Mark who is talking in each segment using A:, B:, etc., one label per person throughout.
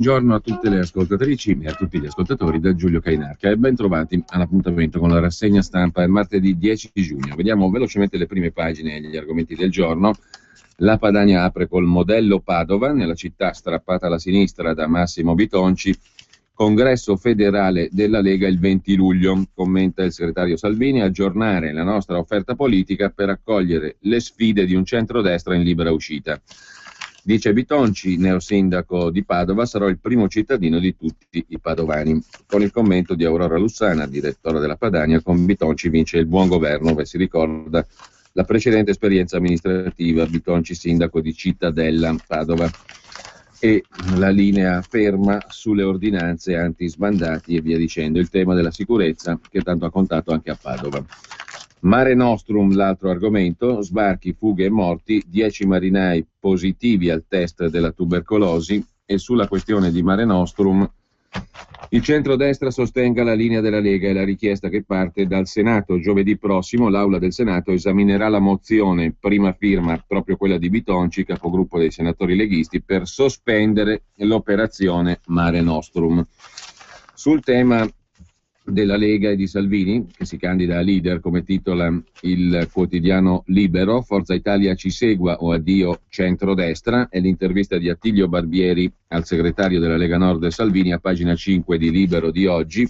A: Buongiorno a tutte le ascoltatrici e a tutti gli ascoltatori da Giulio Cainarca e ben trovati all'appuntamento con la rassegna stampa del martedì 10 giugno. Vediamo velocemente le prime pagine e gli argomenti del giorno. La Padania apre col modello Padova, nella città strappata alla sinistra da Massimo Bitonci. Congresso federale della Lega il 20 luglio, commenta il segretario Salvini, aggiornare la nostra offerta politica per accogliere le sfide di un centrodestra in libera uscita. Dice Bitonci, neosindaco di Padova, sarò il primo cittadino di tutti i padovani. Con il commento di Aurora Lussana, direttore della Padania, con Bitonci vince il buon governo, si ricorda la precedente esperienza amministrativa, Bitonci sindaco di Cittadella, Padova. E la linea ferma sulle ordinanze anti-sbandati e via dicendo, il tema della sicurezza che tanto ha contato anche a Padova. Mare Nostrum, l'altro argomento, sbarchi, fughe e morti, 10 marinai positivi al test della tubercolosi. E sulla questione di Mare Nostrum il centrodestra sostenga la linea della Lega e la richiesta che parte dal Senato. Giovedì prossimo l'Aula del Senato esaminerà la mozione, prima firma proprio quella di Bitonci, capogruppo dei senatori leghisti, per sospendere l'operazione Mare Nostrum. Sul tema della Lega e di Salvini, che si candida a leader, come titola il quotidiano Libero, Forza Italia ci segua o addio centrodestra, è l'intervista di Attilio Barbieri al segretario della Lega Nord Salvini a pagina 5 di Libero di oggi.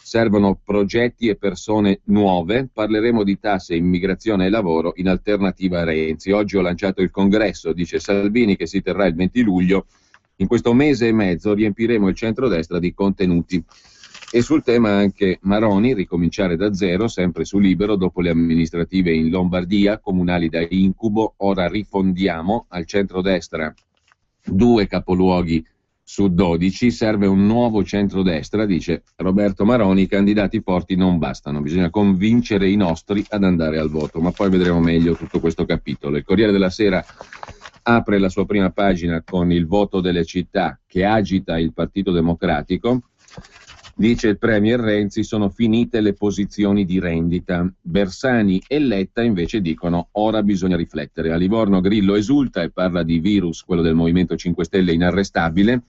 A: Servono progetti e persone nuove, parleremo di tasse, immigrazione e lavoro in alternativa a Renzi. Oggi ho lanciato il congresso, dice Salvini, che si terrà il 20 luglio. In questo mese e mezzo riempiremo il centrodestra di contenuti. E sul tema anche Maroni, ricominciare da zero, sempre su Libero, dopo le amministrative in Lombardia, comunali da incubo, ora rifondiamo, al centrodestra 2 capoluoghi su 12, serve un nuovo centrodestra, dice Roberto Maroni, i candidati forti non bastano, bisogna convincere i nostri ad andare al voto, ma poi vedremo meglio tutto questo capitolo. Il Corriere della Sera apre la sua prima pagina con il voto delle città che agita il Partito Democratico. Dice il premier Renzi, sono finite le posizioni di rendita. Bersani e Letta invece dicono ora bisogna riflettere. A Livorno Grillo esulta e parla di virus, quello del Movimento 5 Stelle inarrestabile.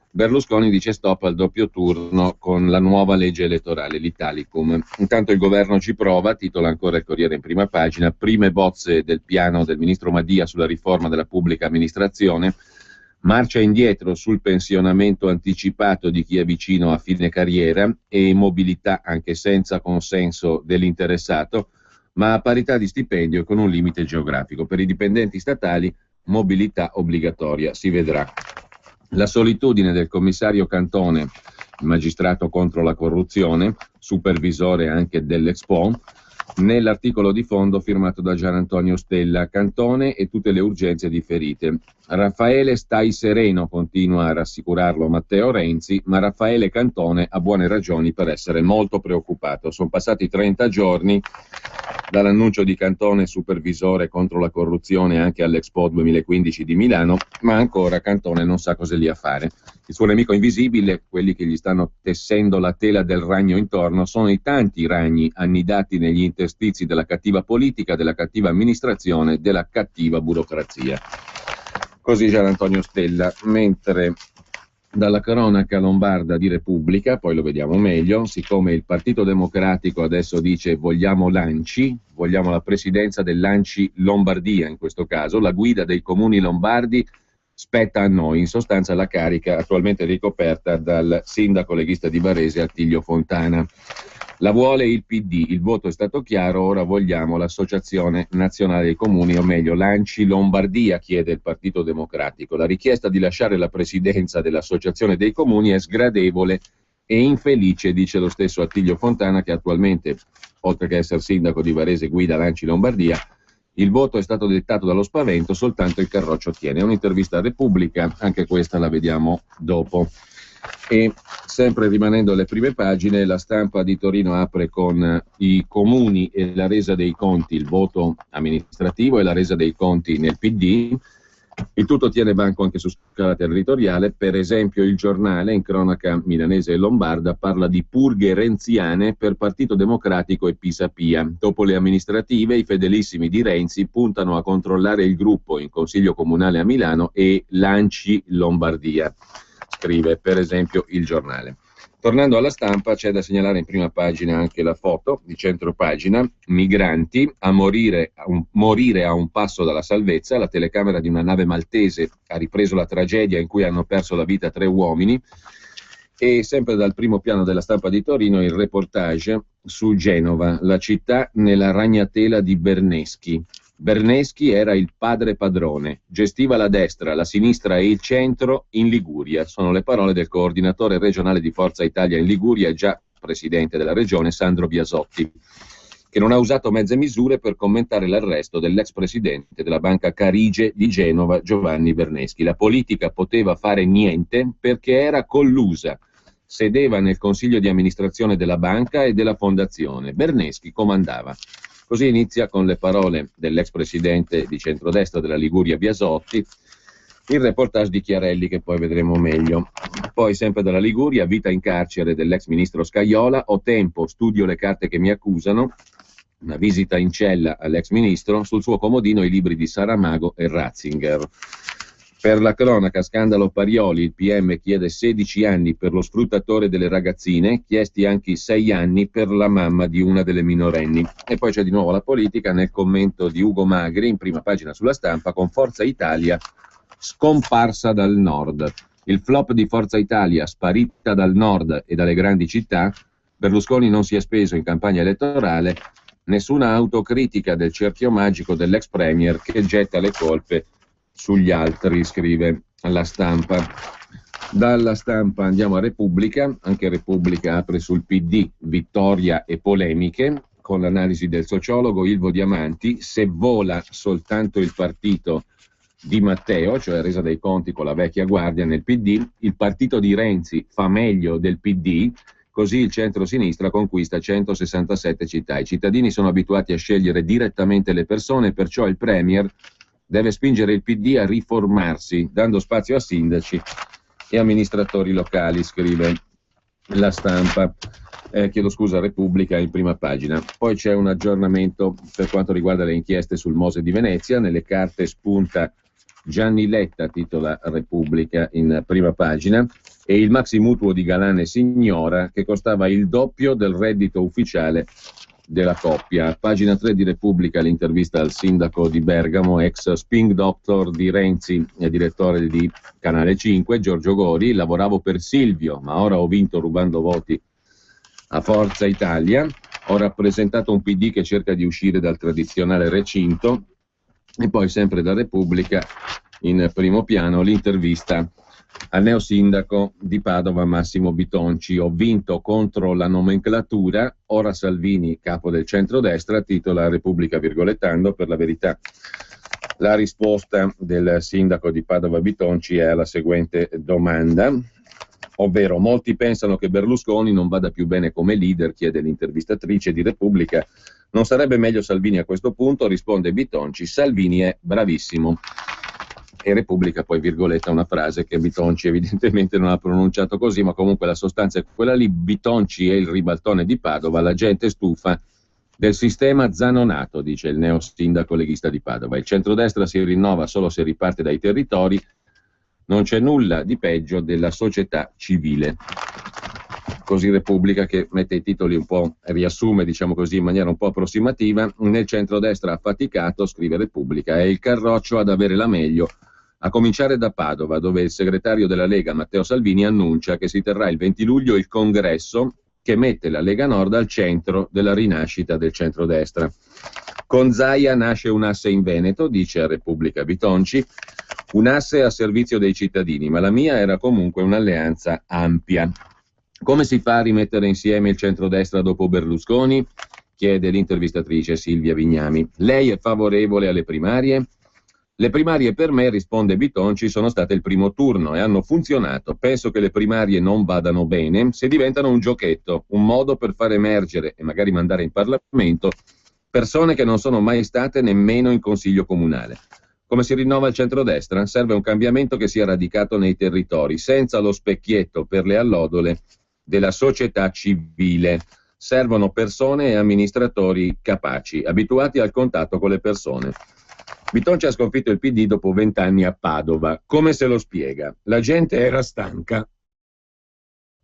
A: Berlusconi dice stop al doppio turno con la nuova legge elettorale, l'Italicum. Intanto il governo ci prova, titola ancora il Corriere in prima pagina, prime bozze del piano del ministro Madia sulla riforma della pubblica amministrazione. Marcia indietro sul pensionamento anticipato di chi è vicino a fine carriera e mobilità anche senza consenso dell'interessato, ma a parità di stipendio con un limite geografico. Per i dipendenti statali mobilità obbligatoria, si vedrà. La solitudine del commissario Cantone, il magistrato contro la corruzione, supervisore anche dell'Expo, nell'articolo di fondo firmato da Gian Antonio Stella, Cantone e tutte le urgenze differite. Raffaele stai sereno, continua a rassicurarlo Matteo Renzi, ma Raffaele Cantone ha buone ragioni per essere molto preoccupato. Sono passati 30 giorni dall'annuncio di Cantone supervisore contro la corruzione anche all'Expo 2015 di Milano, ma ancora Cantone non sa cosa lì a fare. Il suo nemico invisibile, quelli che gli stanno tessendo la tela del ragno intorno, sono i tanti ragni annidati negli interstizi della cattiva politica, della cattiva amministrazione, della cattiva burocrazia. Così Gian Antonio Stella, mentre dalla cronaca lombarda di Repubblica, poi lo vediamo meglio, siccome il Partito Democratico adesso dice vogliamo l'ANCI, vogliamo la presidenza dell'ANCI Lombardia in questo caso, la guida dei comuni lombardi spetta a noi, in sostanza la carica attualmente ricoperta dal sindaco leghista di Varese Attilio Fontana. La vuole il PD, il voto è stato chiaro, ora vogliamo l'Associazione Nazionale dei Comuni, o meglio l'ANCI Lombardia, chiede il Partito Democratico. La richiesta di lasciare la presidenza dell'Associazione dei Comuni è sgradevole e infelice, dice lo stesso Attilio Fontana, che attualmente, oltre che essere sindaco di Varese, guida l'ANCI Lombardia. Il voto è stato dettato dallo spavento, soltanto il Carroccio tiene. È un'intervista a Repubblica, anche questa la vediamo dopo. E sempre rimanendo alle prime pagine, la Stampa di Torino apre con i comuni e la resa dei conti, il voto amministrativo e la resa dei conti nel PD. Il tutto tiene banco anche su scala territoriale, per esempio il Giornale, in cronaca milanese e lombarda, parla di purghe renziane per Partito Democratico e Pisapia. Dopo le amministrative, i fedelissimi di Renzi puntano a controllare il gruppo in Consiglio Comunale a Milano e l'ANCI Lombardia. scrive per esempio il Giornale. Tornando alla Stampa, c'è da segnalare in prima pagina anche la foto di centropagina: migranti a morire a un passo dalla salvezza. La telecamera di una nave maltese ha ripreso la tragedia in cui hanno perso la vita 3 uomini. E sempre dal primo piano della Stampa di Torino il reportage su Genova, la città nella ragnatela di Berneschi. Berneschi era il padre padrone, gestiva la destra, la sinistra e il centro in Liguria. Sono le parole del coordinatore regionale di Forza Italia in Liguria e già presidente della regione, Sandro Biasotti, che non ha usato mezze misure per commentare l'arresto dell'ex presidente della Banca Carige di Genova, Giovanni Berneschi. La politica poteva fare niente perché era collusa. Sedeva nel consiglio di amministrazione della banca e della fondazione. Berneschi comandava. Così inizia con le parole dell'ex presidente di centrodestra della Liguria Biasotti il reportage di Chiarelli, che poi vedremo meglio. Poi sempre dalla Liguria, vita in carcere dell'ex ministro Scajola, ho tempo, studio le carte che mi accusano, una visita in cella all'ex ministro, sul suo comodino i libri di Saramago e Ratzinger. Per la cronaca, scandalo Parioli, il PM chiede 16 anni per lo sfruttatore delle ragazzine, chiesti anche 6 anni per la mamma di una delle minorenni. E poi c'è di nuovo la politica nel commento di Ugo Magri, in prima pagina sulla Stampa, con Forza Italia scomparsa dal nord. Il flop di Forza Italia, sparita dal nord e dalle grandi città. Berlusconi non si è speso in campagna elettorale, nessuna autocritica del cerchio magico dell'ex premier che getta le colpe sugli altri, scrive la Stampa. Dalla Stampa andiamo a Repubblica, anche Repubblica apre sul PD, vittoria e polemiche, con l'analisi del sociologo Ilvo Diamanti: se vola soltanto il partito di Matteo, cioè resa dei conti con la vecchia guardia nel PD, il partito di Renzi fa meglio del PD, così il centro-sinistra conquista 167 città. I cittadini sono abituati a scegliere direttamente le persone, perciò il Premier deve spingere il PD a riformarsi, dando spazio a sindaci e amministratori locali, scrive la Stampa. Repubblica in prima pagina. Poi c'è un aggiornamento per quanto riguarda le inchieste sul Mose di Venezia. Nelle carte spunta Gianni Letta, titola Repubblica in prima pagina, e il maxi mutuo di Galan e Signora che costava il doppio del reddito ufficiale della coppia. Pagina 3 di Repubblica l'intervista al sindaco di Bergamo, ex spin doctor di Renzi e direttore di Canale 5, Giorgio Gori. Lavoravo per Silvio, ma ora ho vinto rubando voti a Forza Italia. Ho rappresentato un PD che cerca di uscire dal tradizionale recinto. E poi sempre da Repubblica in primo piano l'intervista al neosindaco di Padova Massimo Bitonci. Ho vinto contro la nomenclatura, ora Salvini capo del centrodestra, titola Repubblica virgolettando. Per la verità la risposta del sindaco di Padova Bitonci è la seguente domanda, ovvero: molti pensano che Berlusconi non vada più bene come leader, chiede l'intervistatrice di Repubblica. Non sarebbe meglio Salvini a questo punto? Risponde Bitonci: Salvini è bravissimo. E Repubblica poi virgoletta una frase che Bitonci evidentemente non ha pronunciato così, ma comunque la sostanza è quella lì: Bitonci è il ribaltone di Padova, la gente è stufa del sistema zanonato, dice il neo sindaco leghista di Padova. Il centrodestra si rinnova solo se riparte dai territori, non c'è nulla di peggio della società civile. Così Repubblica, che mette i titoli un po', riassume diciamo così in maniera un po' approssimativa. Nel centrodestra affaticato, scrive Repubblica, è il Carroccio ad avere la meglio, a cominciare da Padova, dove il segretario della Lega Matteo Salvini annuncia che si terrà il 20 luglio il congresso che mette la Lega Nord al centro della rinascita del centrodestra. Con Zaia nasce un asse in Veneto, dice a Repubblica Bitonci, un asse a servizio dei cittadini, ma la mia era comunque un'alleanza ampia. Come si fa a rimettere insieme il centrodestra dopo Berlusconi? Chiede l'intervistatrice Silvia Vignami. Lei è favorevole alle primarie? Le primarie per me, risponde Bitonci, sono state il primo turno e hanno funzionato. Penso che le primarie non vadano bene se diventano un giochetto, un modo per far emergere e magari mandare in Parlamento persone che non sono mai state nemmeno in Consiglio Comunale. Come si rinnova il centrodestra? Serve un cambiamento che sia radicato nei territori, senza lo specchietto per le allodole della società civile. Servono persone e amministratori capaci, abituati al contatto con le persone. Bitonci ha sconfitto il PD dopo 20 anni a Padova. Come se lo spiega? La gente era stanca.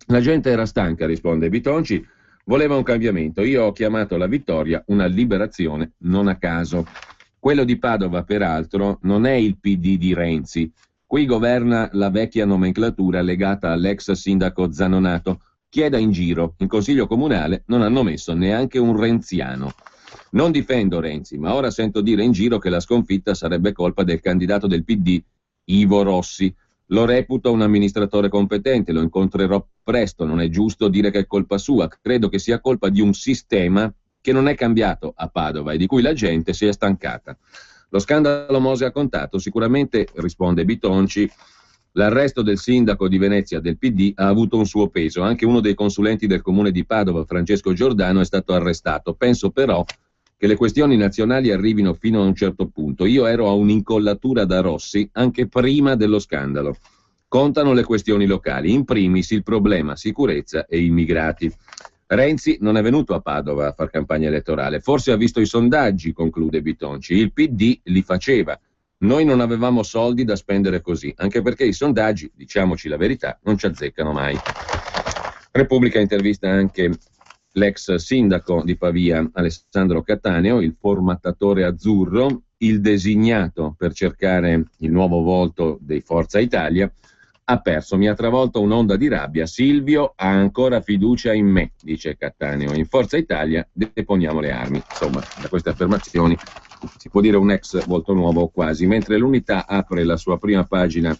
A: La gente era stanca, risponde Bitonci, voleva un cambiamento. Io ho chiamato la vittoria una liberazione, non a caso. Quello di Padova, peraltro, non è il PD di Renzi. Qui governa la vecchia nomenclatura legata all'ex sindaco Zanonato. Chieda in giro, in consiglio comunale non hanno messo neanche un renziano. Non difendo Renzi, ma ora sento dire in giro che la sconfitta sarebbe colpa del candidato del PD, Ivo Rossi. Lo reputo un amministratore competente, lo incontrerò presto, non è giusto dire che è colpa sua, credo che sia colpa di un sistema che non è cambiato a Padova e di cui la gente si è stancata. Lo scandalo Mose ha contato, sicuramente, risponde Bitonci, l'arresto del sindaco di Venezia del PD ha avuto un suo peso, anche uno dei consulenti del comune di Padova, Francesco Giordano, è stato arrestato. Penso però che le questioni nazionali arrivino fino a un certo punto. Io ero a un'incollatura da Rossi anche prima dello scandalo. Contano le questioni locali, in primis il problema sicurezza e immigrati. Renzi non è venuto a Padova a far campagna elettorale, forse ha visto i sondaggi, conclude Bitonci, il PD li faceva. Noi non avevamo soldi da spendere così, anche perché i sondaggi, diciamoci la verità, non ci azzeccano mai. Repubblica intervista anche l'ex sindaco di Pavia, Alessandro Cattaneo, il formattatore azzurro, il designato per cercare il nuovo volto dei Forza Italia, ha perso, mi ha travolto un'onda di rabbia. Silvio ha ancora fiducia in me, dice Cattaneo. In Forza Italia deponiamo le armi. Insomma, da queste affermazioni si può dire un ex volto nuovo quasi, mentre l'Unità apre la sua prima pagina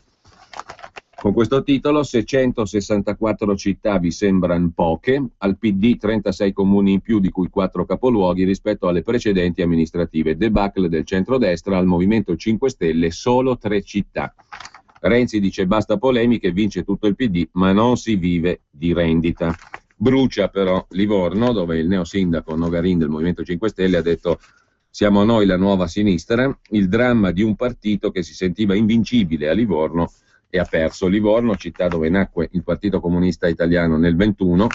A: con questo titolo: 664 città vi sembrano poche, al PD 36 comuni in più, di cui 4 capoluoghi rispetto alle precedenti amministrative, debacle del centrodestra, al Movimento 5 Stelle solo 3 città. Renzi dice basta polemiche, vince tutto il PD, ma non si vive di rendita. Brucia però Livorno, dove il neosindaco Nogarin del Movimento 5 Stelle ha detto siamo noi la nuova sinistra, il dramma di un partito che si sentiva invincibile a Livorno e ha perso. Livorno, città dove nacque il Partito Comunista Italiano nel 21,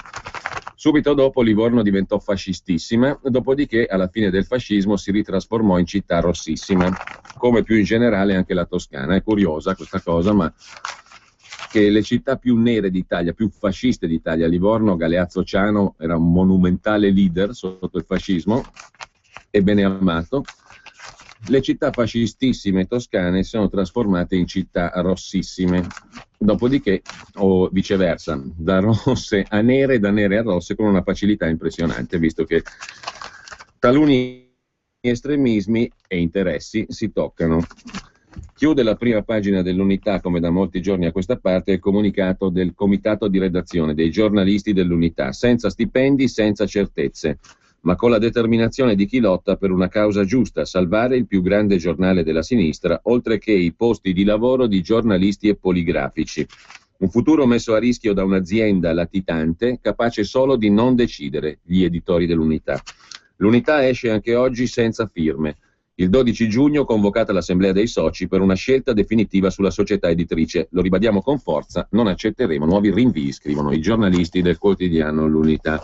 A: subito dopo Livorno diventò fascistissima, dopodiché alla fine del fascismo si ritrasformò in città rossissima, come più in generale anche la Toscana. È curiosa questa cosa, ma che le città più nere d'Italia, più fasciste d'Italia, Livorno, Galeazzo Ciano era un monumentale leader sotto il fascismo e bene amato, le città fascistissime toscane sono trasformate in città rossissime, dopodiché, o viceversa, da rosse a nere, da nere a rosse, con una facilità impressionante, visto che taluni estremismi e interessi si toccano. Chiude la prima pagina dell'Unità, come da molti giorni a questa parte, il comunicato del comitato di redazione dei giornalisti dell'Unità, senza stipendi, senza certezze, ma con la determinazione di chi lotta per una causa giusta, salvare il più grande giornale della sinistra, oltre che i posti di lavoro di giornalisti e poligrafici. Un futuro messo a rischio da un'azienda latitante, capace solo di non decidere, gli editori dell'Unità. L'Unità esce anche oggi senza firme. Il 12 giugno convocata l'assemblea dei soci per una scelta definitiva sulla società editrice. Lo ribadiamo con forza, non accetteremo nuovi rinvii, scrivono i giornalisti del quotidiano L'Unità.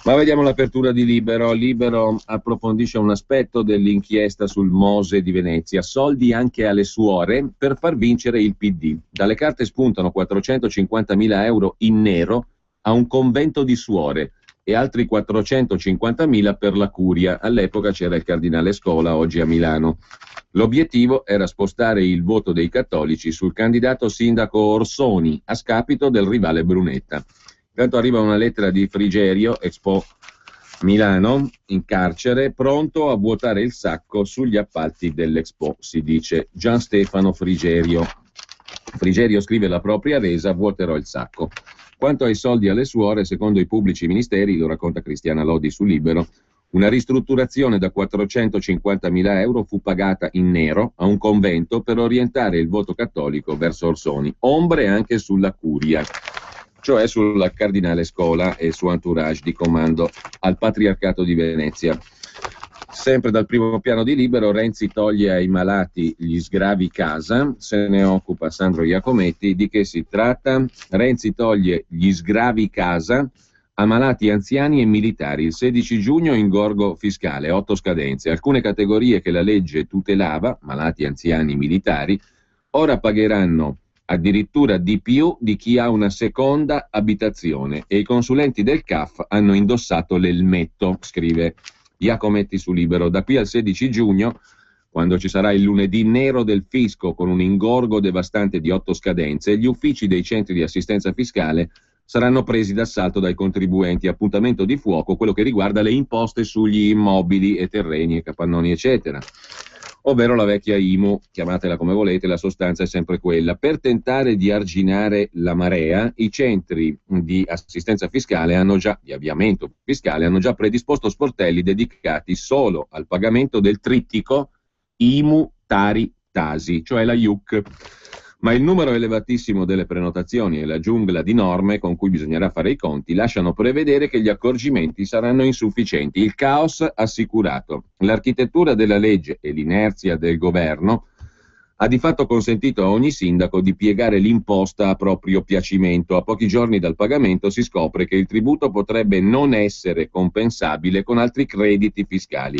A: Ma vediamo l'apertura di Libero. Libero approfondisce un aspetto dell'inchiesta sul Mose di Venezia. Soldi anche alle suore per far vincere il PD. Dalle carte spuntano 450.000 euro in nero a un convento di suore e altri 450.000 per la curia. All'epoca c'era il cardinale Scola, oggi a Milano. L'obiettivo era spostare il voto dei cattolici sul candidato sindaco Orsoni a scapito del rivale Brunetta. Intanto arriva una lettera di Frigerio, Expo Milano, in carcere, pronto a vuotare il sacco sugli appalti dell'Expo, si dice Gian Stefano Frigerio. Frigerio scrive la propria resa, vuoterò il sacco. Quanto ai soldi alle suore, secondo i pubblici ministeri, lo racconta Cristiana Lodi su Libero, una ristrutturazione da 450.000 euro fu pagata in nero a un convento per orientare il voto cattolico verso Orsoni. Ombre anche sulla curia, cioè sulla cardinale Scola e suo entourage di comando al Patriarcato di Venezia. Sempre dal primo piano di Libero, Renzi toglie ai malati gli sgravi casa, se ne occupa Sandro Iacometti. Di che si tratta? Renzi toglie gli sgravi casa a malati, anziani e militari. Il 16 giugno ingorgo fiscale, 8 scadenze. Alcune categorie che la legge tutelava, malati, anziani, militari, ora pagheranno addirittura di più di chi ha una seconda abitazione e i consulenti del CAF hanno indossato l'elmetto, scrive Iacometti su Libero. Da qui al 16 giugno, quando ci sarà il lunedì nero del fisco con un ingorgo devastante di 8 scadenze, gli uffici dei centri di assistenza fiscale saranno presi d'assalto dai contribuenti. Appuntamento di fuoco, quello che riguarda le imposte sugli immobili e terreni e capannoni, eccetera. Ovvero la vecchia IMU, chiamatela come volete, la sostanza è sempre quella. Per tentare di arginare la marea, i centri di assistenza fiscale di avviamento fiscale, hanno già predisposto sportelli dedicati solo al pagamento del trittico IMU, Tari, Tasi, cioè la IUC. Ma il numero elevatissimo delle prenotazioni e la giungla di norme con cui bisognerà fare i conti lasciano prevedere che gli accorgimenti saranno insufficienti. Il caos assicurato. L'architettura della legge e l'inerzia del governo ha di fatto consentito a ogni sindaco di piegare l'imposta a proprio piacimento. A pochi giorni dal pagamento si scopre che il tributo potrebbe non essere compensabile con altri crediti fiscali.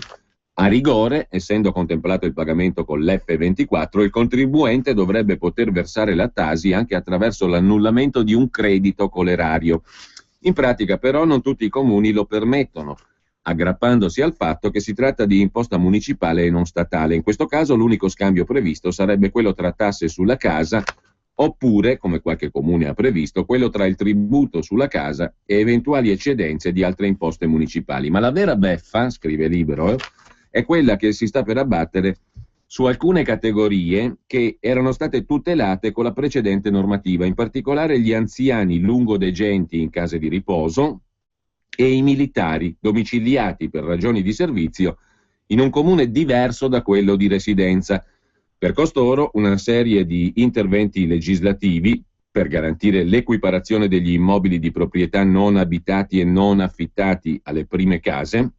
A: A rigore, essendo contemplato il pagamento con l'F24, il contribuente dovrebbe poter versare la Tasi anche attraverso l'annullamento di un credito con l'erario. In pratica però non tutti i comuni lo permettono, aggrappandosi al fatto che si tratta di imposta municipale e non statale. In questo caso l'unico scambio previsto sarebbe quello tra tasse sulla casa oppure, come qualche comune ha previsto, quello tra il tributo sulla casa e eventuali eccedenze di altre imposte municipali. Ma la vera beffa, scrive Libero, è quella che si sta per abbattere su alcune categorie che erano state tutelate con la precedente normativa, in particolare gli anziani lungodegenti in case di riposo e i militari domiciliati per ragioni di servizio in un comune diverso da quello di residenza. Per costoro una serie di interventi legislativi per garantire l'equiparazione degli immobili di proprietà non abitati e non affittati alle prime case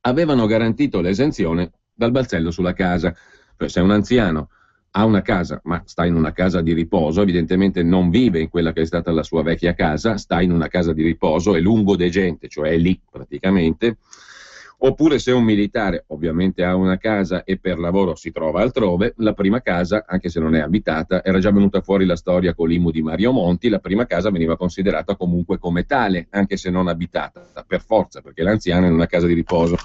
A: avevano garantito l'esenzione dal balzello sulla casa. Cioè, se un anziano ha una casa, ma sta in una casa di riposo, evidentemente non vive in quella che è stata la sua vecchia casa, sta in una casa di riposo, è lungodegente, cioè è lì praticamente. Oppure se un militare ovviamente ha una casa e per lavoro si trova altrove, la prima casa, anche se non è abitata, era già venuta fuori la storia con l'IMU di Mario Monti, la prima casa veniva considerata comunque come tale, anche se non abitata, per forza, perché l'anziano è in una casa di riposo.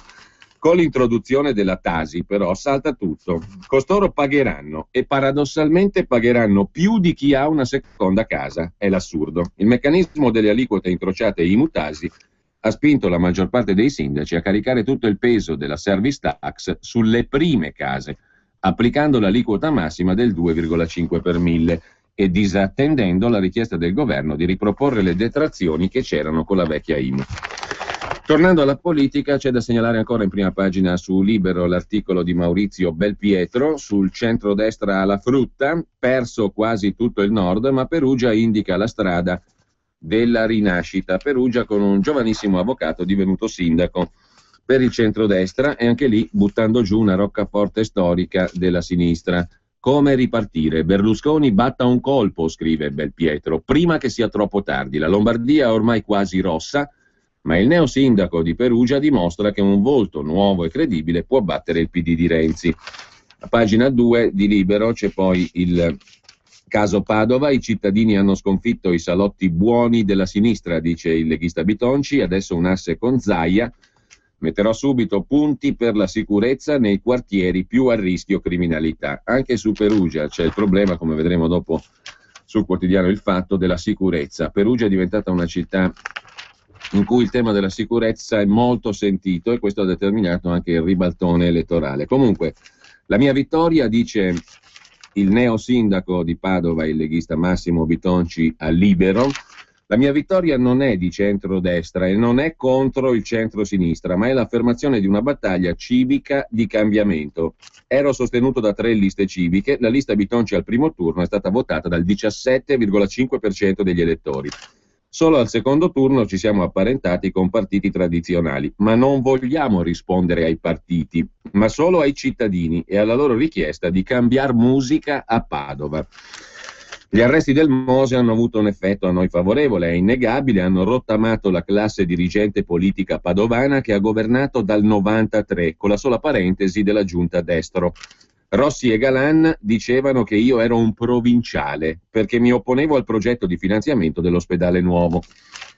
A: Con l'introduzione della Tasi però salta tutto. Costoro pagheranno e paradossalmente pagheranno più di chi ha una seconda casa. È l'assurdo. Il meccanismo delle aliquote incrociate IMU-Tasi ha spinto la maggior parte dei sindaci a caricare tutto il peso della service tax sulle prime case, applicando l'aliquota massima del 2,5 per mille e disattendendo la richiesta del governo di riproporre le detrazioni che c'erano con la vecchia IMU. Tornando alla politica, c'è da segnalare ancora in prima pagina su Libero l'articolo di Maurizio Belpietro sul centrodestra alla frutta, perso quasi tutto il nord, ma Perugia indica la strada della rinascita. Perugia con un giovanissimo avvocato divenuto sindaco per il centrodestra e anche lì buttando giù una roccaforte storica della sinistra. Come ripartire? Berlusconi batta un colpo, scrive Belpietro, prima che sia troppo tardi. La Lombardia è ormai quasi rossa, ma il neosindaco di Perugia dimostra che un volto nuovo e credibile può battere il PD di Renzi. A pagina 2 di Libero c'è poi il caso Padova, i cittadini hanno sconfitto i salotti buoni della sinistra, dice il leghista Bitonci, adesso un asse con Zaia, metterò subito punti per la sicurezza nei quartieri più a rischio criminalità. Anche su Perugia c'è il problema, come vedremo dopo sul quotidiano Il Fatto, della sicurezza. Perugia è diventata una città in cui il tema della sicurezza è molto sentito e questo ha determinato anche il ribaltone elettorale. Comunque, la mia vittoria, dice il neo sindaco di Padova, il leghista Massimo Bitonci a Libero, la mia vittoria non è di centrodestra e non è contro il centro-sinistra, ma è l'affermazione di una battaglia civica di cambiamento. Ero sostenuto da 3 liste civiche, la lista Bitonci al primo turno è stata votata dal 17,5% degli elettori. Solo al secondo turno ci siamo apparentati con partiti tradizionali, ma non vogliamo rispondere ai partiti, ma solo ai cittadini e alla loro richiesta di cambiare musica a Padova. Gli arresti del Mose hanno avuto un effetto a noi favorevole, è innegabile, hanno rottamato la classe dirigente politica padovana che ha governato dal 93, con la sola parentesi della giunta destro. Rossi e Galan dicevano che io ero un provinciale perché mi opponevo al progetto di finanziamento dell'ospedale nuovo.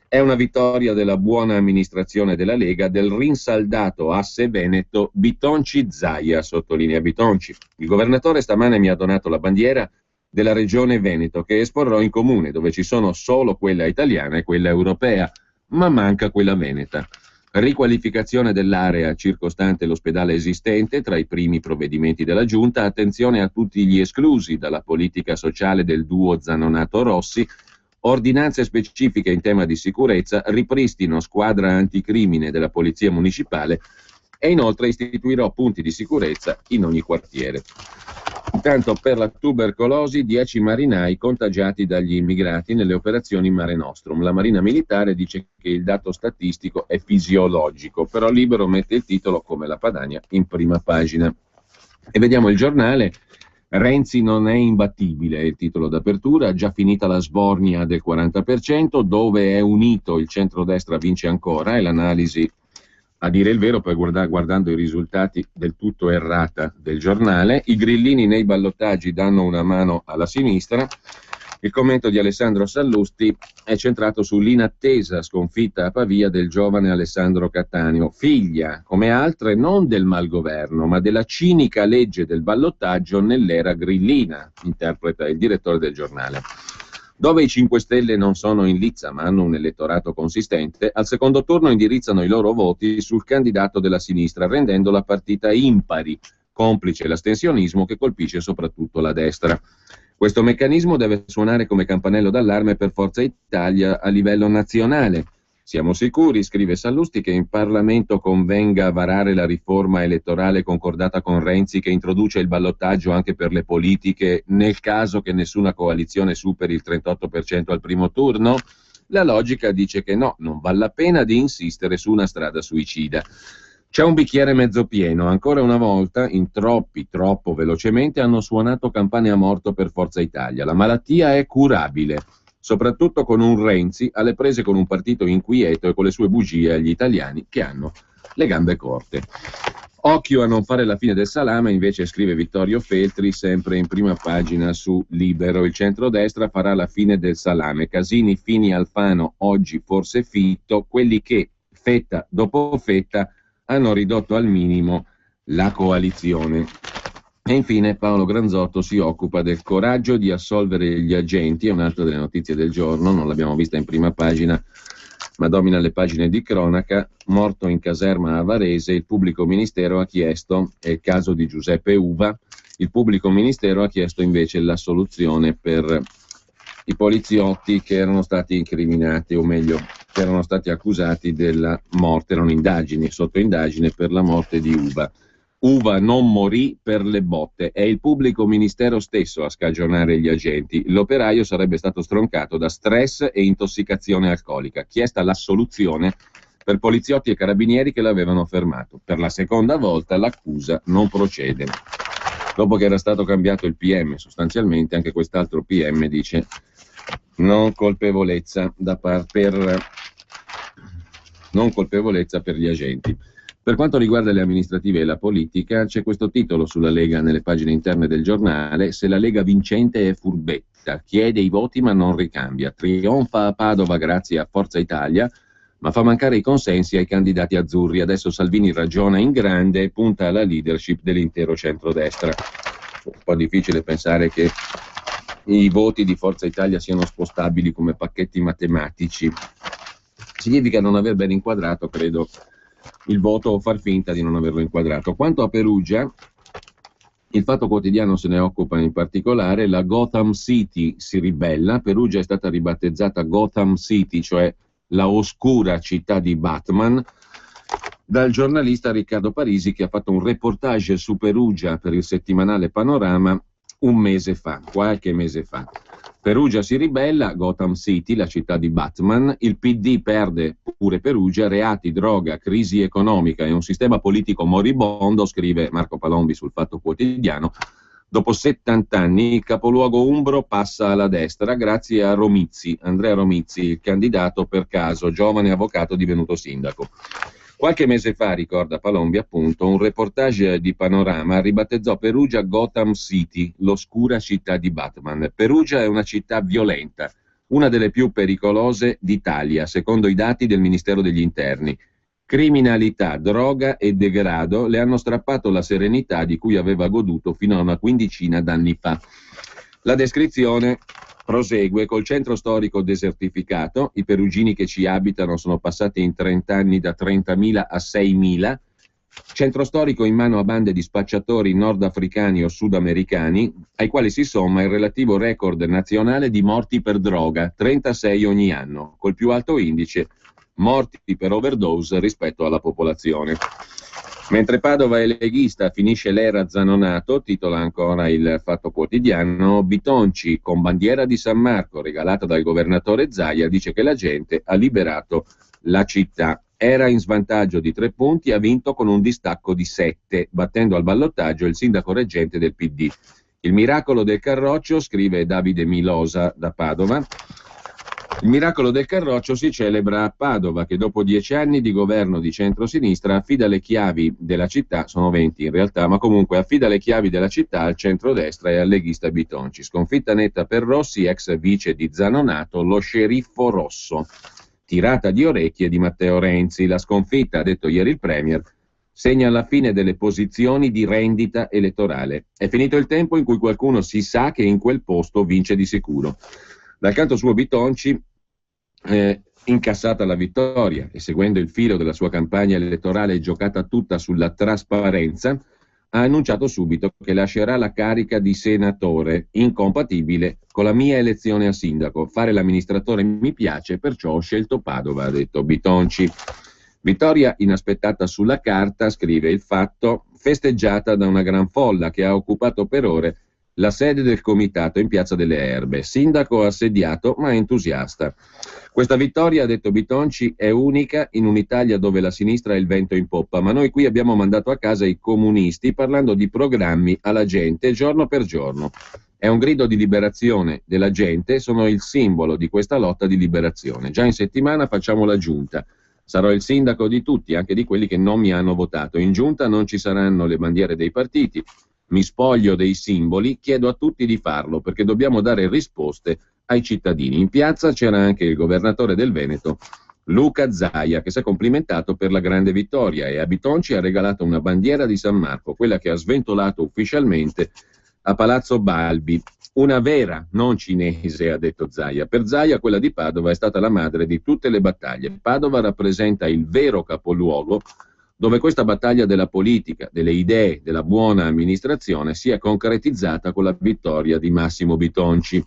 A: È una vittoria della buona amministrazione della Lega del rinsaldato asse Veneto Bitonci-Zaia, sottolinea Bitonci. Il governatore stamane mi ha donato la bandiera della regione Veneto che esporrò in comune, dove ci sono solo quella italiana e quella europea, ma manca quella veneta. Riqualificazione dell'area circostante l'ospedale esistente, tra i primi provvedimenti della Giunta, attenzione a tutti gli esclusi dalla politica sociale del duo Zanonato-Rossi, ordinanze specifiche in tema di sicurezza, ripristino squadra anticrimine della Polizia Municipale e inoltre istituirò punti di sicurezza in ogni quartiere. Intanto per la tubercolosi 10 marinai contagiati dagli immigrati nelle operazioni Mare Nostrum. La Marina Militare dice che il dato statistico è fisiologico, però Libero mette il titolo come la Padania in prima pagina. E vediamo il giornale. Renzi non è imbattibile, è il titolo d'apertura, già finita la sbornia del 40%, dove è unito il centrodestra vince ancora, e l'analisi, a dire il vero, poi guardando i risultati del tutto errata del giornale. I grillini nei ballottaggi danno una mano alla sinistra. Il commento di Alessandro Sallusti è centrato sull'inattesa sconfitta a Pavia del giovane Alessandro Cattaneo, figlia, come altre, non del malgoverno, ma della cinica legge del ballottaggio nell'era grillina, interpreta il direttore del giornale. Dove i 5 Stelle non sono in lizza ma hanno un elettorato consistente, al secondo turno indirizzano i loro voti sul candidato della sinistra, rendendo la partita impari, complice l'astensionismo che colpisce soprattutto la destra. Questo meccanismo deve suonare come campanello d'allarme per Forza Italia a livello nazionale. Siamo sicuri, scrive Sallusti, che in Parlamento convenga varare la riforma elettorale concordata con Renzi che introduce il ballottaggio anche per le politiche nel caso che nessuna coalizione superi il 38% al primo turno? La logica dice che no, non vale la pena di insistere su una strada suicida. C'è un bicchiere mezzo pieno, ancora una volta in troppi, troppo velocemente hanno suonato campane a morto per Forza Italia. La malattia è curabile, soprattutto con un Renzi alle prese con un partito inquieto e con le sue bugie agli italiani che hanno le gambe corte. Occhio a non fare la fine del salame, invece, scrive Vittorio Feltri, sempre in prima pagina su Libero. Il centrodestra farà la fine del salame. Casini, Fini, Alfano, oggi forse Fitto, quelli che fetta dopo fetta hanno ridotto al minimo la coalizione. E infine Paolo Granzotto si occupa del coraggio di assolvere gli agenti, è un'altra delle notizie del giorno, non l'abbiamo vista in prima pagina, ma domina le pagine di cronaca. Morto in caserma a Varese, il pubblico ministero ha chiesto, è il caso di Giuseppe Uva, il pubblico ministero ha chiesto invece l'assoluzione per i poliziotti che erano stati incriminati, o meglio, che erano stati accusati della morte, erano indagini, sotto indagine per la morte di Uva. Uva non morì per le botte, è il pubblico ministero stesso a scagionare gli agenti. L'operaio sarebbe stato stroncato da stress e intossicazione alcolica. Chiesta l'assoluzione per poliziotti e carabinieri che l'avevano fermato. Per la seconda volta l'accusa non procede. Dopo che era stato cambiato il PM, sostanzialmente anche quest'altro PM dice non colpevolezza per gli agenti. Per quanto riguarda le amministrative e la politica, c'è questo titolo sulla Lega nelle pagine interne del giornale: se la Lega vincente è furbetta, chiede i voti ma non ricambia, trionfa a Padova grazie a Forza Italia, ma fa mancare i consensi ai candidati azzurri. Adesso Salvini ragiona in grande e punta alla leadership dell'intero centrodestra. Un po' difficile pensare che i voti di Forza Italia siano spostabili come pacchetti matematici. Significa non aver ben inquadrato, credo, il voto o far finta di non averlo inquadrato. Quanto a Perugia, il Fatto Quotidiano se ne occupa in particolare. La Gotham City si ribella. Perugia è stata ribattezzata Gotham City, cioè la oscura città di Batman, dal giornalista Riccardo Parisi, che ha fatto un reportage su Perugia per il settimanale Panorama qualche mese fa. Perugia si ribella, Gotham City, la città di Batman, il PD perde pure Perugia, reati, droga, crisi economica e un sistema politico moribondo, scrive Marco Palombi sul Fatto Quotidiano. Dopo 70 anni il capoluogo umbro passa alla destra grazie a Romizzi, Andrea Romizzi, il candidato per caso, giovane avvocato divenuto sindaco. Qualche mese fa, ricorda Palombi appunto, un reportage di Panorama ribattezzò Perugia Gotham City, l'oscura città di Batman. Perugia è una città violenta, una delle più pericolose d'Italia, secondo i dati del Ministero degli Interni. Criminalità, droga e degrado le hanno strappato la serenità di cui aveva goduto fino a una quindicina d'anni fa. La descrizione prosegue: col centro storico desertificato, i perugini che ci abitano sono passati in 30 anni da 30.000 a 6.000, centro storico in mano a bande di spacciatori nordafricani o sudamericani, ai quali si somma il relativo record nazionale di morti per droga, 36 ogni anno, col più alto indice morti per overdose rispetto alla popolazione. Mentre Padova è leghista, finisce l'era Zanonato, titola ancora il Fatto Quotidiano. Bitonci, con bandiera di San Marco regalata dal governatore Zaia, dice che la gente ha liberato la città. Era in svantaggio di 3 punti, ha vinto con un distacco di 7, battendo al ballottaggio il sindaco reggente del PD. Il miracolo del Carroccio, scrive Davide Milosa da Padova. Il miracolo del Carroccio si celebra a Padova, che dopo 10 anni di governo di centrosinistra affida le chiavi della città, sono 20 in realtà, ma comunque affida le chiavi della città al centrodestra e al leghista Bitonci. Sconfitta netta per Rossi, ex vice di Zanonato, lo sceriffo rosso. Tirata di orecchie di Matteo Renzi. La sconfitta, ha detto ieri il Premier, segna la fine delle posizioni di rendita elettorale. È finito il tempo in cui qualcuno si sa che in quel posto vince di sicuro. Dal canto suo Bitonci, incassata la vittoria e seguendo il filo della sua campagna elettorale giocata tutta sulla trasparenza, ha annunciato subito che lascerà la carica di senatore, incompatibile con la mia elezione a sindaco. Fare l'amministratore mi piace, perciò ho scelto Padova, ha detto Bitonci. Vittoria inaspettata sulla carta, scrive il Fatto, festeggiata da una gran folla che ha occupato per ore la sede del comitato in Piazza delle Erbe. Sindaco assediato ma entusiasta. Questa vittoria, ha detto Bitonci, è unica in un'Italia dove la sinistra è il vento in poppa, ma noi qui abbiamo mandato a casa i comunisti parlando di programmi alla gente giorno per giorno. È un grido di liberazione della gente, sono il simbolo di questa lotta di liberazione. Già in settimana facciamo la giunta. Sarò il sindaco di tutti, anche di quelli che non mi hanno votato. In giunta non ci saranno le bandiere dei partiti. Mi spoglio dei simboli, chiedo a tutti di farlo perché dobbiamo dare risposte ai cittadini. In piazza c'era anche il governatore del Veneto, Luca Zaia, che si è complimentato per la grande vittoria e a Bitonci ha regalato una bandiera di San Marco, quella che ha sventolato ufficialmente a Palazzo Balbi. Una vera, non cinese, ha detto Zaia. Per Zaia quella di Padova è stata la madre di tutte le battaglie. Padova rappresenta il vero capoluogo dove questa battaglia della politica, delle idee, della buona amministrazione si è concretizzata con la vittoria di Massimo Bitonci.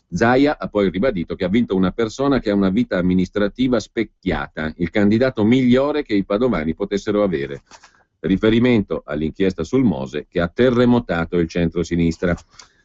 A: Zaia ha poi ribadito che ha vinto una persona che ha una vita amministrativa specchiata, il candidato migliore che i padovani potessero avere. Riferimento all'inchiesta sul Mose che ha terremotato il centro-sinistra.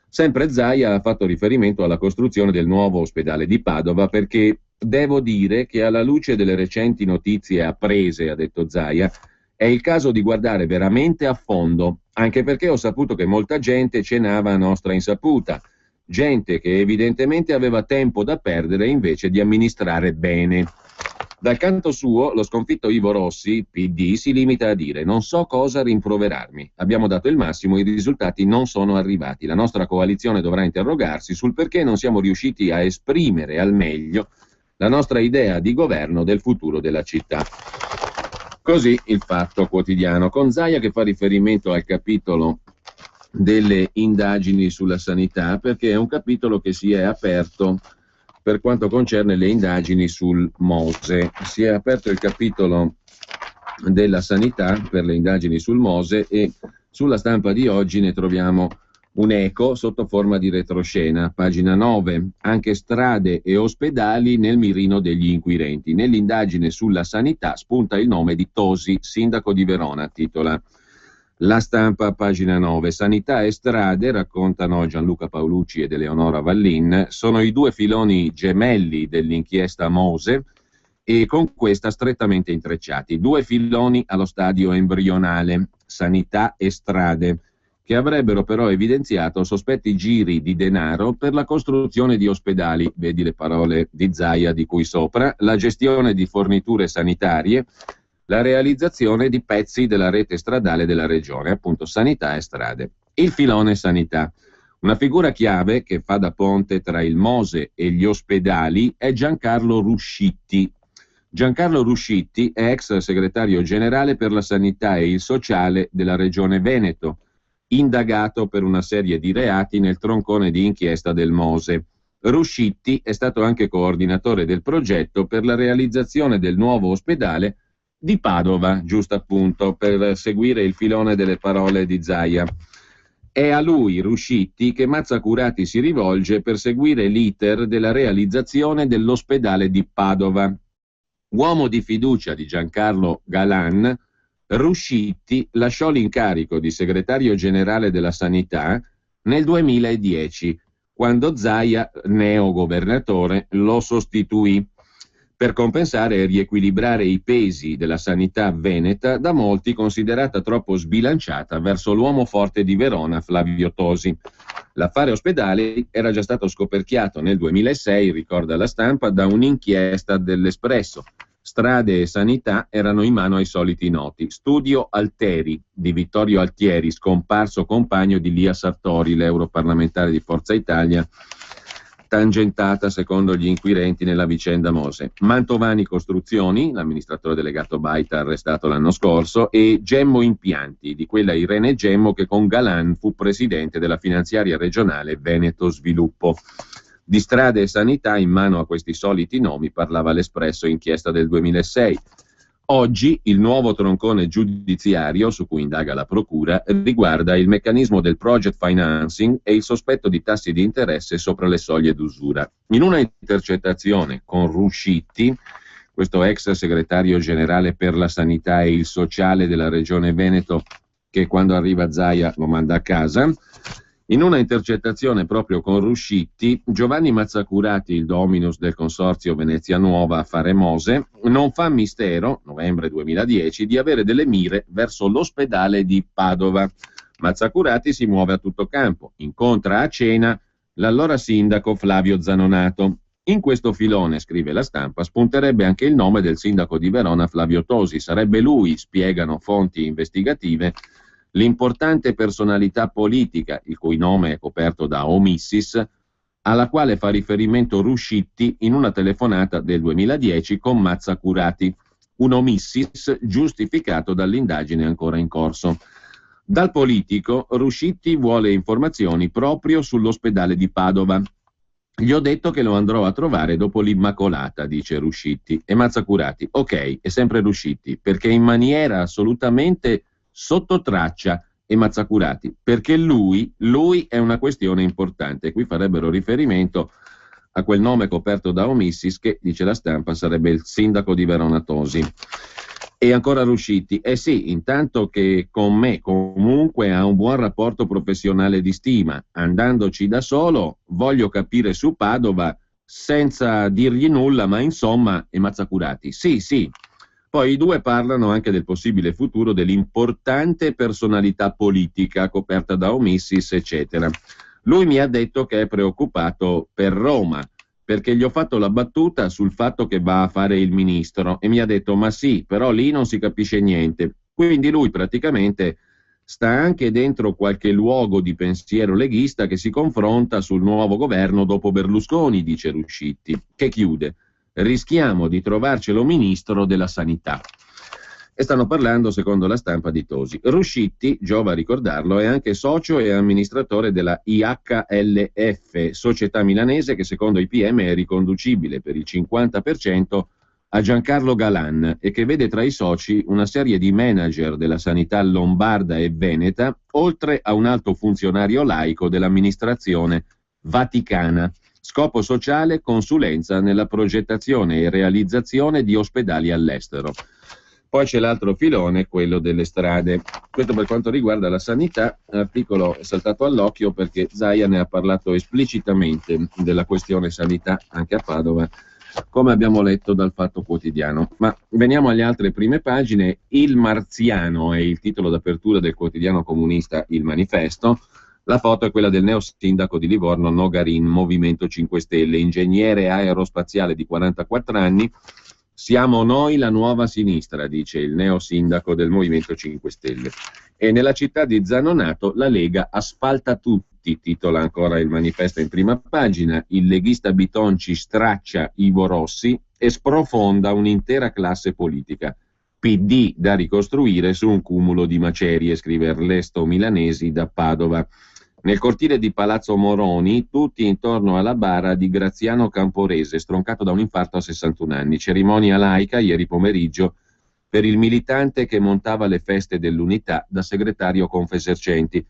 A: Sempre Zaia ha fatto riferimento alla costruzione del nuovo ospedale di Padova perché devo dire che alla luce delle recenti notizie apprese, ha detto Zaia, è il caso di guardare veramente a fondo, anche perché ho saputo che molta gente cenava a nostra insaputa, gente che evidentemente aveva tempo da perdere invece di amministrare bene. Dal canto suo, lo sconfitto Ivo Rossi, PD, si limita a dire: non so cosa rimproverarmi, abbiamo dato il massimo, i risultati non sono arrivati, la nostra coalizione dovrà interrogarsi sul perché non siamo riusciti a esprimere al meglio la nostra idea di governo del futuro della città. Così il Fatto Quotidiano, con Zaia che fa riferimento al capitolo delle indagini sulla sanità, perché è un capitolo che si è aperto per quanto concerne le indagini sul Mose. Si è aperto il capitolo della sanità per le indagini sul Mose e sulla Stampa di oggi ne troviamo un eco sotto forma di retroscena, pagina 9, anche strade e ospedali nel mirino degli inquirenti. Nell'indagine sulla sanità spunta il nome di Tosi, sindaco di Verona, titola La Stampa, pagina 9. Sanità e strade, raccontano Gianluca Paolucci ed Eleonora Vallin, sono i due filoni gemelli dell'inchiesta Mose e con questa strettamente intrecciati. Due filoni allo stadio embrionale, sanità e strade, che avrebbero però evidenziato sospetti giri di denaro per la costruzione di ospedali, vedi le parole di Zaia di cui sopra, la gestione di forniture sanitarie, la realizzazione di pezzi della rete stradale della regione, appunto sanità e strade. Il filone sanità. Una figura chiave che fa da ponte tra il Mose e gli ospedali è Giancarlo Ruscitti. Giancarlo Ruscitti è ex segretario generale per la sanità e il sociale della regione Veneto, indagato per una serie di reati nel troncone di inchiesta del Mose. Ruscitti è stato anche coordinatore del progetto per la realizzazione del nuovo ospedale di Padova, giusto appunto, per seguire il filone delle parole di Zaia. È a lui, Ruscitti, che Mazzacurati si rivolge per seguire l'iter della realizzazione dell'ospedale di Padova. Uomo di fiducia di Giancarlo Galan, Ruscitti lasciò l'incarico di segretario generale della sanità nel 2010, quando Zaia, neogovernatore, lo sostituì, per compensare e riequilibrare i pesi della sanità veneta, da molti considerata troppo sbilanciata verso l'uomo forte di Verona, Flavio Tosi. L'affare ospedali era già stato scoperchiato nel 2006, ricorda la Stampa, da un'inchiesta dell'Espresso. Strade e sanità erano in mano ai soliti noti. Studio Alteri di Vittorio Altieri, scomparso compagno di Lia Sartori, l'europarlamentare di Forza Italia, tangentata secondo gli inquirenti nella vicenda Mose. Mantovani Costruzioni, l'amministratore delegato Baita arrestato l'anno scorso, e Gemmo Impianti, di quella Irene Gemmo che con Galan fu presidente della finanziaria regionale Veneto Sviluppo. Di strade e sanità in mano a questi soliti nomi parlava l'Espresso, inchiesta del 2006. Oggi il nuovo troncone giudiziario su cui indaga la Procura riguarda il meccanismo del project financing e il sospetto di tassi di interesse sopra le soglie d'usura. In una intercettazione con Ruscitti, questo ex segretario generale per la sanità e il sociale della regione Veneto, che quando arriva Zaia lo manda a casa, in una intercettazione proprio con Ruscitti, Giovanni Mazzacurati, il dominus del consorzio Venezia Nuova Affare Mose, non fa mistero, novembre 2010, di avere delle mire verso l'ospedale di Padova. Mazzacurati si muove a tutto campo, incontra a cena l'allora sindaco Flavio Zanonato. In questo filone, scrive la Stampa, spunterebbe anche il nome del sindaco di Verona Flavio Tosi. Sarebbe lui, spiegano fonti investigative, l'importante personalità politica, il cui nome è coperto da omissis, alla quale fa riferimento Ruscitti in una telefonata del 2010 con Mazzacurati, un omissis giustificato dall'indagine ancora in corso. Dal politico, Ruscitti vuole informazioni proprio sull'ospedale di Padova. Gli ho detto che lo andrò a trovare dopo l'Immacolata, dice Ruscitti, e Mazzacurati, ok, è sempre Ruscitti, perché in maniera assolutamente sotto traccia, e Mazzacurati, perché lui è una questione importante. Qui farebbero riferimento a quel nome coperto da omissis che, dice la Stampa, sarebbe il sindaco di Verona Tosi. E ancora Ruscitti, sì, intanto che con me comunque ha un buon rapporto professionale di stima, andandoci da solo, voglio capire su Padova senza dirgli nulla, ma insomma, e Mazzacurati, sì. Poi i due parlano anche del possibile futuro dell'importante personalità politica coperta da omissis, eccetera. Lui mi ha detto che è preoccupato per Roma, perché gli ho fatto la battuta sul fatto che va a fare il ministro e mi ha detto ma sì, però lì non si capisce niente. Quindi lui praticamente sta anche dentro qualche luogo di pensiero leghista che si confronta sul nuovo governo dopo Berlusconi, dice Ruscitti, che chiude. Rischiamo di trovarcelo ministro della sanità. E stanno parlando, secondo la Stampa, di Tosi. Ruscitti, giova ricordarlo, è anche socio e amministratore della IHLF, società milanese che secondo i PM è riconducibile per il 50% a Giancarlo Galan e che vede tra i soci una serie di manager della sanità lombarda e veneta, oltre a un alto funzionario laico dell'amministrazione vaticana. Scopo sociale, consulenza nella progettazione e realizzazione di ospedali all'estero. Poi c'è l'altro filone, quello delle strade. Questo per quanto riguarda la sanità, l'articolo è saltato all'occhio perché Zaia ne ha parlato esplicitamente della questione sanità anche a Padova come abbiamo letto dal Fatto Quotidiano. Ma veniamo alle altre prime pagine. Il Marziano è il titolo d'apertura del quotidiano comunista Il Manifesto. La foto è quella del neo sindaco di Livorno Nogarin, Movimento 5 Stelle, ingegnere aerospaziale di 44 anni. Siamo noi la nuova sinistra, dice il neo sindaco del Movimento 5 Stelle. E nella città di Zanonato la Lega asfalta tutti, titola ancora il Manifesto in prima pagina. Il leghista Bitonci straccia Ivo Rossi e sprofonda un'intera classe politica. PD da ricostruire su un cumulo di macerie, scrive Ernesto Milanesi da Padova. Nel cortile di Palazzo Moroni, tutti intorno alla bara di Graziano Camporese, stroncato da un infarto a 61 anni. Cerimonia laica ieri pomeriggio per il militante che montava le feste dell'Unità da segretario Confesercenti.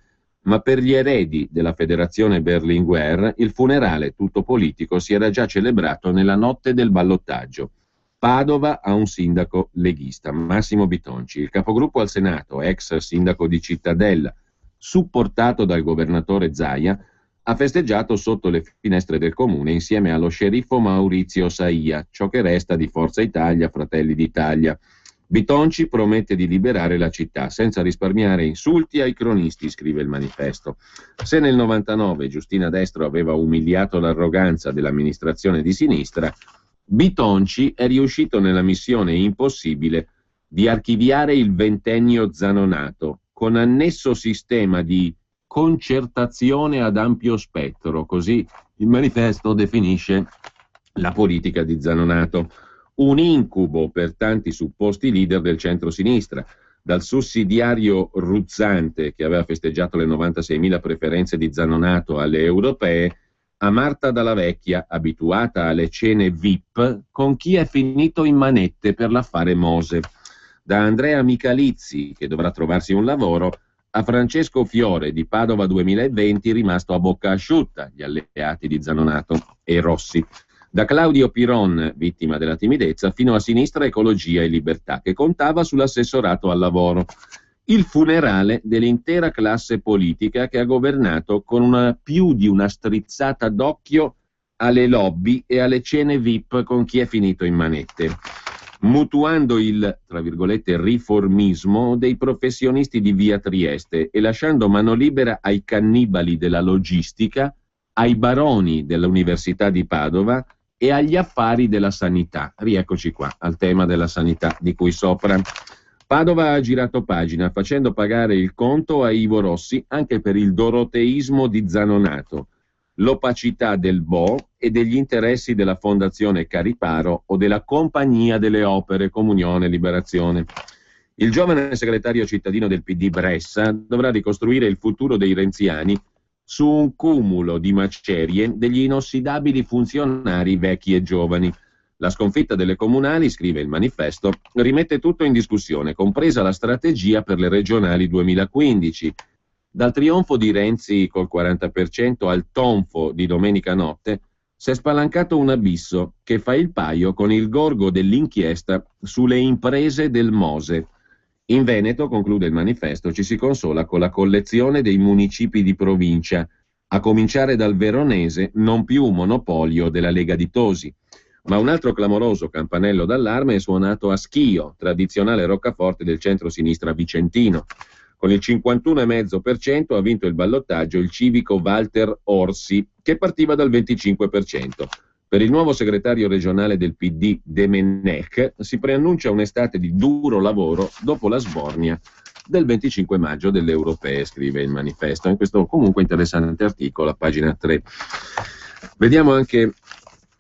A: Ma per gli eredi della Federazione Berlinguer il funerale tutto politico si era già celebrato nella notte del ballottaggio. Padova ha un sindaco leghista, Massimo Bitonci. Il capogruppo al Senato, ex sindaco di Cittadella, supportato dal governatore Zaia, ha festeggiato sotto le finestre del comune insieme allo sceriffo Maurizio Saia, ciò che resta di Forza Italia, Fratelli d'Italia. Bitonci promette di liberare la città senza risparmiare insulti ai cronisti, scrive il Manifesto. Se nel 99 Giustina Destro aveva umiliato l'arroganza dell'amministrazione di sinistra, Bitonci è riuscito nella missione impossibile di archiviare il ventennio Zanonato, con annesso sistema di concertazione ad ampio spettro, così il Manifesto definisce la politica di Zanonato. Un incubo per tanti supposti leader del centro-sinistra, dal sussidiario ruzzante che aveva festeggiato le 96.000 preferenze di Zanonato alle europee, a Marta Dalla Vecchia, abituata alle cene VIP, con chi è finito in manette per l'affare Mose. Da Andrea Michalizzi, che dovrà trovarsi un lavoro, a Francesco Fiore di Padova 2020, rimasto a bocca asciutta, gli alleati di Zanonato e Rossi. Da Claudio Piron, vittima della timidezza, fino a Sinistra Ecologia e Libertà, che contava sull'assessorato al lavoro. Il funerale dell'intera classe politica che ha governato con più di una strizzata d'occhio alle lobby e alle cene VIP con chi è finito in manette, mutuando il, tra virgolette, riformismo dei professionisti di via Trieste e lasciando mano libera ai cannibali della logistica, ai baroni dell'Università di Padova e agli affari della sanità. Rieccoci qua al tema della sanità di cui sopra. Padova ha girato pagina facendo pagare il conto a Ivo Rossi anche per il doroteismo di Zanonato, l'opacità del Bo e degli interessi della Fondazione Cariparo o della Compagnia delle Opere Comunione Liberazione. Il giovane segretario cittadino del PD Bressa dovrà ricostruire il futuro dei renziani su un cumulo di macerie degli inossidabili funzionari vecchi e giovani. La sconfitta delle comunali, scrive il Manifesto, rimette tutto in discussione, compresa la strategia per le regionali 2015. Dal trionfo di Renzi col 40% al tonfo di domenica notte si è spalancato un abisso che fa il paio con il gorgo dell'inchiesta sulle imprese del Mose. In Veneto, conclude il Manifesto, ci si consola con la collezione dei municipi di provincia, a cominciare dal veronese, non più monopolio della Lega di Tosi. Ma un altro clamoroso campanello d'allarme è suonato a Schio, tradizionale roccaforte del centro-sinistra vicentino. Con il 51,5% ha vinto il ballottaggio il civico Walter Orsi, che partiva dal 25%. Per il nuovo segretario regionale del PD, Demenech, si preannuncia un'estate di duro lavoro dopo la sbornia del 25 maggio delle europee, scrive il Manifesto. In questo comunque interessante articolo, a pagina 3. Vediamo anche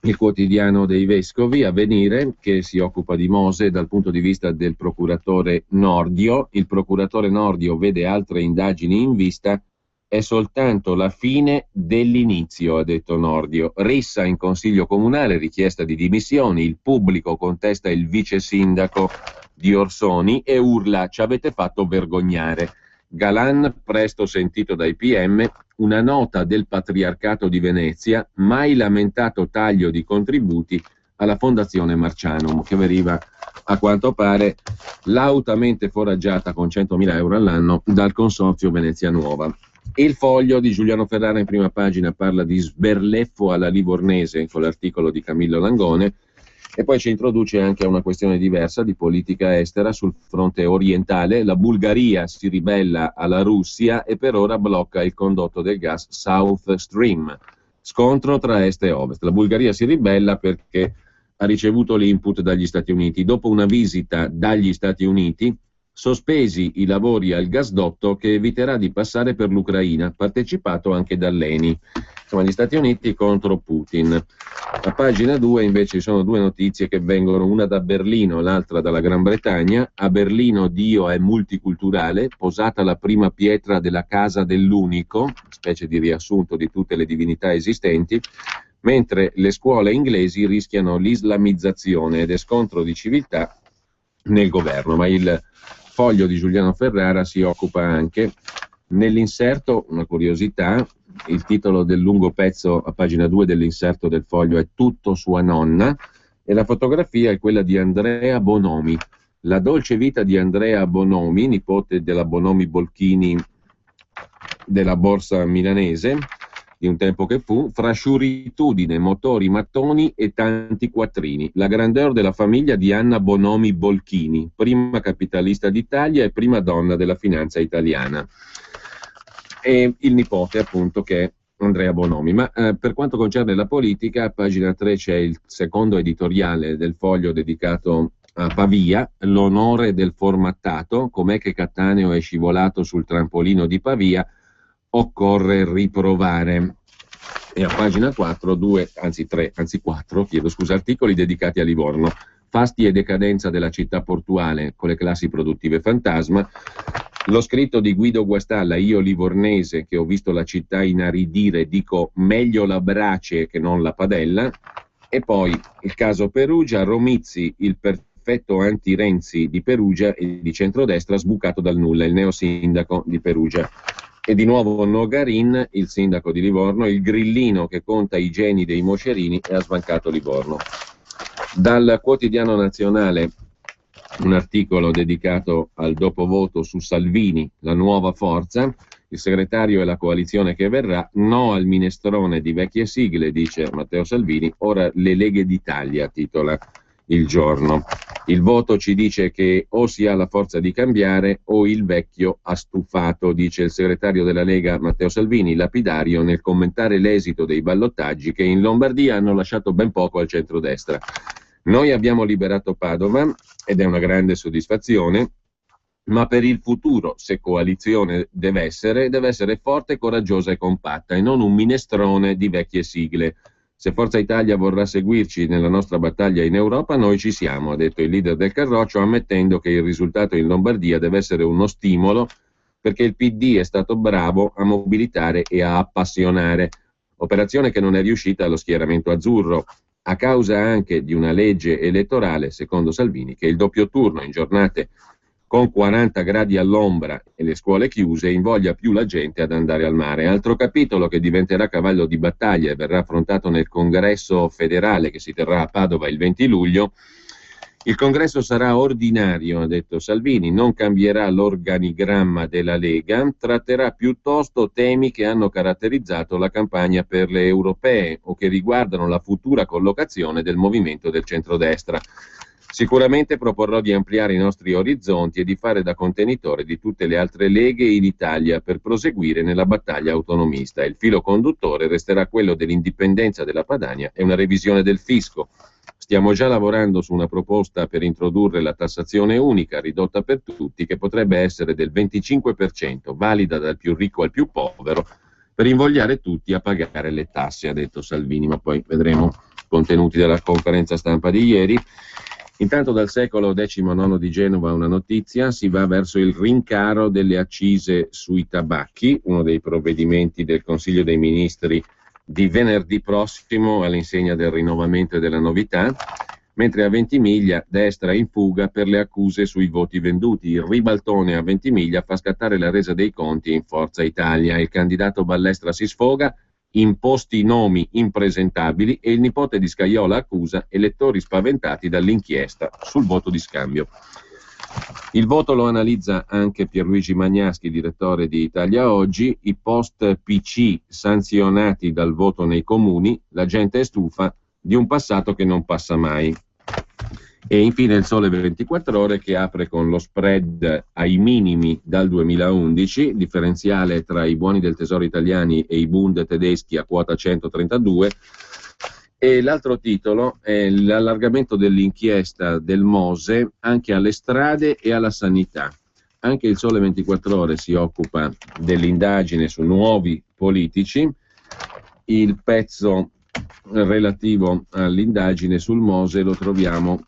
A: il quotidiano dei vescovi, Avvenire, che si occupa di Mose dal punto di vista del procuratore Nordio. Il procuratore Nordio vede altre indagini in vista. È soltanto la fine dell'inizio, ha detto Nordio. Rissa in consiglio comunale, richiesta di dimissioni, il pubblico contesta il vice sindaco di Orsoni e urla: ci avete fatto vergognare. Galan, presto sentito dai PM, una nota del Patriarcato di Venezia, mai lamentato taglio di contributi alla Fondazione Marcianum, che veniva a quanto pare lautamente foraggiata con 100.000 euro all'anno dal Consorzio Venezia Nuova. Il Foglio di Giuliano Ferrara in prima pagina parla di sberleffo alla Livornese con l'articolo di Camillo Langone. E poi ci introduce anche a una questione diversa di politica estera sul fronte orientale. La Bulgaria si ribella alla Russia e per ora blocca il condotto del gas South Stream. Scontro tra est e ovest. La Bulgaria si ribella perché ha ricevuto l'input dagli Stati Uniti. Dopo una visita dagli Stati Uniti, sospesi i lavori al gasdotto che eviterà di passare per l'Ucraina, partecipato anche dall'ENI. Insomma, gli Stati Uniti contro Putin. A pagina 2 invece ci sono due notizie che vengono, una da Berlino, l'altra dalla Gran Bretagna. A Berlino Dio è multiculturale, posata la prima pietra della Casa dell'Unico, specie di riassunto di tutte le divinità esistenti, mentre le scuole inglesi rischiano l'islamizzazione ed è scontro di civiltà nel governo. Ma il Foglio di Giuliano Ferrara si occupa anche, nell'inserto, una curiosità, il titolo del lungo pezzo a pagina 2 dell'inserto del Foglio è Tutto sua nonna e la fotografia è quella di Andrea Bonomi. La dolce vita di Andrea Bonomi, nipote della Bonomi Bolchini della borsa milanese, di un tempo che fu, fra sciuritudine, motori, mattoni e tanti quattrini. La grandeur della famiglia di Anna Bonomi Bolchini, prima capitalista d'Italia e prima donna della finanza italiana. E il nipote, appunto, che è Andrea Bonomi. Ma per quanto concerne la politica, a pagina 3 c'è il secondo editoriale del Foglio dedicato a Pavia, l'onore del formattato, com'è che Cattaneo è scivolato sul trampolino di Pavia, occorre riprovare. E a pagina 4 4 articoli dedicati a Livorno. Fasti e decadenza della città portuale con le classi produttive fantasma. Lo scritto di Guido Guastalla, io livornese che ho visto la città inaridire, dico meglio la brace che non la padella. E poi il caso Perugia, Romizzi, il perfetto anti-Renzi di Perugia e di centrodestra sbucato dal nulla, il neosindaco di Perugia. E di nuovo Nogarin, il sindaco di Livorno, il grillino che conta i geni dei moscerini e ha sbancato Livorno. Dal Quotidiano Nazionale un articolo dedicato al dopovoto su Salvini, la nuova forza, il segretario e la coalizione che verrà, no al minestrone di vecchie sigle, dice Matteo Salvini, ora le leghe d'Italia, titola Il Giorno. Il voto ci dice che o si ha la forza di cambiare o il vecchio ha stufato, dice il segretario della Lega Matteo Salvini, lapidario nel commentare l'esito dei ballottaggi che in Lombardia hanno lasciato ben poco al centrodestra. Noi abbiamo liberato Padova ed è una grande soddisfazione, ma per il futuro, se coalizione deve essere forte, coraggiosa e compatta e non un minestrone di vecchie sigle. Se Forza Italia vorrà seguirci nella nostra battaglia in Europa, noi ci siamo, ha detto il leader del Carroccio, ammettendo che il risultato in Lombardia deve essere uno stimolo perché il PD è stato bravo a mobilitare e a appassionare. Operazione che non è riuscita allo schieramento azzurro, a causa anche di una legge elettorale, secondo Salvini, che il doppio turno in giornate con 40 gradi all'ombra e le scuole chiuse invoglia più la gente ad andare al mare. Altro capitolo che diventerà cavallo di battaglia e verrà affrontato nel congresso federale che si terrà a Padova il 20 luglio. Il congresso sarà ordinario, ha detto Salvini, non cambierà l'organigramma della Lega, tratterà piuttosto temi che hanno caratterizzato la campagna per le europee o che riguardano la futura collocazione del movimento del centrodestra. Sicuramente proporrò di ampliare i nostri orizzonti e di fare da contenitore di tutte le altre leghe in Italia per proseguire nella battaglia autonomista. Il filo conduttore resterà quello dell'indipendenza della Padania e una revisione del fisco. Stiamo già lavorando su una proposta per introdurre la tassazione unica ridotta per tutti che potrebbe essere del 25%, valida dal più ricco al più povero, per invogliare tutti a pagare le tasse, ha detto Salvini, ma poi vedremo contenuti della conferenza stampa di ieri. Intanto dal secolo XIX di Genova una notizia, si va verso il rincaro delle accise sui tabacchi, uno dei provvedimenti del Consiglio dei Ministri di venerdì prossimo all'insegna del rinnovamento e della novità, mentre a Ventimiglia destra in fuga per le accuse sui voti venduti. Il ribaltone a Ventimiglia fa scattare la resa dei conti in Forza Italia, il candidato Ballestra si sfoga, imposti nomi impresentabili e il nipote di Scajola accusa elettori spaventati dall'inchiesta sul voto di scambio. Il voto lo analizza anche Pierluigi Magnaschi, direttore di Italia Oggi, i post PC sanzionati dal voto nei comuni, la gente è stufa di un passato che non passa mai. E infine il Sole 24 Ore, che apre con lo spread ai minimi dal 2011, differenziale tra i buoni del Tesoro italiani e i Bund tedeschi a quota 132, e l'altro titolo è l'allargamento dell'inchiesta del Mose anche alle strade e alla sanità. Anche il Sole 24 Ore si occupa dell'indagine su nuovi politici. Il pezzo relativo all'indagine sul Mose lo troviamo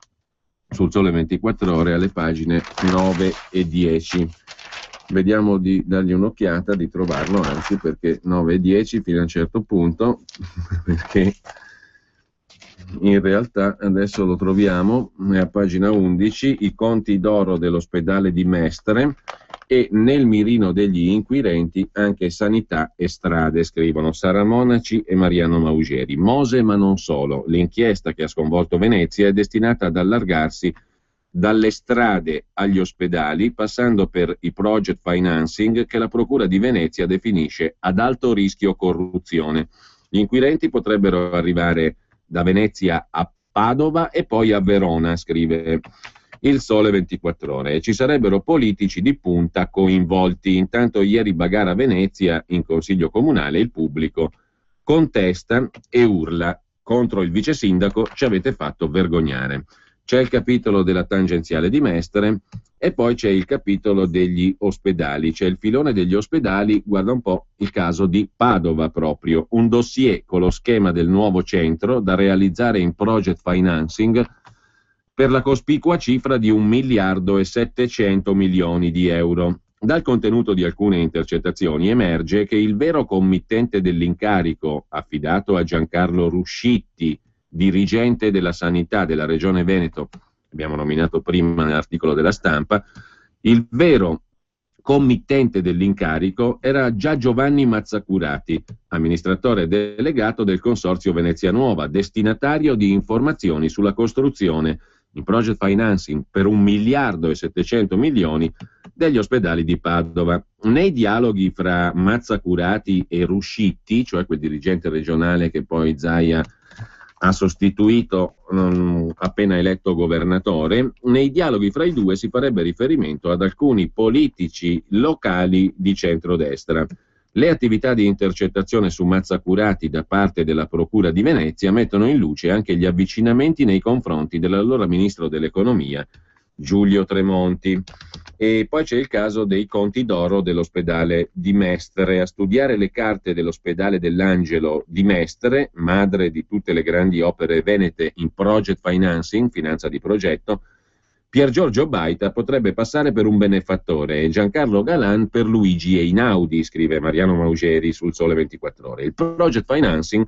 A: sul Sole 24 Ore alle pagine 9 e 10. Vediamo di dargli un'occhiata, di trovarlo, anzi, perché 9 e 10 fino a un certo punto, perché in realtà adesso lo troviamo, è a pagina 11, i conti d'oro dell'ospedale di Mestre, e nel mirino degli inquirenti anche sanità e strade, scrivono Sara Monaci e Mariano Maugeri. Mose ma non solo, l'inchiesta che ha sconvolto Venezia è destinata ad allargarsi dalle strade agli ospedali, passando per i project financing che la Procura di Venezia definisce ad alto rischio corruzione. Gli inquirenti potrebbero arrivare da Venezia a Padova e poi a Verona, scrive il Sole 24 Ore, e ci sarebbero politici di punta coinvolti. Intanto ieri bagarre a Venezia in Consiglio Comunale, il pubblico contesta e urla contro il vice sindaco: ci avete fatto vergognare. C'è il capitolo della tangenziale di Mestre e poi c'è il capitolo degli ospedali. C'è il filone degli ospedali, guarda un po' il caso di Padova proprio, un dossier con lo schema del nuovo centro da realizzare in project financing per la cospicua cifra di 1.700 milioni di euro. Dal contenuto di alcune intercettazioni emerge che il vero committente dell'incarico, affidato a Giancarlo Ruscitti, dirigente della sanità della Regione Veneto, abbiamo nominato prima nell'articolo della Stampa, il vero committente dell'incarico era già Giovanni Mazzacurati, amministratore delegato del Consorzio Venezia Nuova, destinatario di informazioni sulla costruzione in project financing per 1.700 milioni degli ospedali di Padova. Nei dialoghi fra Mazzacurati e Ruscitti, cioè quel dirigente regionale che poi Zaia ha sostituito appena eletto governatore, nei dialoghi fra i due si farebbe riferimento ad alcuni politici locali di centrodestra. Le attività di intercettazione su Mazzacurati da parte della Procura di Venezia mettono in luce anche gli avvicinamenti nei confronti dell'allora ministro dell'economia Giulio Tremonti. E poi c'è il caso dei conti d'oro dell'ospedale di Mestre. A studiare le carte dell'ospedale dell'Angelo di Mestre, madre di tutte le grandi opere venete in project financing, finanza di progetto, Pier Giorgio Baita potrebbe passare per un benefattore e Giancarlo Galan per Luigi Einaudi, scrive Mariano Maugeri sul Sole 24 Ore. Il project financing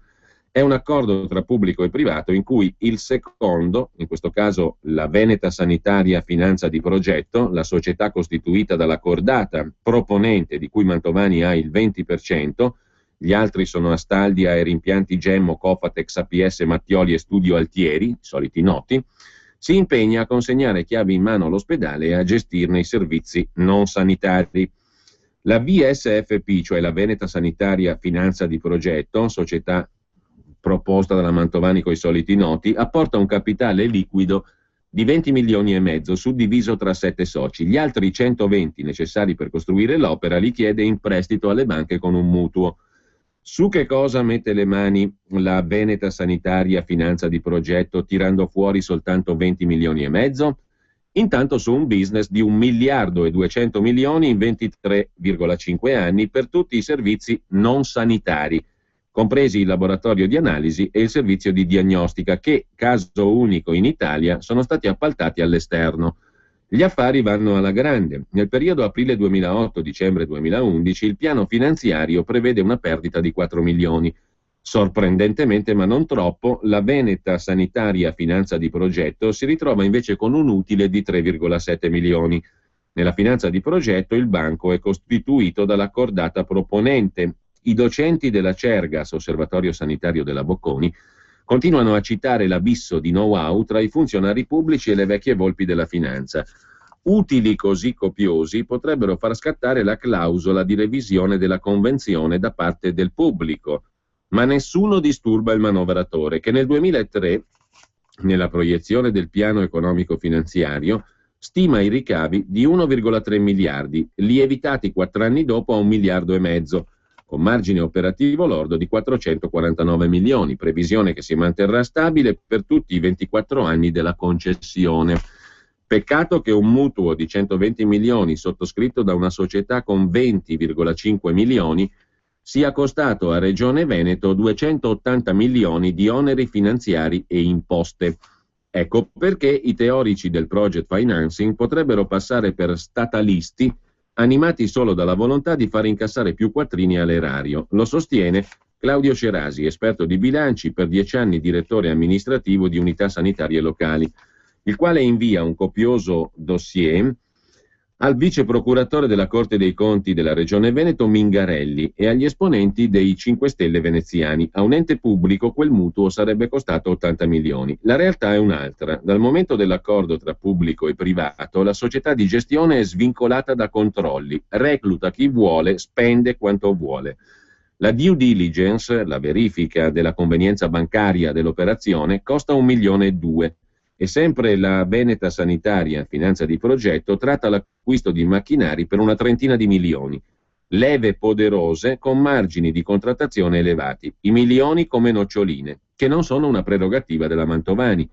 A: è un accordo tra pubblico e privato in cui il secondo, in questo caso la Veneta Sanitaria Finanza di Progetto, la società costituita dalla cordata proponente di cui Mantovani ha il 20%, gli altri sono Astaldia e Rimpianti Gemmo, Cofatex, APS, Mattioli e Studio Altieri, i soliti noti, si impegna a consegnare chiavi in mano all'ospedale e a gestirne i servizi non sanitari. La VSFP, cioè la Veneta Sanitaria Finanza di Progetto, società proposta dalla Mantovani coi soliti noti, apporta un capitale liquido di 20 milioni e mezzo, suddiviso tra 7 soci. Gli altri 120 necessari per costruire l'opera li chiede in prestito alle banche con un mutuo. Su che cosa mette le mani la Veneta Sanitaria Finanza di Progetto, tirando fuori soltanto 20 milioni e mezzo? Intanto su un business di 1.200 milioni in 23,5 anni per tutti i servizi non sanitari, compresi il laboratorio di analisi e il servizio di diagnostica che, caso unico in Italia, sono stati appaltati all'esterno. Gli affari vanno alla grande. Nel periodo aprile 2008-dicembre 2011 il piano finanziario prevede una perdita di 4 milioni. Sorprendentemente, ma non troppo, la Veneta Sanitaria Finanza di Progetto si ritrova invece con un utile di 3,7 milioni. Nella finanza di progetto il banco è costituito dalla cordata proponente. I docenti della Cergas, Osservatorio Sanitario della Bocconi, continuano a citare l'abisso di know-how tra i funzionari pubblici e le vecchie volpi della finanza. Utili così copiosi potrebbero far scattare la clausola di revisione della convenzione da parte del pubblico, ma nessuno disturba il manovratore, che nel 2003 nella proiezione del piano economico finanziario, stima i ricavi di 1,3 miliardi, lievitati 4 anni dopo a 1,5 miliardi, con margine operativo lordo di 449 milioni, previsione che si manterrà stabile per tutti i 24 anni della concessione. Peccato che un mutuo di 120 milioni sottoscritto da una società con 20,5 milioni sia costato a Regione Veneto 280 milioni di oneri finanziari e imposte. Ecco perché i teorici del project financing potrebbero passare per statalisti animati solo dalla volontà di far incassare più quattrini all'erario. Lo sostiene Claudio Cerasi, esperto di bilanci, per 10 anni direttore amministrativo di unità sanitarie locali, il quale invia un copioso dossier al vice procuratore della Corte dei Conti della Regione Veneto Mingarelli e agli esponenti dei 5 Stelle veneziani. A un ente pubblico quel mutuo sarebbe costato 80 milioni. La realtà è un'altra. Dal momento dell'accordo tra pubblico e privato, la società di gestione è svincolata da controlli, recluta chi vuole, spende quanto vuole. La due diligence, la verifica della convenienza bancaria dell'operazione, costa 1,2 milioni. E sempre la Veneta Sanitaria, finanza di progetto, tratta l'acquisto di macchinari per una trentina di milioni. Leve poderose con margini di contrattazione elevati. I milioni come noccioline, che non sono una prerogativa della Mantovani.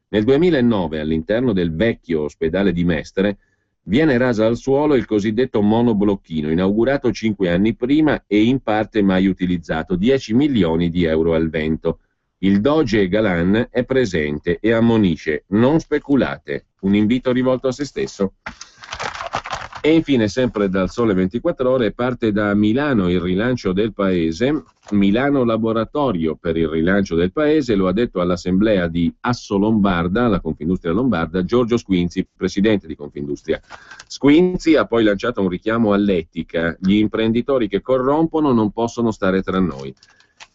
A: Nel 2009, all'interno del vecchio ospedale di Mestre, viene rasa al suolo il cosiddetto monoblocchino, inaugurato 5 anni prima e in parte mai utilizzato, 10 milioni di euro al vento. Il doge Galan è presente e ammonisce: non speculate, un invito rivolto a se stesso. E infine, sempre dal Sole 24 Ore, parte da Milano il rilancio del paese. Milano laboratorio per il rilancio del paese, lo ha detto all'assemblea di Assolombarda, la Confindustria Lombarda, Giorgio Squinzi, presidente di Confindustria. Squinzi ha poi lanciato un richiamo all'etica: gli imprenditori che corrompono non possono stare tra noi.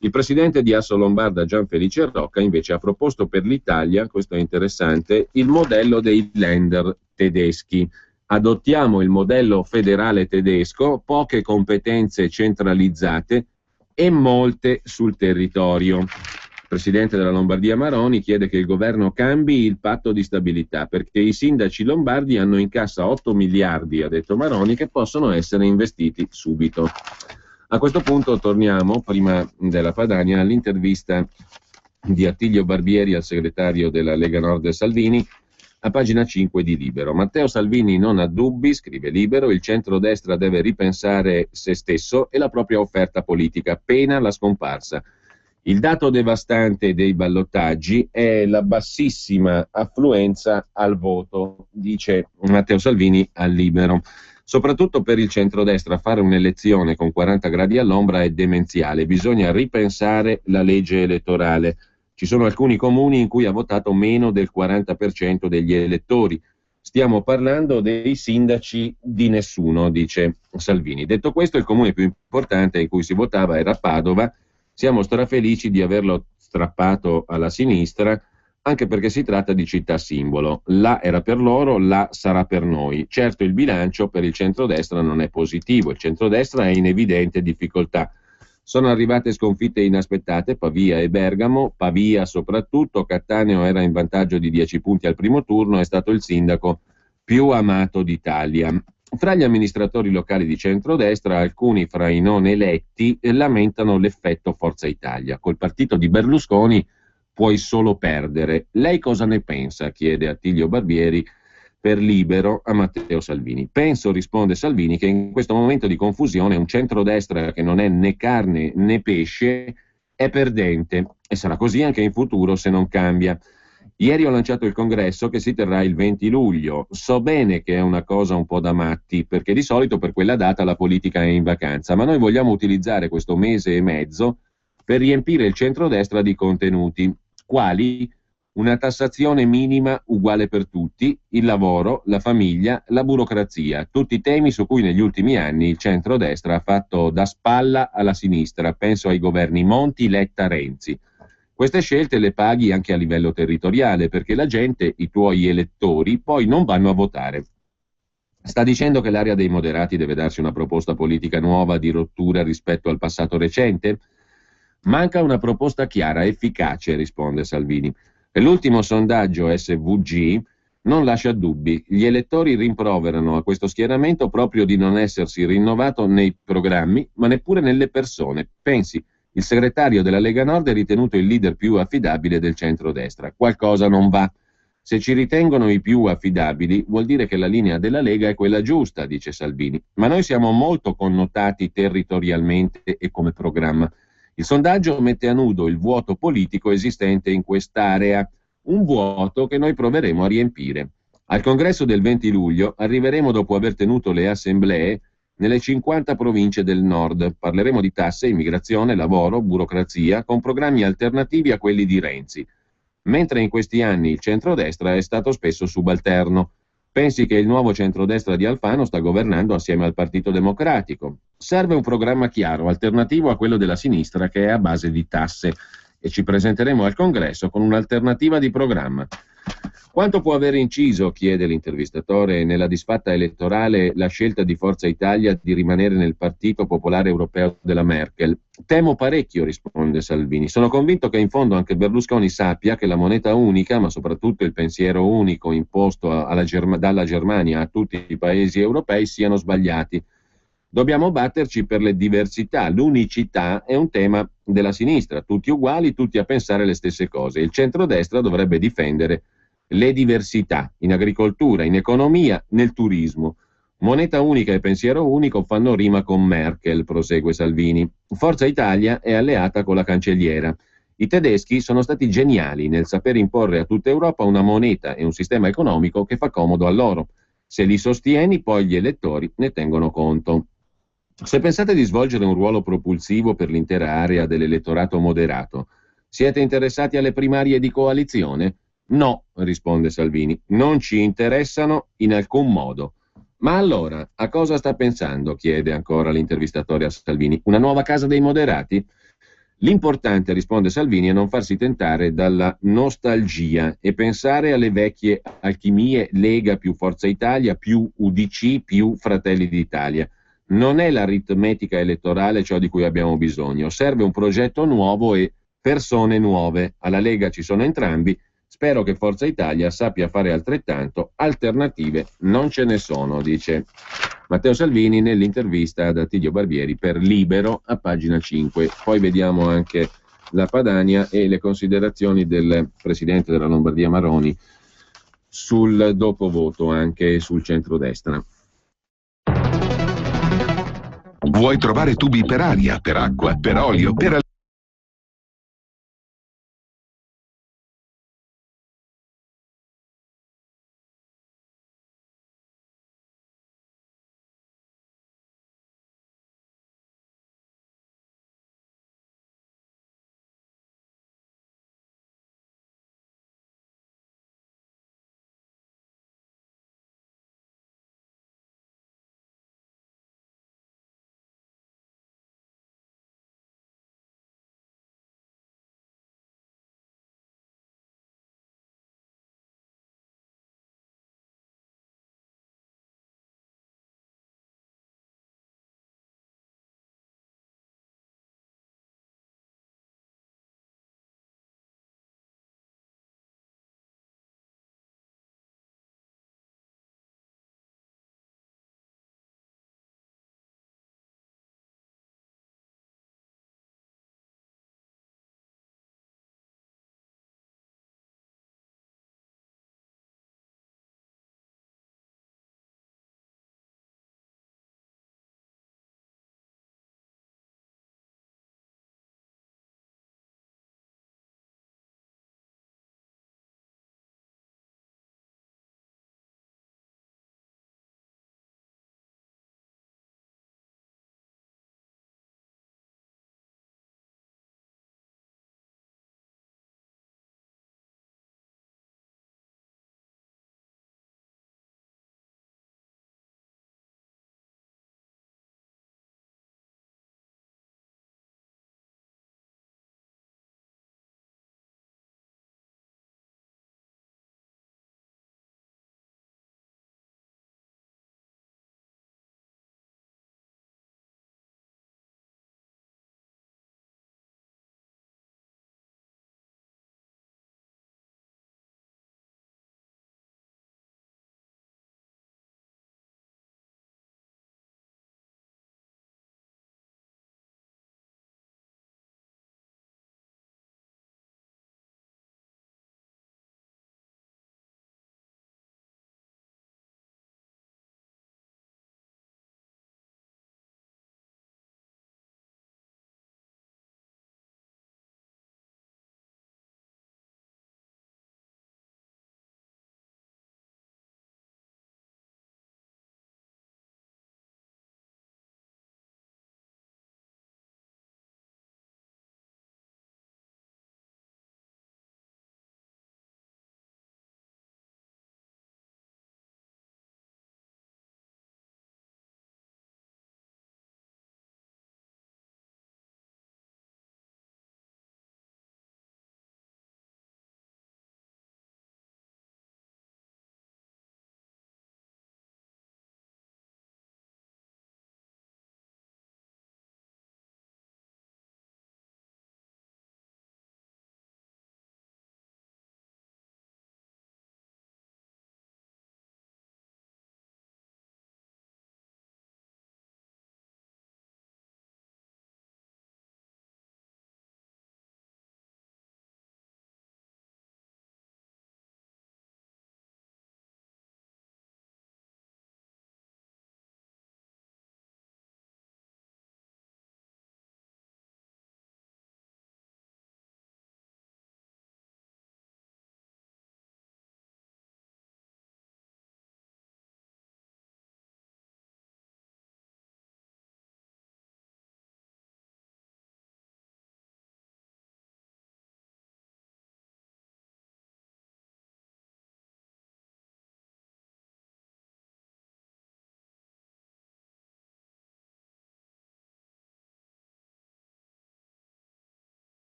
A: Il presidente di Assolombarda, Gianfelice Rocca, invece ha proposto per l'Italia, questo è interessante, il modello dei Länder tedeschi. Adottiamo il modello federale tedesco, poche competenze centralizzate e molte sul territorio. Il presidente della Lombardia Maroni chiede che il governo cambi il patto di stabilità, perché i sindaci lombardi hanno in cassa 8 miliardi, ha detto Maroni, che possono essere investiti subito. A questo punto torniamo, prima della Padania, all'intervista di Attilio Barbieri al segretario della Lega Nord Salvini, a pagina 5 di Libero. Matteo Salvini non ha dubbi, scrive Libero, il centrodestra deve ripensare se stesso e la propria offerta politica, pena la scomparsa. Il dato devastante dei ballottaggi è la bassissima affluenza al voto, dice Matteo Salvini al Libero. Soprattutto per il centrodestra fare un'elezione con 40 gradi all'ombra è demenziale, bisogna ripensare la legge elettorale. Ci sono alcuni comuni in cui ha votato meno del 40% degli elettori. Stiamo parlando dei sindaci di nessuno, dice Salvini. Detto questo, il comune più importante in cui si votava era Padova. Siamo strafelici di averlo strappato alla sinistra, anche perché si tratta di città simbolo. Là era per loro, là sarà per noi. Certo, il bilancio per il centrodestra non è positivo, il centrodestra è in evidente difficoltà. Sono arrivate sconfitte inaspettate, Pavia e Bergamo, Pavia soprattutto, Cattaneo era in vantaggio di 10 punti al primo turno, è stato il sindaco più amato d'Italia. Fra gli amministratori locali di centrodestra, alcuni fra i non eletti lamentano l'effetto Forza Italia. Col partito di Berlusconi puoi solo perdere. Lei cosa ne pensa? Chiede Attilio Barbieri per Libero a Matteo Salvini. Penso, risponde Salvini, che in questo momento di confusione un centrodestra che non è né carne né pesce è perdente e sarà così anche in futuro se non cambia. Ieri ho lanciato il congresso che si terrà il 20 luglio. So bene che è una cosa un po' da matti, perché di solito per quella data la politica è in vacanza, ma noi vogliamo utilizzare questo mese e mezzo per riempire il centrodestra di contenuti. Quali? Una tassazione minima uguale per tutti, il lavoro, la famiglia, la burocrazia, tutti temi su cui negli ultimi anni il centrodestra ha fatto da spalla alla sinistra, penso ai governi Monti, Letta, Renzi. Queste scelte le paghi anche a livello territoriale, perché la gente, i tuoi elettori, poi non vanno a votare. Sta dicendo che l'area dei moderati deve darsi una proposta politica nuova di rottura rispetto al passato recente? Manca una proposta chiara, efficace, risponde Salvini. L'ultimo sondaggio SVG non lascia dubbi. Gli elettori rimproverano a questo schieramento proprio di non essersi rinnovato nei programmi, ma neppure nelle persone. Pensi, il segretario della Lega Nord è ritenuto il leader più affidabile del centrodestra. Qualcosa non va. Se ci ritengono i più affidabili, vuol dire che la linea della Lega è quella giusta, dice Salvini. Ma noi siamo molto connotati territorialmente e come programma. Il sondaggio mette a nudo il vuoto politico esistente in quest'area, un vuoto che noi proveremo a riempire. Al congresso del 20 luglio arriveremo dopo aver tenuto le assemblee nelle 50 province del nord. Parleremo di tasse, immigrazione, lavoro, burocrazia, con programmi alternativi a quelli di Renzi. Mentre in questi anni il centrodestra è stato spesso subalterno. Pensi che il nuovo centrodestra di Alfano sta governando assieme al Partito Democratico. Serve un programma chiaro, alternativo a quello della sinistra che è a base di tasse e ci presenteremo al congresso con un'alternativa di programma. Quanto può aver inciso, chiede l'intervistatore, nella disfatta elettorale la scelta di Forza Italia di rimanere nel Partito Popolare Europeo della Merkel? Temo parecchio, risponde Salvini. Sono convinto che in fondo anche Berlusconi sappia che la moneta unica, ma soprattutto il pensiero unico imposto dalla Germania a tutti i paesi europei siano sbagliati. Dobbiamo batterci per le diversità. L'unicità è un tema della sinistra, tutti uguali, tutti a pensare le stesse cose. Il centrodestra dovrebbe difendere le diversità in agricoltura, in economia, nel turismo. Moneta unica e pensiero unico fanno rima con Merkel, prosegue Salvini. Forza Italia è alleata con la cancelliera. I tedeschi sono stati geniali nel saper imporre a tutta Europa una moneta e un sistema economico che fa comodo a loro. Se li sostieni, poi gli elettori ne tengono conto. Se pensate di svolgere un ruolo propulsivo per l'intera area dell'elettorato moderato, siete interessati alle primarie di coalizione? No, risponde Salvini, non ci interessano in alcun modo. Ma allora, a cosa sta pensando? Chiede ancora l'intervistatore a Salvini. Una nuova casa dei moderati? L'importante, risponde Salvini, è non farsi tentare dalla nostalgia e pensare alle vecchie alchimie Lega più Forza Italia più UDC più Fratelli d'Italia. Non è l'aritmetica elettorale ciò di cui abbiamo bisogno, serve un progetto nuovo e persone nuove. Alla Lega ci sono entrambi, spero che Forza Italia sappia fare altrettanto, alternative non ce ne sono, dice Matteo Salvini nell'intervista ad Attilio Barbieri per Libero a pagina 5. Poi vediamo anche la Padania e le considerazioni del presidente della Lombardia Maroni sul dopovoto anche sul centrodestra.
B: Vuoi trovare tubi per aria, per acqua, per olio, per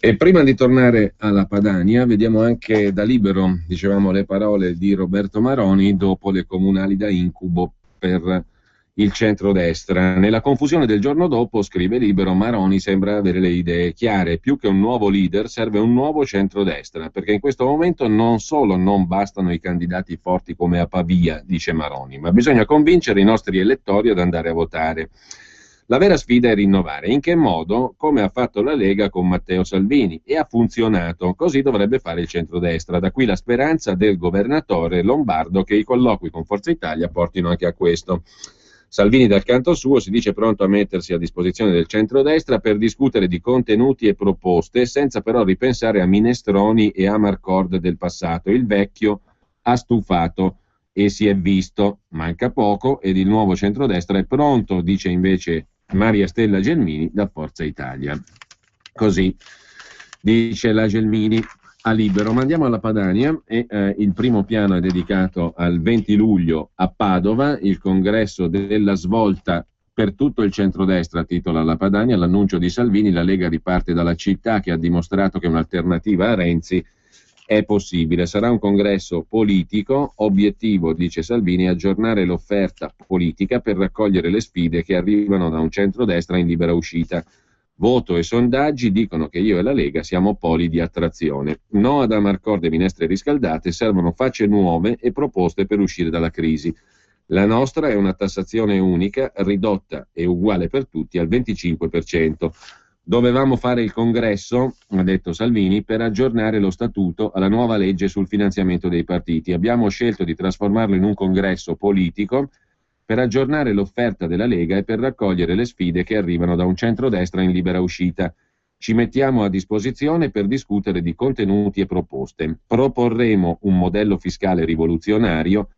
A: E prima di tornare alla Padania, vediamo anche da Libero, dicevamo le parole di Roberto Maroni dopo le comunali da incubo per il centrodestra. Nella confusione del giorno dopo, scrive Libero, Maroni sembra avere le idee chiare. Più che un nuovo leader serve un nuovo centrodestra, perché in questo momento non solo non bastano i candidati forti come a Pavia, dice Maroni, ma bisogna convincere i nostri elettori ad andare a votare. La vera sfida è rinnovare. In che modo? Come ha fatto la Lega con Matteo Salvini. E ha funzionato. Così dovrebbe fare il centrodestra. Da qui la speranza del governatore Lombardo che i colloqui con Forza Italia portino anche a questo. Salvini dal canto suo si dice pronto a mettersi a disposizione del centrodestra per discutere di contenuti e proposte, senza però ripensare a minestroni e a marcord del passato. Il vecchio ha stufato e si è visto, manca poco ed il nuovo centrodestra è pronto, dice invece Maria Stella Gelmini da Forza Italia. Così dice la Gelmini a Libero. Ma andiamo alla Padania e il primo piano è dedicato al 20 luglio a Padova, il congresso della svolta per tutto il centrodestra, titola la Padania, l'annuncio di Salvini, la Lega riparte dalla città che ha dimostrato che un'alternativa a Renzi è possibile. Sarà un congresso politico, obiettivo, dice Salvini, aggiornare l'offerta politica per raccogliere le sfide che arrivano da un centrodestra in libera uscita. Voto e sondaggi dicono che io e la Lega siamo poli di attrazione. No ad amarcord e minestre riscaldate, servono facce nuove e proposte per uscire dalla crisi. La nostra è una tassazione unica, ridotta e uguale per tutti al 25%. Dovevamo fare il congresso, ha detto Salvini, per aggiornare lo statuto alla nuova legge sul finanziamento dei partiti. Abbiamo scelto di trasformarlo in un congresso politico per aggiornare l'offerta della Lega e per raccogliere le sfide che arrivano da un centrodestra in libera uscita. Ci mettiamo a disposizione per discutere di contenuti e proposte. Proporremo un modello fiscale rivoluzionario,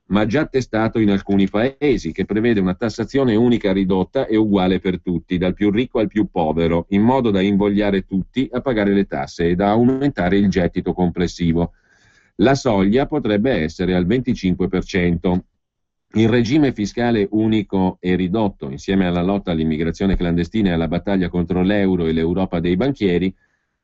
A: ma già testato in alcuni paesi, che prevede una tassazione unica ridotta e uguale per tutti, dal più ricco al più povero, in modo da invogliare tutti a pagare le tasse e da aumentare il gettito complessivo. La soglia potrebbe essere al 25%. Il regime fiscale unico e ridotto, insieme alla lotta all'immigrazione clandestina e alla battaglia contro l'euro e l'Europa dei banchieri,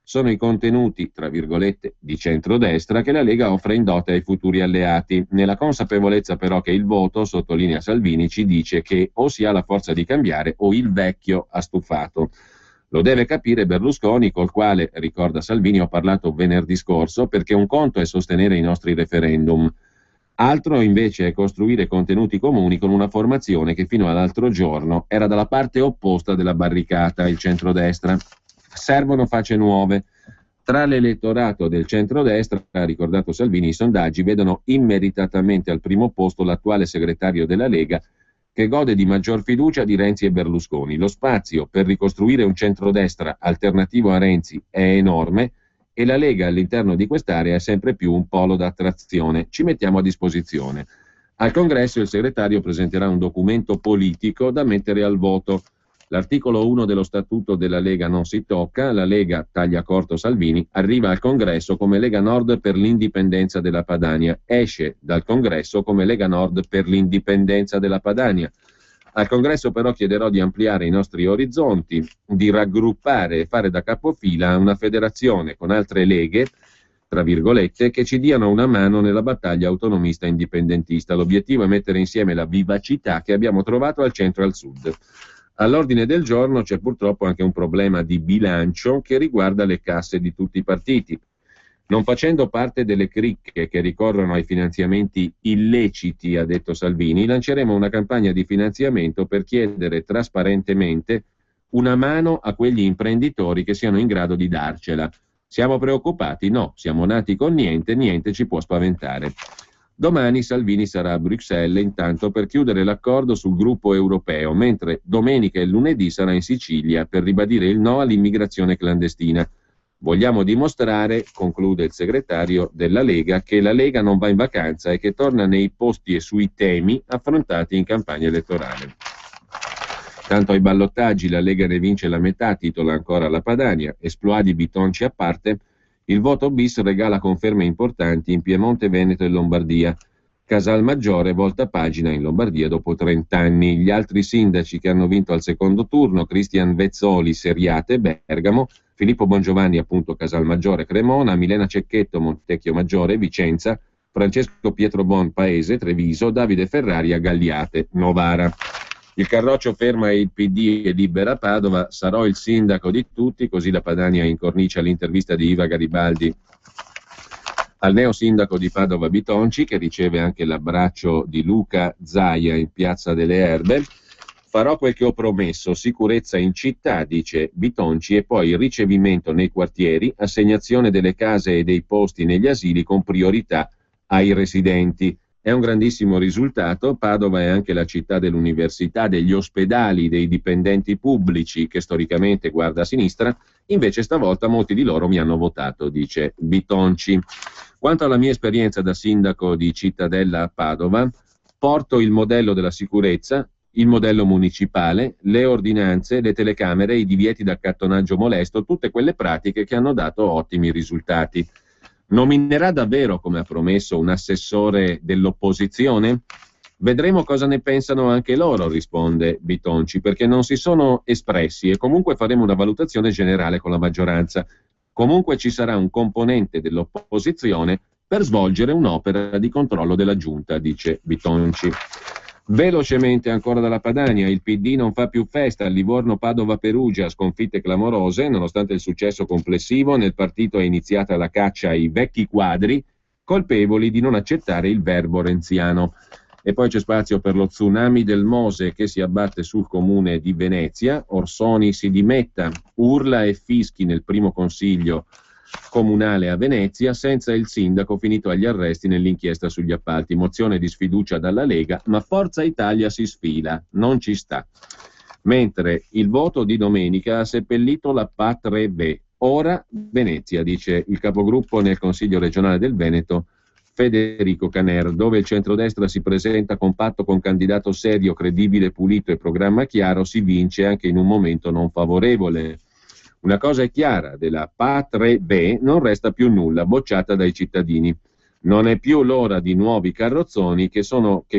A: sono i contenuti, tra virgolette, di centrodestra che la Lega offre in dote ai futuri alleati, nella consapevolezza però che il voto, sottolinea Salvini, ci dice che o si ha la forza di cambiare o il vecchio ha stufato. Lo deve capire Berlusconi, col quale, ricorda Salvini, ho parlato venerdì scorso, perché un conto è sostenere i nostri referendum, altro invece è costruire contenuti comuni con una formazione che fino all'altro giorno era dalla parte opposta della barricata, il centrodestra. Servono facce nuove. Tra l'elettorato del centrodestra, ha ricordato Salvini, i sondaggi vedono immeritatamente al primo posto l'attuale segretario della Lega, che gode di maggior fiducia di Renzi e Berlusconi. Lo spazio per ricostruire un centrodestra alternativo a Renzi è enorme e la Lega all'interno di quest'area è sempre più un polo d'attrazione. Ci mettiamo a disposizione. Al congresso il segretario presenterà un documento politico da mettere al voto. L'articolo 1 dello statuto della Lega non si tocca, la Lega, taglia corto Salvini, arriva al congresso come Lega Nord per l'indipendenza della Padania, esce dal congresso come Lega Nord per l'indipendenza della Padania. Al congresso però chiederò di ampliare i nostri orizzonti, di raggruppare e fare da capofila una federazione con altre leghe, tra virgolette, che ci diano una mano nella battaglia autonomista e indipendentista. L'obiettivo è mettere insieme la vivacità che abbiamo trovato al centro e al sud. All'ordine del giorno c'è purtroppo anche un problema di bilancio che riguarda le casse di tutti i partiti. Non facendo parte delle cricche che ricorrono ai finanziamenti illeciti, ha detto Salvini, lanceremo una campagna di finanziamento per chiedere trasparentemente una mano a quegli imprenditori che siano in grado di darcela. Siamo preoccupati? No, siamo nati con niente, niente ci può spaventare. Domani Salvini sarà a Bruxelles intanto per chiudere l'accordo sul gruppo europeo, mentre domenica e lunedì sarà in Sicilia per ribadire il no all'immigrazione clandestina. Vogliamo dimostrare, conclude il segretario della Lega, che la Lega non va in vacanza e che torna nei posti e sui temi affrontati in campagna elettorale. Tanto ai ballottaggi la Lega ne vince la metà, titola ancora la Padania, esploadi bitonci a parte. Il voto bis regala conferme importanti in Piemonte, Veneto e Lombardia. Casalmaggiore volta pagina in Lombardia dopo 30 anni. Gli altri sindaci che hanno vinto al secondo turno: Cristian Vezzoli, Seriate, Bergamo; Filippo Bongiovanni, appunto, Casalmaggiore, Cremona; Milena Cecchetto, Montecchio Maggiore, Vicenza; Francesco Pietrobon, Paese, Treviso; Davide Ferrari, a Gagliate, Novara. Il Carroccio ferma il PD e libera Padova. Sarò il sindaco di tutti, così la Padania incornicia l'intervista di Iva Garibaldi al neo sindaco di Padova Bitonci, che riceve anche l'abbraccio di Luca Zaia in Piazza delle Erbe. Farò quel che ho promesso: sicurezza in città, dice Bitonci, e poi ricevimento nei quartieri, assegnazione delle case e dei posti negli asili con priorità ai residenti. È un grandissimo risultato. Padova è anche la città dell'università, degli ospedali, dei dipendenti pubblici, che storicamente guarda a sinistra. Invece stavolta molti di loro mi hanno votato, dice Bitonci. Quanto alla mia esperienza da sindaco di Cittadella a Padova, porto il modello della sicurezza, il modello municipale, le ordinanze, le telecamere, i divieti d'accattonaggio molesto, tutte quelle pratiche che hanno dato ottimi risultati. Nominerà davvero, come ha promesso, un assessore dell'opposizione? Vedremo cosa ne pensano anche loro, risponde Bitonci, perché non si sono espressi, e comunque faremo una valutazione generale con la maggioranza. Comunque ci sarà un componente dell'opposizione per svolgere un'opera di controllo della giunta, dice Bitonci. Velocemente ancora dalla Padania: il PD non fa più festa, Livorno, Padova, Perugia, sconfitte clamorose. Nonostante il successo complessivo, nel partito è iniziata la caccia ai vecchi quadri, colpevoli di non accettare il verbo renziano. E poi c'è spazio per lo tsunami del Mose che si abbatte sul comune di Venezia. Orsoni si dimetta, urla e fischi nel primo consiglio comunale a Venezia, senza il sindaco finito agli arresti nell'inchiesta sugli appalti. Mozione di sfiducia dalla Lega, ma Forza Italia si sfila, non ci sta. Mentre il voto di domenica ha seppellito la PA3B. Ora Venezia, dice il capogruppo nel Consiglio regionale del Veneto, Federico Caner, dove il centrodestra si presenta compatto con candidato serio, credibile, pulito e programma chiaro, si vince anche in un momento non favorevole. Una cosa è chiara: della PA3B non resta più nulla, bocciata dai cittadini. Non è più l'ora di nuovi carrozzoni che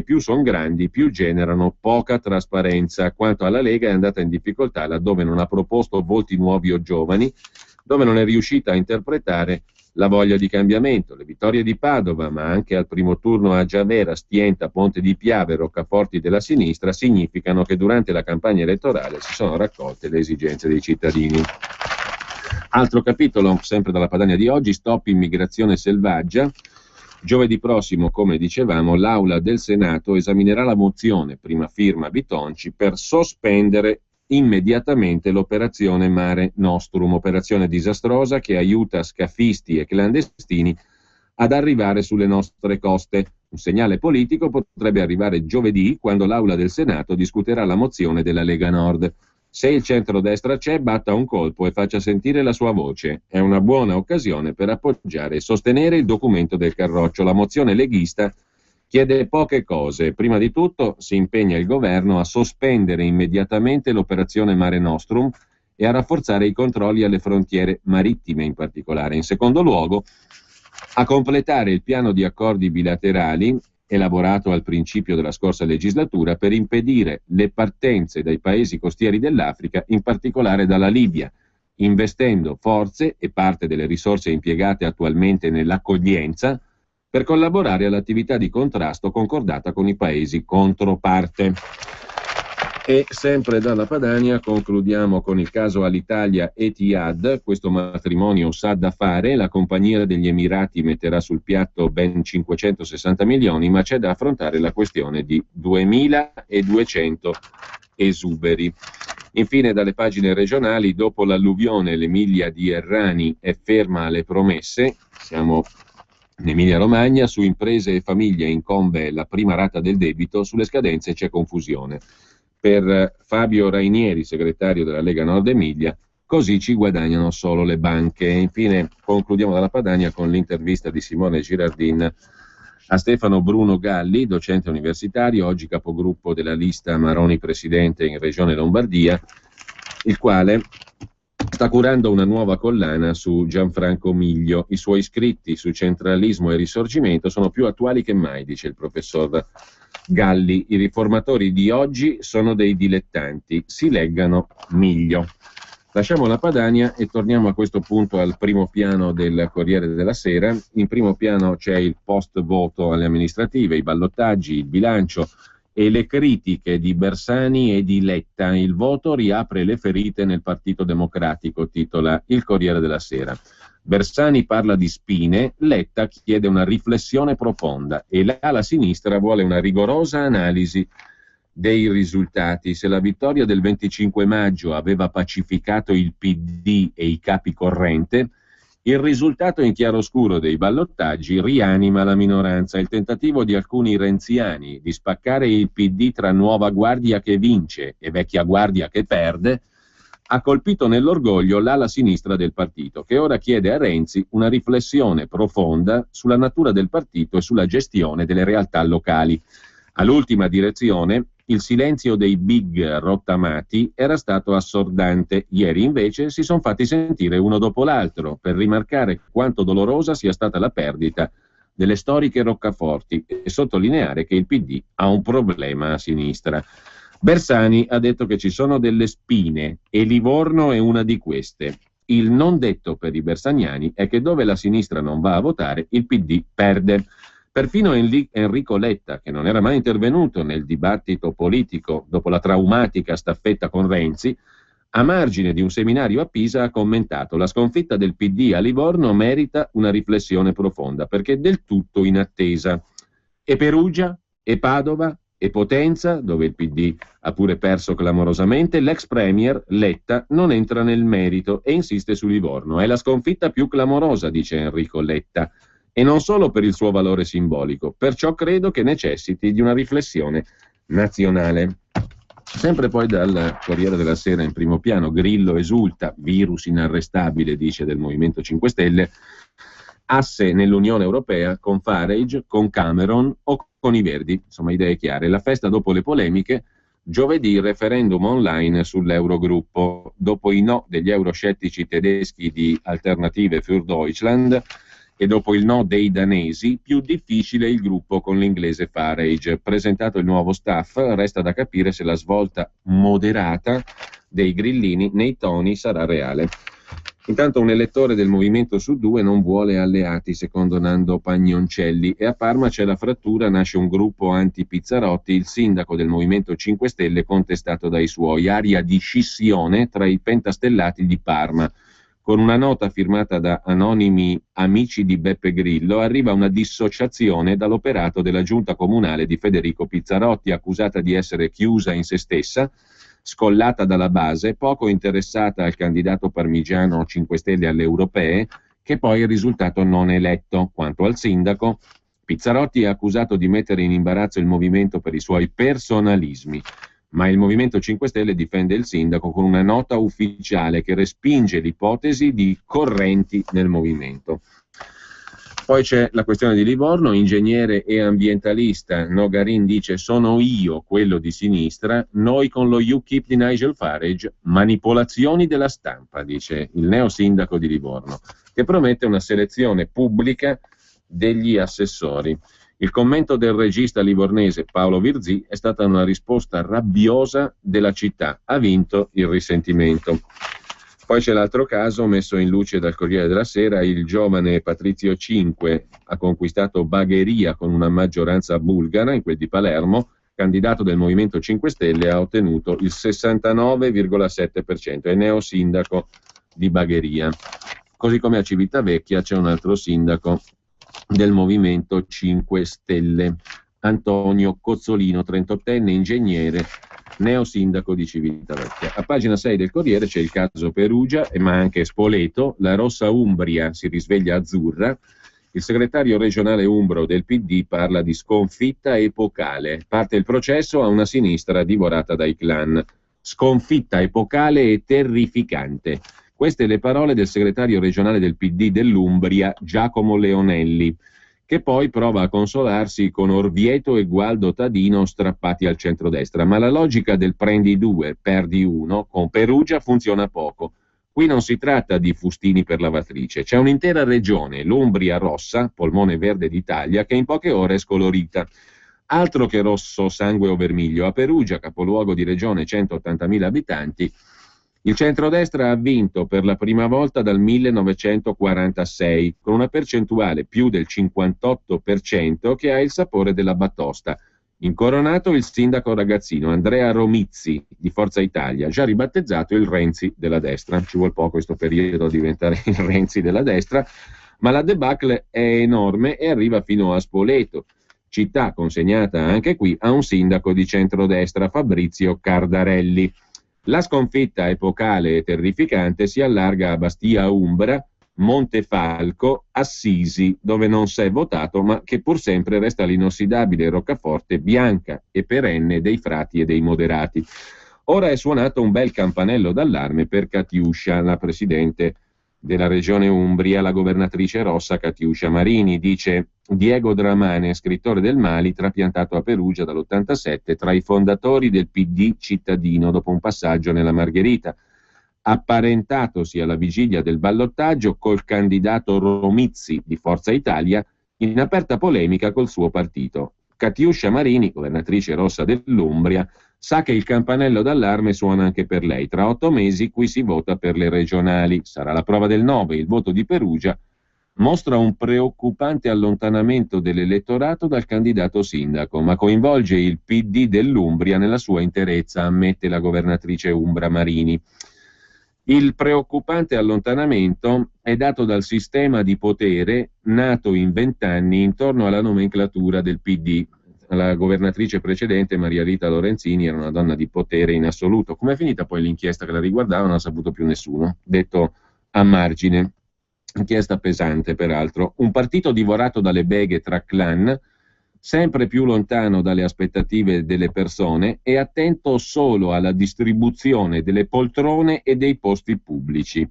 A: più sono grandi, più generano poca trasparenza. Quanto alla Lega, è andata in difficoltà laddove non ha proposto volti nuovi o giovani, dove non è riuscita a interpretare la voglia di cambiamento. Le vittorie di Padova, ma anche al primo turno a Giavera, Stienta, Ponte di Piave, roccaforti della sinistra, significano che durante la campagna elettorale si sono raccolte le esigenze dei cittadini. Altro capitolo, sempre dalla Padania di oggi: stop immigrazione selvaggia. Giovedì prossimo, come dicevamo, l'Aula del Senato esaminerà la mozione, prima firma Bitonci, per sospendere immediatamente l'operazione Mare Nostrum, operazione disastrosa che aiuta scafisti e clandestini ad arrivare sulle nostre coste. Un segnale politico potrebbe arrivare giovedì, quando l'Aula del Senato discuterà la mozione della Lega Nord. Se il centrodestra c'è, batta un colpo e faccia sentire la sua voce. È una buona occasione per appoggiare e sostenere il documento del Carroccio. La mozione leghista chiede poche cose. Prima di tutto si impegna il governo a sospendere immediatamente l'operazione Mare Nostrum e a rafforzare i controlli alle frontiere marittime in particolare. In secondo luogo, a completare il piano di accordi bilaterali elaborato al principio della scorsa legislatura per impedire le partenze dai paesi costieri dell'Africa, in particolare dalla Libia, investendo forze e parte delle risorse impiegate attualmente nell'accoglienza per collaborare all'attività di contrasto concordata con i paesi controparte. E sempre dalla Padania concludiamo con il caso Alitalia Etihad. Questo matrimonio sa da fare, la compagnia degli Emirati metterà sul piatto ben 560 milioni, ma c'è da affrontare la questione di 2200 esuberi. Infine, dalle pagine regionali: dopo l'alluvione l'Emilia di Errani è ferma alle promesse. Siamo in Emilia Romagna, su imprese e famiglie incombe la prima rata del debito, sulle scadenze c'è confusione. Per Fabio Rainieri, segretario della Lega Nord Emilia, così ci guadagnano solo le banche. E infine concludiamo dalla Padania con l'intervista di Simone Girardin a Stefano Bruno Galli, docente universitario, oggi capogruppo della lista Maroni Presidente in Regione Lombardia, il quale sta curando una nuova collana su Gianfranco Miglio. I suoi scritti su centralismo e risorgimento sono più attuali che mai, dice il professor Galli. I riformatori di oggi sono dei dilettanti, si leggano Miglio. Lasciamo la Padania e torniamo a questo punto al primo piano del Corriere della Sera. In primo piano c'è il post voto alle amministrative, i ballottaggi, il bilancio e le critiche di Bersani e di Letta. Il voto riapre le ferite nel Partito Democratico, titola il Corriere della Sera. Bersani parla di spine, Letta chiede una riflessione profonda e la sinistra vuole una rigorosa analisi dei risultati. Se la vittoria del 25 maggio aveva pacificato il PD e i capi corrente, il risultato in chiaroscuro dei ballottaggi rianima la minoranza. Il tentativo di alcuni renziani di spaccare il PD tra nuova guardia che vince e vecchia guardia che perde ha colpito nell'orgoglio l'ala sinistra del partito, che ora chiede a Renzi una riflessione profonda sulla natura del partito e sulla gestione delle realtà locali. All'ultima direzione, il silenzio dei big rottamati era stato assordante. Ieri invece si sono fatti sentire uno dopo l'altro per rimarcare quanto dolorosa sia stata la perdita delle storiche roccaforti e sottolineare che il PD ha un problema a sinistra. Bersani ha detto che ci sono delle spine e Livorno è una di queste. Il non detto per i bersaniani è che dove la sinistra non va a votare, il PD perde. Perfino Enrico Letta, che non era mai intervenuto nel dibattito politico dopo la traumatica staffetta con Renzi, a margine di un seminario a Pisa ha commentato: la sconfitta del PD a Livorno merita una riflessione profonda, perché è del tutto inattesa. E Perugia, e Padova, e Potenza, dove il PD ha pure perso clamorosamente, l'ex premier Letta non entra nel merito e insiste su Livorno. È la sconfitta più clamorosa, dice Enrico Letta, e non solo per il suo valore simbolico, perciò credo che necessiti di una riflessione nazionale. Sempre poi dal Corriere della Sera in primo piano, Grillo esulta, virus inarrestabile, dice, del Movimento 5 Stelle, asse nell'Unione Europea con Farage, con Cameron o con i Verdi, insomma idee chiare. La festa dopo le polemiche, giovedì referendum online sull'Eurogruppo, dopo i no degli euroscettici tedeschi di Alternative für Deutschland, e dopo il no dei danesi, più difficile il gruppo con l'inglese Farage. Presentato il nuovo staff, resta da capire se la svolta moderata dei grillini nei toni sarà reale. Intanto un elettore del Movimento su Due non vuole alleati, secondo Nando Pagnoncelli, e a Parma c'è la frattura, nasce un gruppo anti-Pizzarotti, il sindaco del Movimento 5 Stelle contestato dai suoi, aria di scissione tra i pentastellati di Parma. Con una nota firmata da anonimi amici di Beppe Grillo arriva una dissociazione dall'operato della giunta comunale di Federico Pizzarotti, accusata di essere chiusa in se stessa, scollata dalla base, poco interessata al candidato parmigiano 5 Stelle alle europee, che poi è risultato non eletto. Quanto al sindaco, Pizzarotti è accusato di mettere in imbarazzo il movimento per i suoi personalismi, ma il Movimento 5 Stelle difende il sindaco con una nota ufficiale che respinge l'ipotesi di correnti nel movimento. Poi c'è la questione di Livorno, ingegnere e ambientalista. Nogarin dice: sono io quello di sinistra, noi con lo UKIP di Nigel Farage, manipolazioni della stampa, dice il neo sindaco di Livorno, che promette una selezione pubblica degli assessori. Il commento del regista livornese Paolo Virzì è stata una risposta rabbiosa della città, ha vinto il risentimento. Poi c'è l'altro caso messo in luce dal Corriere della Sera, il giovane Patrizio Cinque ha conquistato Bagheria con una maggioranza bulgara, in quel di Palermo, candidato del Movimento 5 Stelle, ha ottenuto il 69,7%, è neo sindaco di Bagheria. Così come a Civitavecchia c'è un altro sindaco del Movimento 5 Stelle, Antonio Cozzolino, 38enne, ingegnere, neo sindaco di Civitavecchia. A pagina 6 del Corriere c'è il caso Perugia, ma anche Spoleto, la rossa Umbria si risveglia azzurra, il segretario regionale umbro del PD parla di sconfitta epocale, parte il processo a una sinistra divorata dai clan, sconfitta epocale e terrificante. Queste le parole del segretario regionale del PD dell'Umbria, Giacomo Leonelli, che poi prova a consolarsi con Orvieto e Gualdo Tadino strappati al centrodestra. Ma la logica del prendi due, perdi uno, con Perugia funziona poco. Qui non si tratta di fustini per lavatrice, c'è un'intera regione, l'Umbria rossa, polmone verde d'Italia, che in poche ore è scolorita. Altro che rosso sangue o vermiglio, a Perugia, capoluogo di regione 180.000 abitanti, il centrodestra ha vinto per la prima volta dal 1946, con una percentuale più del 58% che ha il sapore della batosta. Incoronato il sindaco ragazzino Andrea Romizzi di Forza Italia, già ribattezzato il Renzi della destra. Ci vuole poco questo periodo a diventare il Renzi della destra, ma la debacle è enorme e arriva fino a Spoleto, città consegnata anche qui a un sindaco di centrodestra, Fabrizio Cardarelli. La sconfitta epocale e terrificante si allarga a Bastia Umbra, Montefalco, Assisi, dove non si è votato, ma che pur sempre resta l'inossidabile roccaforte bianca e perenne dei frati e dei moderati. Ora è suonato un bel campanello d'allarme per Catiuscia, la presidente della regione Umbria, la governatrice rossa Catiuscia Marini, dice Diego Dramane, scrittore del Mali, trapiantato a Perugia dall'87, tra i fondatori del PD cittadino dopo un passaggio nella Margherita, apparentatosi alla vigilia del ballottaggio col candidato Romizzi di Forza Italia, in aperta polemica col suo partito. Catiuscia Marini, governatrice rossa dell'Umbria, sa che il campanello d'allarme suona anche per lei. Tra 8 mesi qui si vota per le regionali. Sarà la prova del 9. Il voto di Perugia mostra un preoccupante allontanamento dell'elettorato dal candidato sindaco, ma coinvolge il PD dell'Umbria nella sua interezza, ammette la governatrice Umbra Marini. Il preoccupante allontanamento è dato dal sistema di potere nato in 20 anni intorno alla nomenclatura del PD. La governatrice precedente, Maria Rita Lorenzini, era una donna di potere in assoluto. Com'è finita poi l'inchiesta che la riguardava non ha saputo più nessuno, detto a margine. Inchiesta pesante, peraltro. Un partito divorato dalle beghe tra clan, sempre più lontano dalle aspettative delle persone e attento solo alla distribuzione delle poltrone e dei posti pubblici.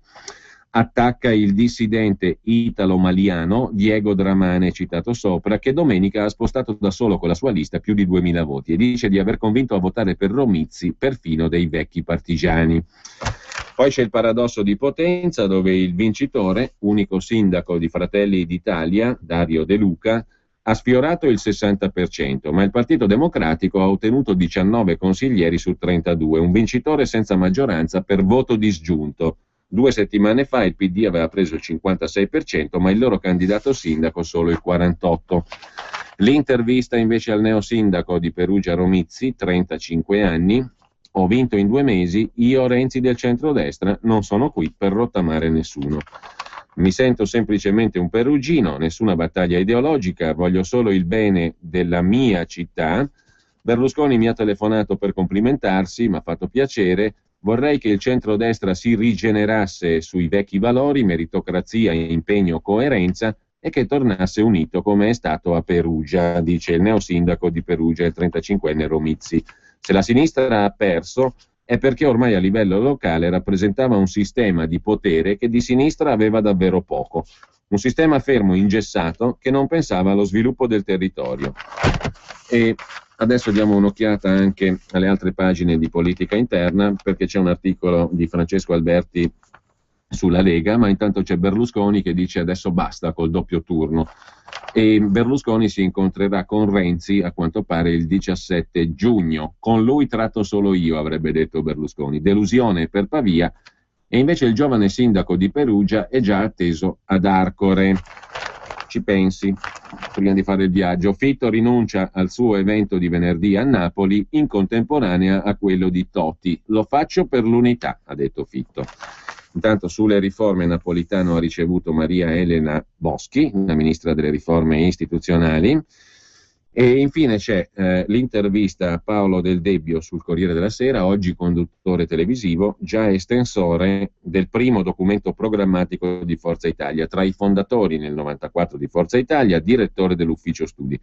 A: Attacca il dissidente italo-maliano Diego Dramane, citato sopra, che domenica ha spostato da solo con la sua lista più di 2000 voti e dice di aver convinto a votare per Romizzi perfino dei vecchi partigiani. Poi c'è il paradosso di Potenza, dove il vincitore, unico sindaco di Fratelli d'Italia, Dario De Luca, ha sfiorato il 60%, ma il Partito Democratico ha ottenuto 19 consiglieri su 32, un vincitore senza maggioranza per voto disgiunto. 2 settimane fa il PD aveva preso il 56%, ma il loro candidato sindaco solo il 48%. L'intervista invece al neosindaco di Perugia Romizzi, 35 anni, ho vinto in 2 mesi, io Renzi del centrodestra non sono qui per rottamare nessuno. Mi sento semplicemente un perugino, nessuna battaglia ideologica, voglio solo il bene della mia città. Berlusconi mi ha telefonato per complimentarsi, mi ha fatto piacere. Vorrei che il centrodestra si rigenerasse sui vecchi valori, meritocrazia, impegno, coerenza e che tornasse unito come è stato a Perugia, dice il neosindaco di Perugia, il 35enne Romizzi. Se la sinistra ha perso è perché ormai a livello locale rappresentava un sistema di potere che di sinistra aveva davvero poco. Un sistema fermo, ingessato, che non pensava allo sviluppo del territorio. E adesso diamo un'occhiata anche alle altre pagine di politica interna, perché c'è un articolo di Francesco Alberti sulla Lega, ma intanto c'è Berlusconi che dice adesso basta col doppio turno. E Berlusconi si incontrerà con Renzi a quanto pare il 17 giugno. Con lui tratto solo io, avrebbe detto Berlusconi. Delusione per Pavia, e invece il giovane sindaco di Perugia è già atteso ad Arcore. Ci pensi, prima di fare il viaggio. Fitto rinuncia al suo evento di venerdì a Napoli in contemporanea a quello di Totti. Lo faccio per l'unità, ha detto Fitto. Intanto sulle riforme Napolitano ha ricevuto Maria Elena Boschi, la ministra delle riforme istituzionali. E infine c'è l'intervista a Paolo Del Debbio sul Corriere della Sera, oggi conduttore televisivo, già estensore del primo documento programmatico di Forza Italia, tra i fondatori nel 94 di Forza Italia, direttore dell'ufficio studi.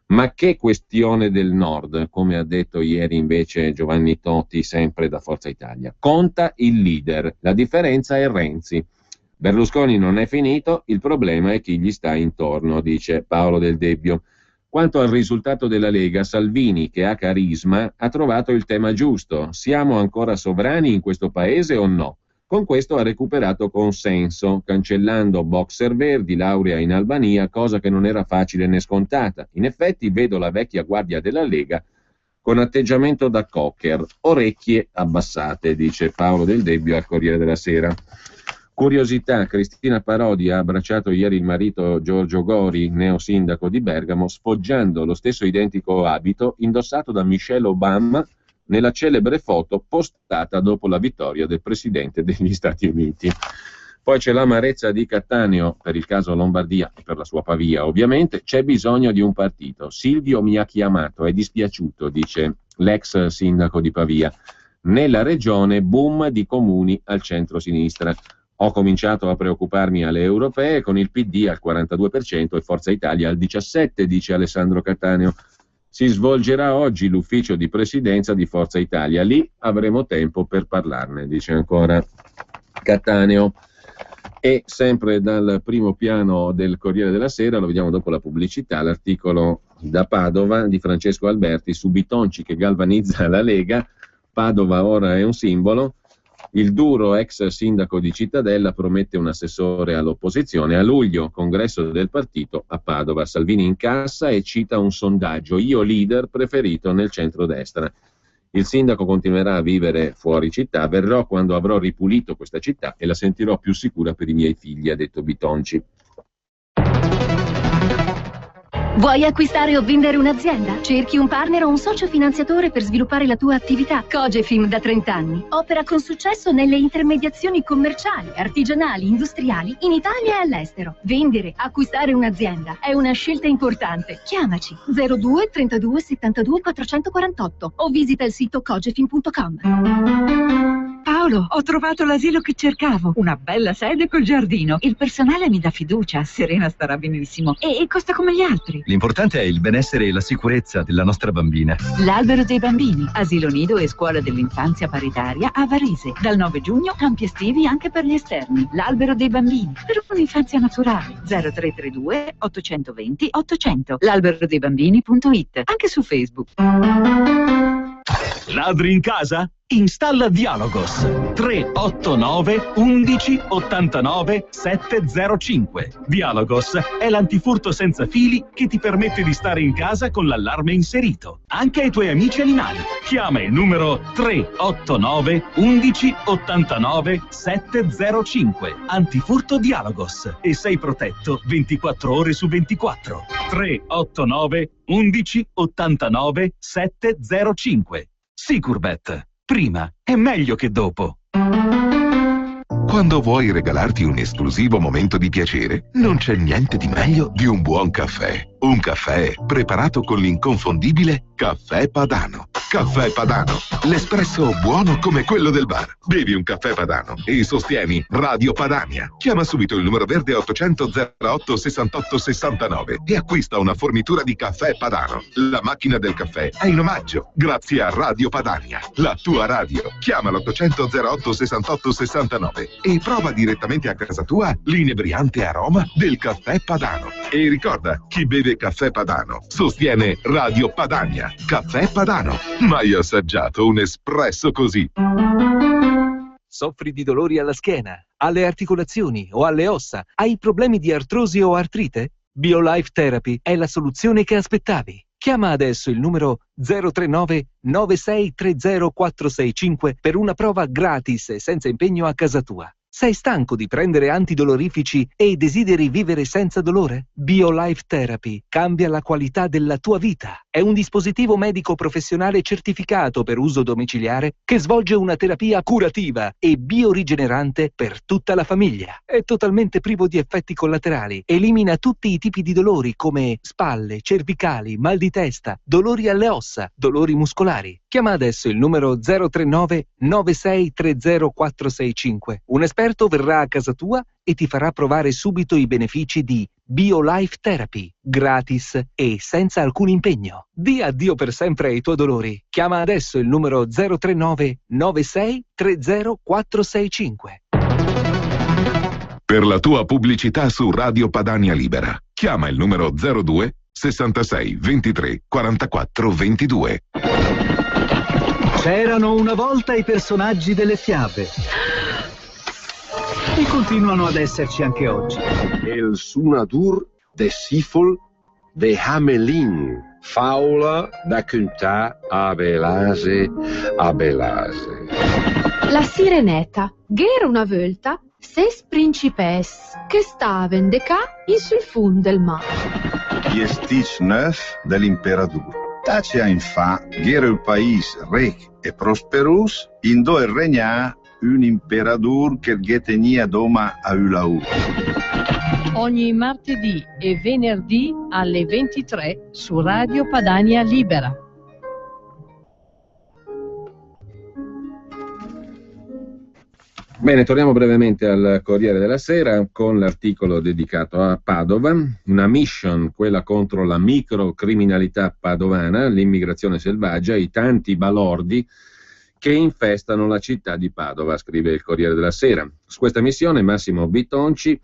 A: Ma che questione del Nord, come ha detto ieri invece Giovanni Toti, sempre da Forza Italia. Conta il leader, la differenza è Renzi. Berlusconi non è finito, il problema è chi gli sta intorno, dice Paolo Del Debbio. Quanto al risultato della Lega, Salvini, che ha carisma, ha trovato il tema giusto. Siamo ancora sovrani in questo paese o no? Con questo ha recuperato consenso, cancellando boxer verdi, laurea in Albania, cosa che non era facile né scontata. In effetti vedo la vecchia guardia della Lega con atteggiamento da cocker, orecchie abbassate, dice Paolo Del Debbio al Corriere della Sera. Curiosità, Cristina Parodi ha abbracciato ieri il marito Giorgio Gori, neo sindaco di Bergamo, sfoggiando lo stesso identico abito indossato da Michelle Obama nella celebre foto postata dopo la vittoria del presidente degli Stati Uniti. Poi c'è l'amarezza di Cattaneo per il caso Lombardia e per la sua Pavia, ovviamente. C'è bisogno di un partito. Silvio mi ha chiamato, è dispiaciuto, dice l'ex sindaco di Pavia. Nella regione boom di comuni al centro-sinistra. Ho cominciato a preoccuparmi alle europee con il PD al 42% e Forza Italia al 17%, dice Alessandro Cattaneo. Si svolgerà oggi l'ufficio di presidenza di Forza Italia. Lì avremo tempo per parlarne, dice ancora Cattaneo. E sempre dal primo piano del Corriere della Sera, lo vediamo dopo la pubblicità, l'articolo da Padova di Francesco Alberti su Bitonci che galvanizza la Lega. Padova ora è un simbolo. Il duro ex sindaco di Cittadella promette un assessore all'opposizione. A luglio, congresso del partito a Padova. Salvini incassa e cita un sondaggio. Io leader preferito nel centrodestra. Il sindaco continuerà a vivere fuori città. Verrò quando avrò ripulito questa città e la sentirò più sicura per i miei figli, ha detto Bitonci.
C: Vuoi acquistare o vendere un'azienda? Cerchi un partner o un socio finanziatore per sviluppare la tua attività? Cogefim da 30 anni opera con successo nelle intermediazioni commerciali, artigianali, industriali in Italia e all'estero. Vendere, acquistare un'azienda è una scelta importante. Chiamaci 02 32 72 448 o visita il sito cogefim.com.
D: Paolo, ho trovato l'asilo che cercavo. Una bella sede col giardino. Il personale mi dà fiducia. Serena starà benissimo. E costa come gli altri.
E: L'importante è il benessere e la sicurezza della nostra bambina.
D: L'Albero dei Bambini. Asilo nido e scuola dell'infanzia paritaria a Varese. Dal 9 giugno campi estivi anche per gli esterni. L'Albero dei Bambini. Per un'infanzia naturale. 0332 820 800. L'alberodeibambini.it. Anche su Facebook.
F: Ladri in casa? Installa Dialogos 389 11 89 705. Dialogos è l'antifurto senza fili che ti permette di stare in casa con l'allarme inserito, anche ai tuoi amici animali. Chiama il numero 389 11 89 705. Antifurto Dialogos e sei protetto 24 ore su 24. 389 11 89 705. Sicurbet. Prima è meglio che dopo.
B: Quando vuoi regalarti un esclusivo momento di piacere, non c'è niente di meglio di un buon caffè. Un caffè preparato con l'inconfondibile Caffè Padano. Caffè Padano, l'espresso buono come quello del bar. Bevi un caffè Padano e sostieni Radio Padania. Chiama subito il numero verde 800 08 68 69 e acquista una fornitura di Caffè Padano. La macchina del caffè è in omaggio, grazie a Radio Padania, la tua radio. Chiama l'800 08 68 69 e prova direttamente a casa tua l'inebriante aroma del Caffè Padano. E ricorda, chi beve Caffè Padano sostiene Radio Padania. Caffè Padano, mai assaggiato un espresso così?
G: Soffri di dolori alla schiena, alle articolazioni o alle ossa? Hai problemi di artrosi o artrite? BioLife Therapy è la soluzione che aspettavi. Chiama adesso il numero 039 9630 465 per una prova gratis e senza impegno a casa tua. Sei stanco di prendere antidolorifici e desideri vivere senza dolore? BioLife Therapy cambia la qualità della tua vita. È un dispositivo medico professionale certificato per uso domiciliare che svolge una terapia curativa e biorigenerante per tutta la famiglia. È totalmente privo di effetti collaterali. Elimina tutti i tipi di dolori come spalle, cervicali, mal di testa, dolori alle ossa, dolori muscolari. Chiama adesso il numero 039 9630 465. Un esperto verrà a casa tua e ti farà provare subito i benefici di BioLife Therapy, gratis e senza alcun impegno. Di addio per sempre ai tuoi dolori. Chiama adesso il numero 039 9630 465.
B: Per la tua pubblicità su Radio Padania Libera, chiama il numero 02 66 23 44 22.
H: C'erano una volta i personaggi delle fiabe. continuano ad esserci anche oggi.
I: El Sunadur de Sifol de Hamelin, faula da cunta a belase.
J: La Sireneta, gh'era una volta 6 principes che staven de ca in sul fund del mar.
K: Gestic neuf de l'imperador. Tace in fa, gh'era il país rec e prosperus, in do regna un imperador che tenia doma a Ulaur.
L: Ogni martedì e venerdì alle 23 su Radio Padania Libera.
A: Bene, torniamo brevemente al Corriere della Sera con l'articolo dedicato a Padova, una mission, quella contro la microcriminalità padovana, l'immigrazione selvaggia, i tanti balordi che infestano la città di Padova, scrive il Corriere della Sera. Su questa missione Massimo Bitonci,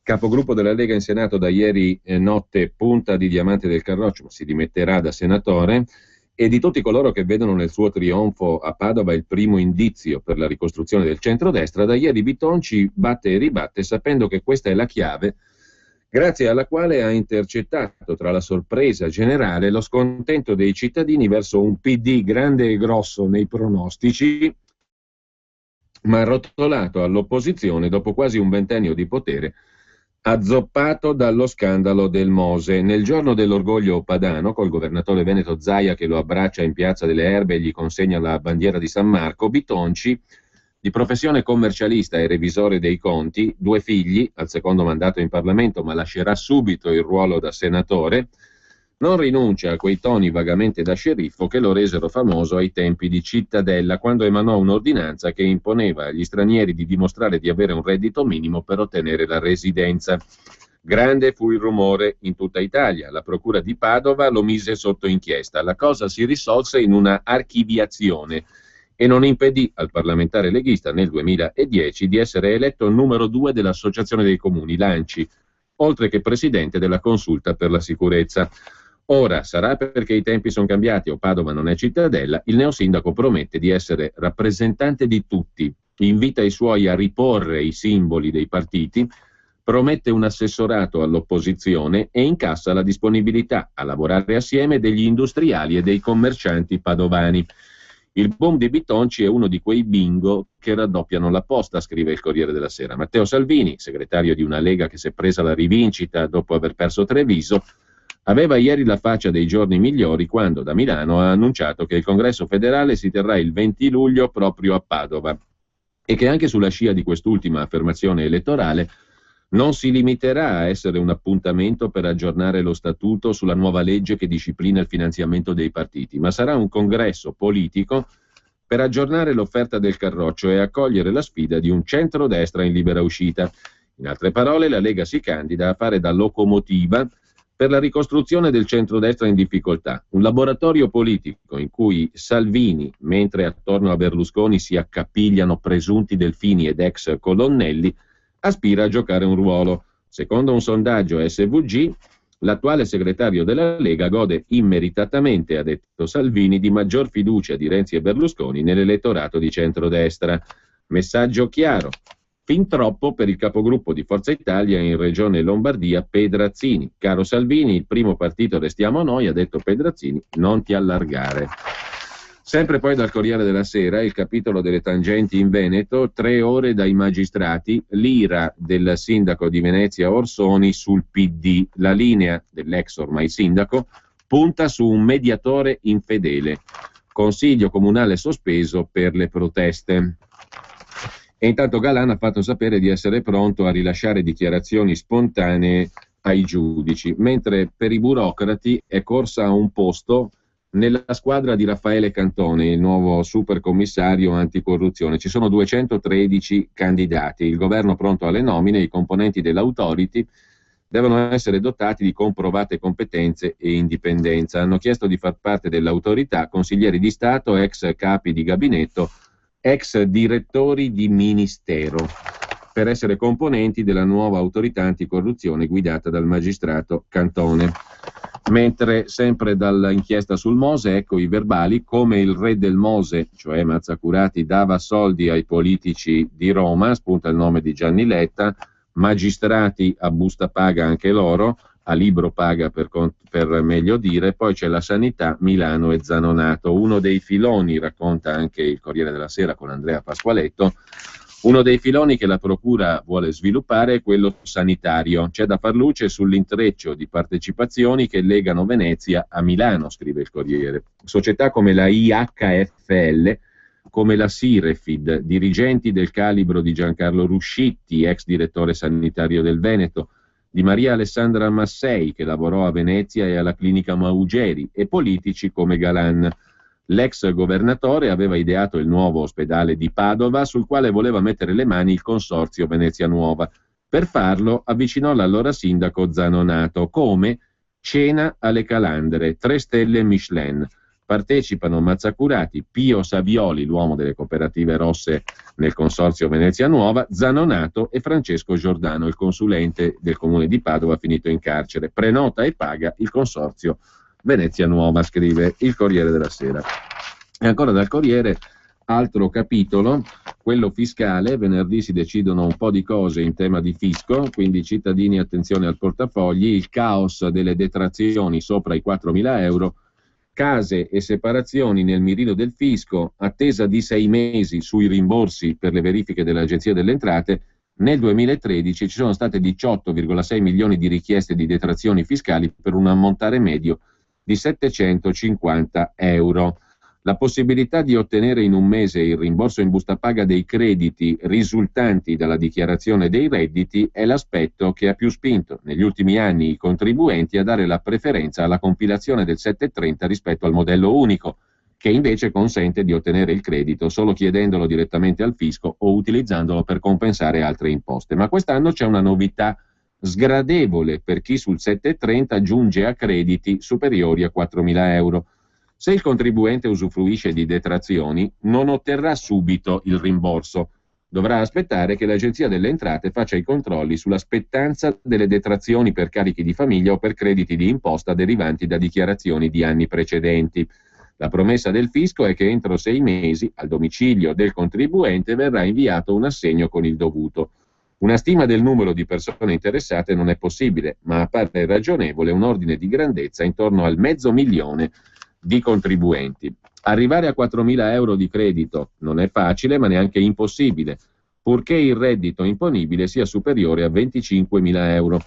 A: capogruppo della Lega in Senato da ieri notte, punta di diamante del Carroccio, si dimetterà da senatore, e di tutti coloro che vedono nel suo trionfo a Padova il primo indizio per la ricostruzione del centrodestra, da ieri Bitonci batte e ribatte sapendo che questa è la chiave grazie alla quale ha intercettato tra la sorpresa generale lo scontento dei cittadini verso un PD grande e grosso nei pronostici, ma arrotolato all'opposizione dopo quasi un ventennio di potere, azzoppato dallo scandalo del Mose. Nel giorno dell'orgoglio padano, col governatore veneto Zaia che lo abbraccia in Piazza delle Erbe e gli consegna la bandiera di San Marco, Bitonci, di professione commercialista e revisore dei conti, 2 figli, al secondo mandato in Parlamento, ma lascerà subito il ruolo da senatore, non rinuncia a quei toni vagamente da sceriffo che lo resero famoso ai tempi di Cittadella, quando emanò un'ordinanza che imponeva agli stranieri di dimostrare di avere un reddito minimo per ottenere la residenza. Grande fu il rumore in tutta Italia. La procura di Padova lo mise sotto inchiesta. La cosa si risolse in una archiviazione e non impedì al parlamentare leghista nel 2010 di essere eletto numero 2 dell'Associazione dei Comuni, l'ANCI, oltre che presidente della Consulta per la Sicurezza. Ora, sarà perché i tempi sono cambiati o Padova non è cittadella, il neosindaco promette di essere rappresentante di tutti, invita i suoi a riporre i simboli dei partiti, promette un assessorato all'opposizione e incassa la disponibilità a lavorare assieme degli industriali e dei commercianti padovani. Il boom di Bitonci è uno di quei bingo che raddoppiano la posta, scrive il Corriere della Sera. Matteo Salvini, segretario di una Lega che si è presa la rivincita dopo aver perso Treviso, aveva ieri la faccia dei giorni migliori quando da Milano ha annunciato che il Congresso federale si terrà il 20 luglio proprio a Padova e che anche sulla scia di quest'ultima affermazione elettorale non si limiterà a essere un appuntamento per aggiornare lo statuto sulla nuova legge che disciplina il finanziamento dei partiti, ma sarà un congresso politico per aggiornare l'offerta del Carroccio e accogliere la sfida di un centrodestra in libera uscita. In altre parole, la Lega si candida a fare da locomotiva per la ricostruzione del centrodestra in difficoltà, un laboratorio politico in cui Salvini, mentre attorno a Berlusconi si accapigliano presunti delfini ed ex colonnelli, aspira a giocare un ruolo. Secondo un sondaggio SVG, l'attuale segretario della Lega gode immeritatamente, ha detto Salvini, di maggior fiducia di Renzi e Berlusconi nell'elettorato di centrodestra. Messaggio chiaro. Fin troppo per il capogruppo di Forza Italia in Regione Lombardia, Pedrazzini. Caro Salvini, il primo partito restiamo noi, ha detto Pedrazzini, non ti allargare. Sempre poi dal Corriere della Sera, il capitolo delle tangenti in Veneto, 3 ore dai magistrati, l'ira del sindaco di Venezia Orsoni sul PD. La linea dell'ex ormai sindaco punta su un mediatore infedele. Consiglio comunale sospeso per le proteste. E intanto Galan ha fatto sapere di essere pronto a rilasciare dichiarazioni spontanee ai giudici, mentre per i burocrati è corsa a un posto nella squadra di Raffaele Cantone, il nuovo supercommissario anticorruzione. Ci sono 213 candidati, il governo pronto alle nomine, i componenti dell'autority devono essere dotati di comprovate competenze e indipendenza. Hanno chiesto di far parte dell'autorità consiglieri di Stato, ex capi di gabinetto, ex direttori di ministero, per essere componenti della nuova autorità anticorruzione guidata dal magistrato Cantone. Mentre sempre dall'inchiesta sul Mose, ecco i verbali: come il re del Mose, cioè Mazzacurati, dava soldi ai politici di Roma, spunta il nome di Gianni Letta, magistrati a busta paga anche loro, a libro paga per meglio dire, poi c'è la sanità, Milano e Zanonato. Uno dei filoni, racconta anche il Corriere della Sera con Andrea Pasqualetto, uno dei filoni che la Procura vuole sviluppare è quello sanitario. C'è da far luce sull'intreccio di partecipazioni che legano Venezia a Milano, scrive il Corriere. Società come la IHFL, come la Sirefid, dirigenti del calibro di Giancarlo Ruscitti, ex direttore sanitario del Veneto, di Maria Alessandra Massei, che lavorò a Venezia e alla clinica Maugeri, e politici come Galan. L'ex governatore aveva ideato il nuovo ospedale di Padova, sul quale voleva mettere le mani il consorzio Venezia Nuova. Per farlo avvicinò l'allora sindaco Zanonato, come cena alle calandre, 3 stelle Michelin. Partecipano Mazzacurati, Pio Savioli, l'uomo delle cooperative rosse nel consorzio Venezia Nuova, Zanonato e Francesco Giordano, il consulente del comune di Padova finito in carcere. Prenota e paga il consorzio Venezia Nuova, scrive il Corriere della Sera. E ancora dal Corriere, altro capitolo, quello fiscale. Venerdì si decidono un po' di cose in tema di fisco, quindi cittadini attenzione al portafogli, il caos delle detrazioni sopra i 4.000 euro, case e separazioni nel mirino del fisco, attesa di 6 mesi sui rimborsi per le verifiche dell'Agenzia delle Entrate. Nel 2013 ci sono state 18,6 milioni di richieste di detrazioni fiscali per un ammontare medio di 750 euro. La possibilità di ottenere in un mese il rimborso in busta paga dei crediti risultanti dalla dichiarazione dei redditi è l'aspetto che ha più spinto negli ultimi anni i contribuenti a dare la preferenza alla compilazione del 730 rispetto al modello unico, che invece consente di ottenere il credito solo chiedendolo direttamente al fisco o utilizzandolo per compensare altre imposte. Ma quest'anno c'è una novità sgradevole per chi sul 730 giunge a crediti superiori a 4.000 euro. Se il contribuente usufruisce di detrazioni, non otterrà subito il rimborso. Dovrà aspettare che l'Agenzia delle Entrate faccia i controlli sulla spettanza delle detrazioni per carichi di famiglia o per crediti di imposta derivanti da dichiarazioni di anni precedenti. La promessa del fisco è che entro 6 mesi, al domicilio del contribuente, verrà inviato un assegno con il dovuto. Una stima del numero di persone interessate non è possibile, ma appare ragionevole un ordine di grandezza intorno al 500.000 di contribuenti. Arrivare a 4.000 euro di credito non è facile, ma neanche impossibile, purché il reddito imponibile sia superiore a 25.000 euro.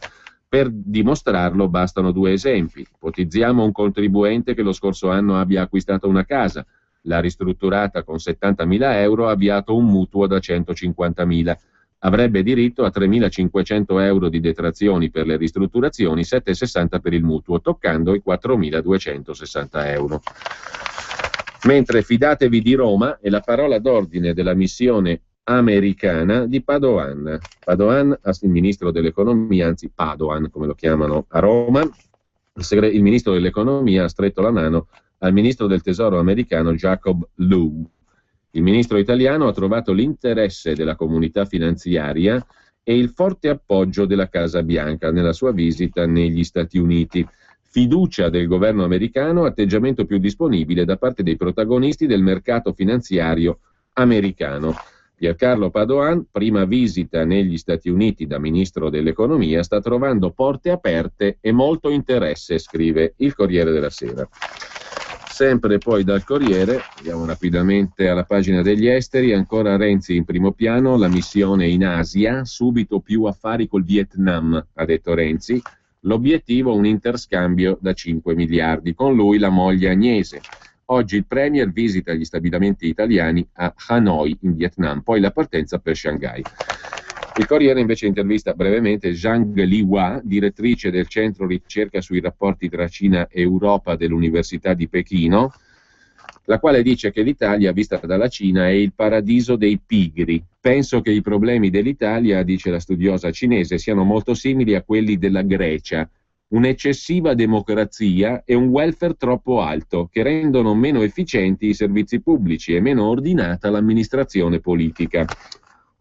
A: Per dimostrarlo bastano 2 esempi. Ipotizziamo un contribuente che lo scorso anno abbia acquistato una casa, l'ha ristrutturata con 70.000 euro, ha avviato un mutuo da 150.000. Avrebbe diritto a 3.500 euro di detrazioni per le ristrutturazioni, 7,60 per il mutuo, toccando i 4.260 euro. Mentre fidatevi di Roma è la parola d'ordine della missione americana di Padoan. Padoan, il ministro dell'economia, anzi Padoan come lo chiamano a Roma, il ministro dell'economia ha stretto la mano al ministro del tesoro americano Jacob Lew. Il ministro italiano ha trovato l'interesse della comunità finanziaria e il forte appoggio della Casa Bianca nella sua visita negli Stati Uniti. Fiducia del governo americano, atteggiamento più disponibile da parte dei protagonisti del mercato finanziario americano. Piercarlo Padoan, prima visita negli Stati Uniti da ministro dell'economia, sta trovando porte aperte e molto interesse, scrive il Corriere della Sera. Sempre poi dal Corriere, andiamo rapidamente alla pagina degli esteri, ancora Renzi in primo piano, la missione in Asia, subito più affari col Vietnam, ha detto Renzi, l'obiettivo un interscambio da 5 miliardi, con lui la moglie Agnese. Oggi il Premier visita gli stabilimenti italiani a Hanoi in Vietnam, poi la partenza per Shanghai. Il Corriere invece intervista brevemente Zhang Liwei, direttrice del Centro Ricerca sui rapporti tra Cina e Europa dell'Università di Pechino, la quale dice che l'Italia, vista dalla Cina, è il paradiso dei pigri. Penso che i problemi dell'Italia, dice la studiosa cinese, siano molto simili a quelli della Grecia. Un'eccessiva democrazia e un welfare troppo alto, che rendono meno efficienti i servizi pubblici e meno ordinata l'amministrazione politica.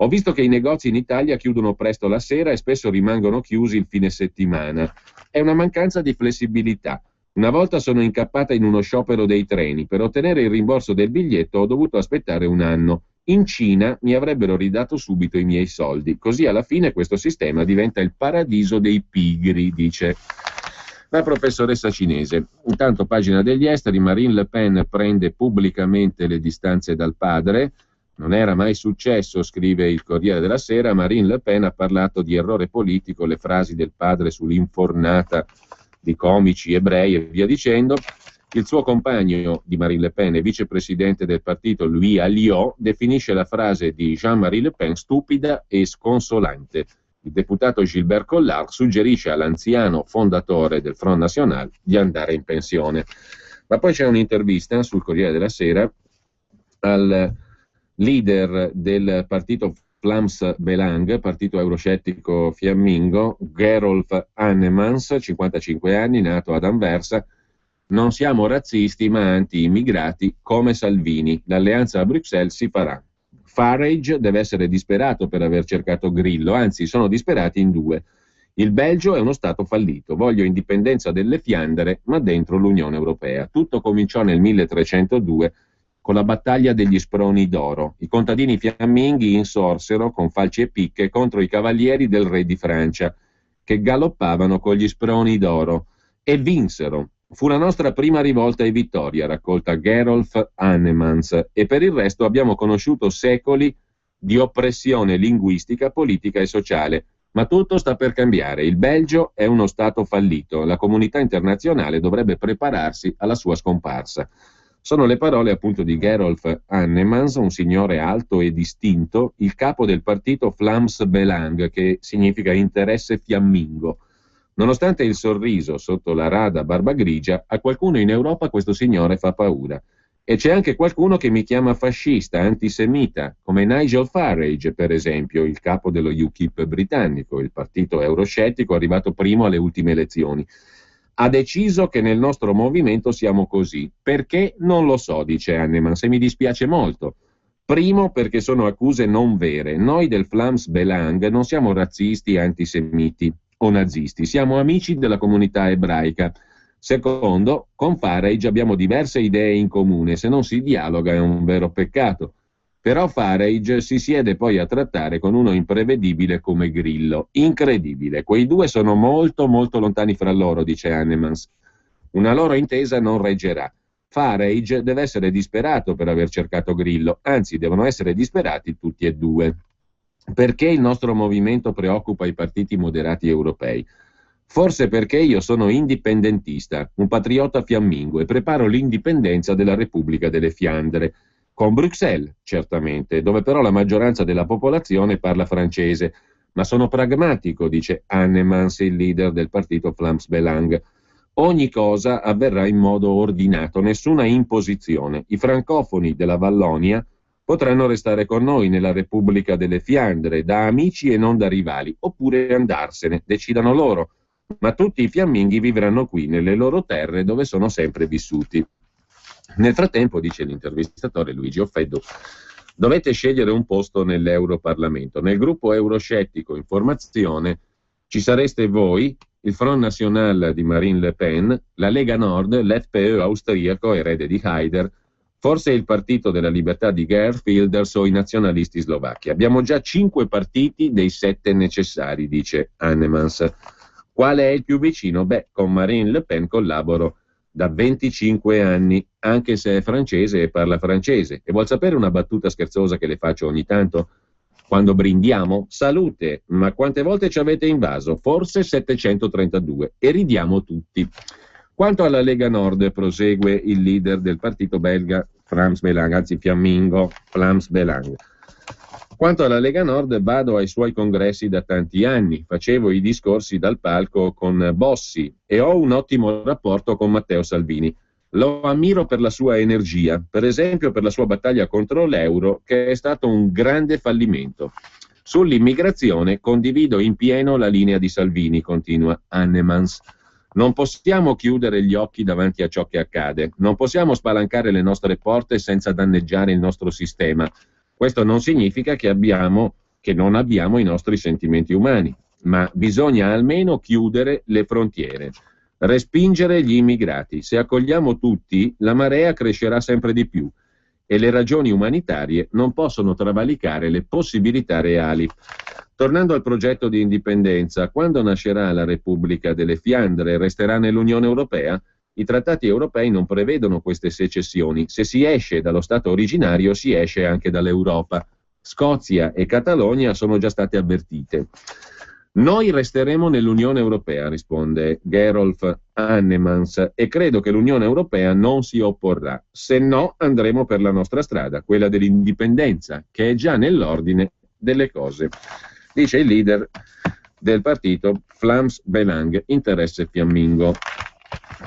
A: Ho visto che i negozi in Italia chiudono presto la sera e spesso rimangono chiusi il fine settimana. È una mancanza di flessibilità. Una volta sono incappata in uno sciopero dei treni. Per ottenere il rimborso del biglietto ho dovuto aspettare un anno. In Cina mi avrebbero ridato subito i miei soldi. Così alla fine questo sistema diventa il paradiso dei pigri, dice la professoressa cinese. Intanto, pagina degli esteri, Marine Le Pen prende pubblicamente le distanze dal padre. Non era mai successo, scrive il Corriere della Sera. Marine Le Pen ha parlato di errore politico, le frasi del padre sull'infornata di comici ebrei e via dicendo. Il suo compagno di Marine Le Pen e vicepresidente del partito, Louis Alliot, definisce la frase di Jean-Marie Le Pen stupida e sconsolante. Il deputato Gilbert Collard suggerisce all'anziano fondatore del Front National di andare in pensione. Ma poi c'è un'intervista sul Corriere della Sera al leader del partito Vlaams Belang, partito euroscettico fiammingo, Gerolf Annemans, 55 anni, nato ad Anversa. Non siamo razzisti ma anti-immigrati come Salvini. L'alleanza a Bruxelles si farà. Farage deve essere disperato per aver cercato Grillo, anzi sono disperati in due. Il Belgio è uno Stato fallito, voglio indipendenza delle Fiandre ma dentro l'Unione Europea. Tutto cominciò nel 1302 con la battaglia degli Sproni d'Oro. I contadini fiamminghi insorsero con falci e picche contro i cavalieri del re di Francia che galoppavano con gli Sproni d'Oro e vinsero. Fu la nostra prima rivolta e vittoria, raccolta Gerolf Annemans, e per il resto abbiamo conosciuto secoli di oppressione linguistica, politica e sociale. Ma tutto sta per cambiare. Il Belgio è uno Stato fallito. La comunità internazionale dovrebbe prepararsi alla sua scomparsa. Sono le parole appunto di Gerolf Annemans, un signore alto e distinto, il capo del partito Vlaams Belang, che significa interesse fiammingo. Nonostante il sorriso sotto la rada barba grigia, a qualcuno in Europa questo signore fa paura. E c'è anche qualcuno che mi chiama fascista, antisemita, come Nigel Farage, per esempio, il capo dello UKIP britannico, il partito euroscettico arrivato primo alle ultime elezioni. Ha deciso che nel nostro movimento siamo così. Perché? Non lo so, dice Annemans, e mi dispiace molto. Primo, perché sono accuse non vere. Noi del Vlaams Belang non siamo razzisti, antisemiti o nazisti, siamo amici della comunità ebraica. Secondo, con Farage abbiamo diverse idee in comune, se non si dialoga è un vero peccato. Però Farage si siede poi a trattare con uno imprevedibile come Grillo. Incredibile, quei due sono molto molto lontani fra loro, dice Annemans. Una loro intesa non reggerà. Farage deve essere disperato per aver cercato Grillo, anzi devono essere disperati tutti e due. Perché il nostro movimento preoccupa i partiti moderati europei? Forse perché io sono indipendentista, un patriota fiammingo e preparo l'indipendenza della Repubblica delle Fiandre, con Bruxelles, certamente, dove però la maggioranza della popolazione parla francese. Ma sono pragmatico, dice Annemans, il leader del partito Vlaams Belang. Ogni cosa avverrà in modo ordinato, nessuna imposizione. I francofoni della Vallonia potranno restare con noi nella Repubblica delle Fiandre, da amici e non da rivali, oppure andarsene, decidano loro. Ma tutti i fiamminghi vivranno qui, nelle loro terre, dove sono sempre vissuti. Nel frattempo, dice l'intervistatore Luigi Offeddo, dovete scegliere un posto nell'Europarlamento. Nel gruppo euroscettico Informazione ci sareste voi, il Front National di Marine Le Pen, la Lega Nord, l'FPÖ austriaco, erede di Haider, forse il Partito della Libertà di Geert Wilders o i nazionalisti slovacchi. Abbiamo già 5 partiti dei 7 necessari, dice Annemans. Quale è il più vicino? Beh, con Marine Le Pen collaboro da 25 anni, anche se è francese e parla francese. E vuol sapere una battuta scherzosa che le faccio ogni tanto? Quando brindiamo? Salute! Ma quante volte ci avete invaso? Forse 732. E ridiamo tutti. Quanto alla Lega Nord, prosegue il leader del partito belga Vlaams Belang, anzi fiammingo Vlaams Belang. Quanto alla Lega Nord, vado ai suoi congressi da tanti anni, facevo i discorsi dal palco con Bossi e ho un ottimo rapporto con Matteo Salvini. Lo ammiro per la sua energia, per esempio per la sua battaglia contro l'euro, che è stato un grande fallimento. Sull'immigrazione condivido in pieno la linea di Salvini, continua Annemans. Non possiamo chiudere gli occhi davanti a ciò che accade, non possiamo spalancare le nostre porte senza danneggiare il nostro sistema. Questo non significa che non abbiamo i nostri sentimenti umani, ma bisogna almeno chiudere le frontiere. Respingere gli immigrati. Se accogliamo tutti, la marea crescerà sempre di più e le ragioni umanitarie non possono travalicare le possibilità reali. Tornando al progetto di indipendenza, quando nascerà la Repubblica delle Fiandre? Resterà nell'Unione Europea? I trattati europei non prevedono queste secessioni. Se si esce dallo Stato originario, si esce anche dall'Europa. Scozia e Catalogna sono già state avvertite. Noi resteremo nell'Unione Europea, risponde Gerolf Annemans, e credo che l'Unione Europea non si opporrà. Se no, andremo per la nostra strada, quella dell'indipendenza, che è già nell'ordine delle cose. Dice il leader del partito Vlaams Belang, Interesse Fiammingo,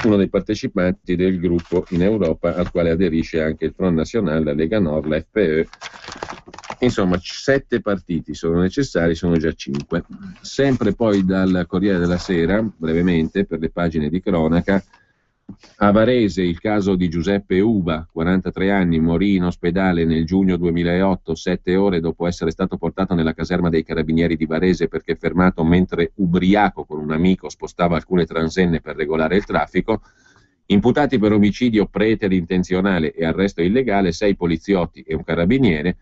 A: uno dei partecipanti del gruppo in Europa al quale aderisce anche il Front National, la Lega Nord, la FPÖ. Insomma, 7 partiti sono necessari, sono già 5. Sempre poi dal Corriere della Sera, brevemente, per le pagine di cronaca, a Varese il caso di Giuseppe Uva, 43 anni, morì in ospedale nel giugno 2008, 7 ore dopo essere stato portato nella caserma dei Carabinieri di Varese perché fermato mentre ubriaco con un amico spostava alcune transenne per regolare il traffico. Imputati per omicidio preterintenzionale e arresto illegale 6 poliziotti e un carabiniere,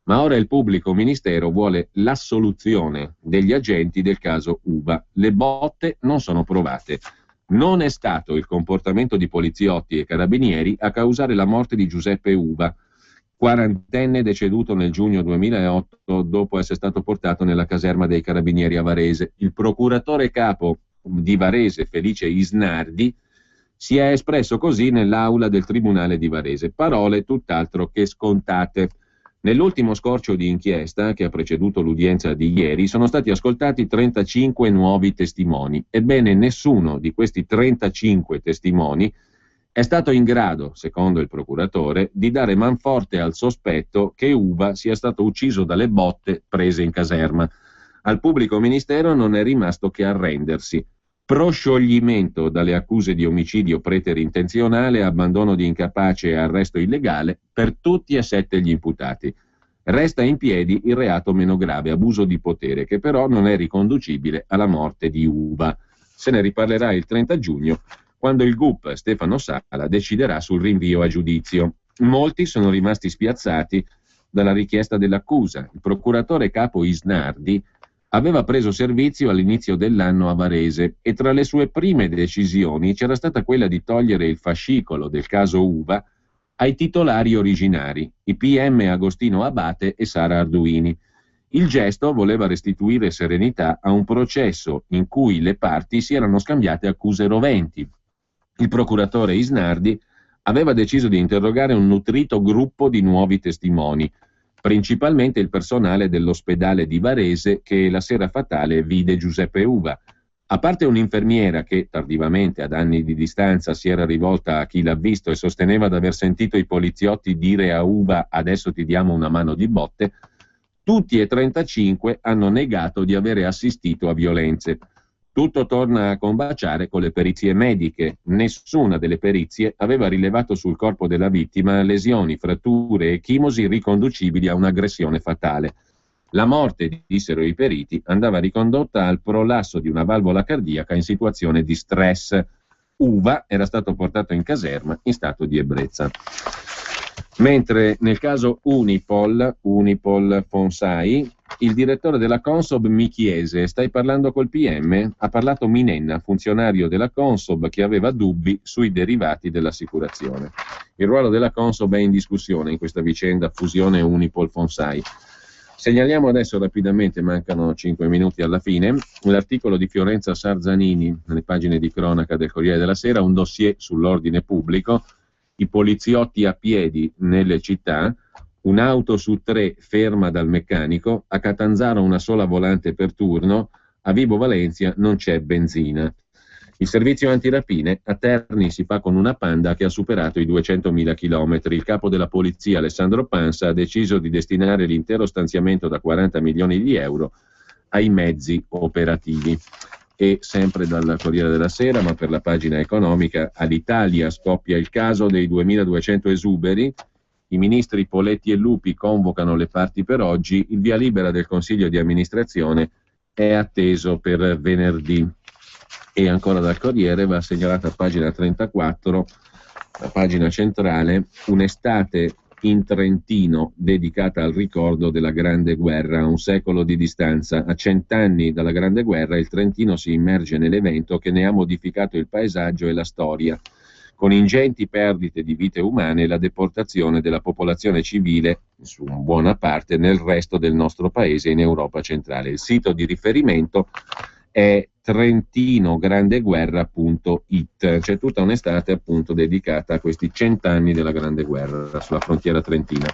A: ma ora il pubblico ministero vuole l'assoluzione degli agenti del caso Uva. Le botte non sono provate. Non è stato il comportamento di poliziotti e carabinieri a causare la morte di Giuseppe Uva, quarantenne deceduto nel giugno 2008 dopo essere stato portato nella caserma dei Carabinieri a Varese. Il procuratore capo di Varese, Felice Isnardi, si è espresso così nell'aula del Tribunale di Varese. Parole tutt'altro che scontate. Nell'ultimo scorcio di inchiesta, che ha preceduto l'udienza di ieri, sono stati ascoltati 35 nuovi testimoni. Ebbene, nessuno di questi 35 testimoni è stato in grado, secondo il procuratore, di dare manforte al sospetto che Uva sia stato ucciso dalle botte prese in caserma. Al pubblico ministero non è rimasto che arrendersi. Proscioglimento dalle accuse di omicidio preterintenzionale, abbandono di incapace e arresto illegale per tutti e 7 gli imputati. Resta in piedi il reato meno grave, abuso di potere, che però non è riconducibile alla morte di Uva. Se ne riparlerà il 30 giugno, quando il GUP Stefano Sala deciderà sul rinvio a giudizio. Molti sono rimasti spiazzati dalla richiesta dell'accusa. Il procuratore capo Isnardi aveva preso servizio all'inizio dell'anno a Varese e tra le sue prime decisioni c'era stata quella di togliere il fascicolo del caso Uva ai titolari originari, i PM Agostino Abate e Sara Arduini. Il gesto voleva restituire serenità a un processo in cui le parti si erano scambiate accuse roventi. Il procuratore Isnardi aveva deciso di interrogare un nutrito gruppo di nuovi testimoni, principalmente il personale dell'ospedale di Varese che la sera fatale vide Giuseppe Uva. A parte un'infermiera che, tardivamente, ad anni di distanza, si era rivolta a chi l'ha visto e sosteneva di aver sentito i poliziotti dire a Uva «adesso ti diamo una mano di botte», tutti e 35 hanno negato di avere assistito a violenze. Tutto torna a combaciare con le perizie mediche. Nessuna delle perizie aveva rilevato sul corpo della vittima lesioni, fratture e chimosi riconducibili a un'aggressione fatale. La morte, dissero i periti, andava ricondotta al prolasso di una valvola cardiaca in situazione di stress. Uva era stato portato in caserma in stato di ebbrezza. Mentre nel caso Unipol Fonsai, il direttore della Consob mi chiese: stai parlando col PM? Ha parlato Minenna, funzionario della Consob che aveva dubbi sui derivati dell'assicurazione. Il ruolo della Consob è in discussione in questa vicenda fusione Unipol Fonsai. Segnaliamo adesso rapidamente, mancano 5 minuti alla fine, l'articolo di Fiorenza Sarzanini nelle pagine di cronaca del Corriere della Sera, un dossier sull'ordine pubblico, i poliziotti a piedi nelle città, un'auto su 3 ferma dal meccanico, a Catanzaro una sola volante per turno, a Vibo Valencia non c'è benzina. Il servizio antirapine a Terni si fa con una Panda che ha superato i 200.000 chilometri. Il capo della polizia Alessandro Pansa ha deciso di destinare l'intero stanziamento da 40 milioni di euro ai mezzi operativi. E sempre dal Corriere della Sera, ma per la pagina economica, all'Italia scoppia il caso dei 2.200 esuberi. I ministri Poletti e Lupi convocano le parti per oggi. Il via libera del Consiglio di amministrazione è atteso per venerdì. E ancora dal Corriere va segnalata a pagina 34, la pagina centrale, un'estate in Trentino dedicata al ricordo della Grande Guerra, a un secolo di distanza. A 100 anni dalla Grande Guerra il Trentino si immerge nell'evento che ne ha modificato il paesaggio e la storia, con ingenti perdite di vite umane e la deportazione della popolazione civile, su buona parte, nel resto del nostro paese e in Europa centrale. Il sito di riferimento è trentinograndeguerra.it. C'è tutta un'estate appunto dedicata a questi 100 anni della Grande Guerra sulla frontiera trentina.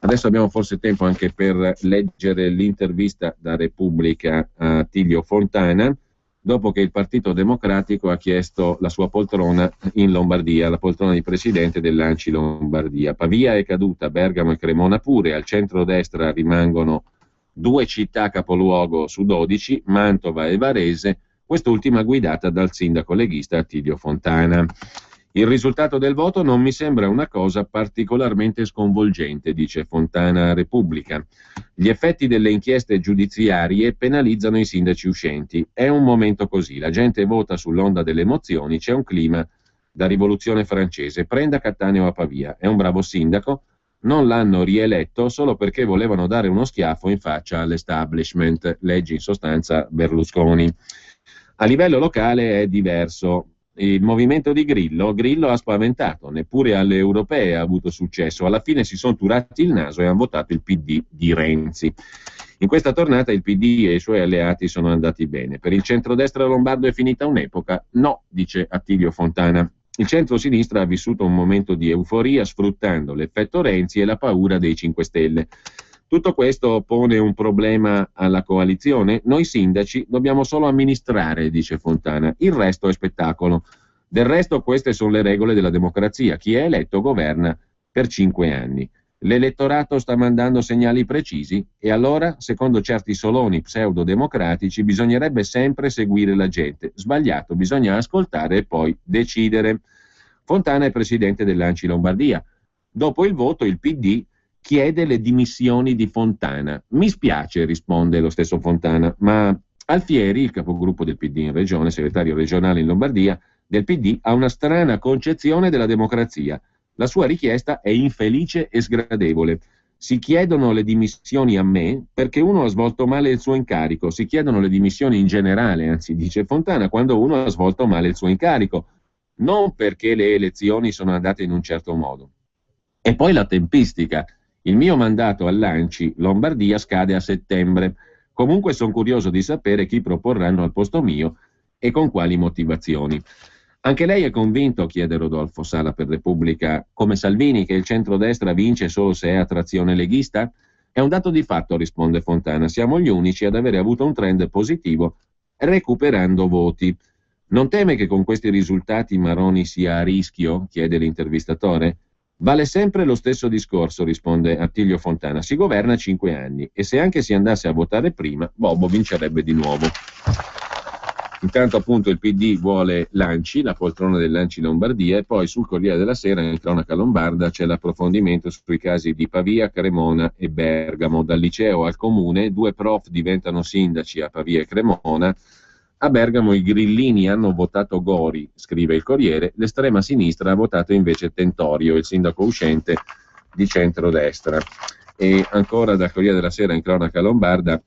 A: Adesso abbiamo forse tempo anche per leggere l'intervista da Repubblica a Attilio Fontana, dopo che il Partito Democratico ha chiesto la sua poltrona in Lombardia, la poltrona di presidente dell'ANCI Lombardia. Pavia è caduta, Bergamo e Cremona pure, al centro-destra rimangono 2 città capoluogo su 12, Mantova e Varese, quest'ultima guidata dal sindaco leghista Attilio Fontana. Il risultato del voto non mi sembra una cosa particolarmente sconvolgente, dice Fontana a Repubblica. Gli effetti delle inchieste giudiziarie penalizzano i sindaci uscenti. È un momento così, la gente vota sull'onda delle emozioni, c'è un clima da rivoluzione francese. Prenda Cattaneo a Pavia, è un bravo sindaco, non l'hanno rieletto solo perché volevano dare uno schiaffo in faccia all'establishment, leggi in sostanza Berlusconi. A livello locale è diverso. Il movimento di Grillo ha spaventato, neppure alle europee ha avuto successo, alla fine si sono turati il naso e hanno votato il PD di Renzi. In questa tornata il PD e i suoi alleati sono andati bene. Per il centrodestra lombardo è finita un'epoca? No, dice Attilio Fontana. Il centro-sinistra ha vissuto un momento di euforia sfruttando l'effetto Renzi e la paura dei 5 Stelle. Tutto questo pone un problema alla coalizione? Noi sindaci dobbiamo solo amministrare, dice Fontana, il resto è spettacolo. Del resto queste sono le regole della democrazia, chi è eletto governa per 5 anni. L'elettorato sta mandando segnali precisi e allora, secondo certi soloni pseudodemocratici, bisognerebbe sempre seguire la gente. Sbagliato, bisogna ascoltare e poi decidere. Fontana è presidente dell'ANCI Lombardia. Dopo il voto il PD chiede le dimissioni di Fontana. Mi spiace, risponde lo stesso Fontana, ma Alfieri, il capogruppo del PD in regione, segretario regionale in Lombardia del PD, ha una strana concezione della democrazia. La sua richiesta è infelice e sgradevole. Si chiedono le dimissioni a me perché uno ha svolto male il suo incarico, si chiedono le dimissioni in generale, anzi dice Fontana, quando uno ha svolto male il suo incarico, non perché le elezioni sono andate in un certo modo. E poi la tempistica. Il mio mandato all'ANCI Lombardia scade a settembre. Comunque sono curioso di sapere chi proporranno al posto mio e con quali motivazioni. Anche lei è convinto, chiede Rodolfo Sala per Repubblica, come Salvini, che il centrodestra vince solo se è a trazione leghista? È un dato di fatto, risponde Fontana. Siamo gli unici ad avere avuto un trend positivo recuperando voti. Non teme che con questi risultati Maroni sia a rischio? Chiede l'intervistatore. Vale sempre lo stesso discorso, risponde Attilio Fontana. Si governa 5 anni e se anche si andasse a votare prima, Bobo vincerebbe di nuovo. Intanto appunto il PD vuole l'ANCI, la poltrona dell'ANCI Lombardia, e poi sul Corriere della Sera, in cronaca lombarda, c'è l'approfondimento sui casi di Pavia, Cremona e Bergamo. Dal liceo al comune, 2 prof diventano sindaci a Pavia e Cremona. A Bergamo i grillini hanno votato Gori, scrive il Corriere, l'estrema sinistra ha votato invece Tentorio, il sindaco uscente di centrodestra. E ancora dal Corriere della Sera in cronaca lombarda,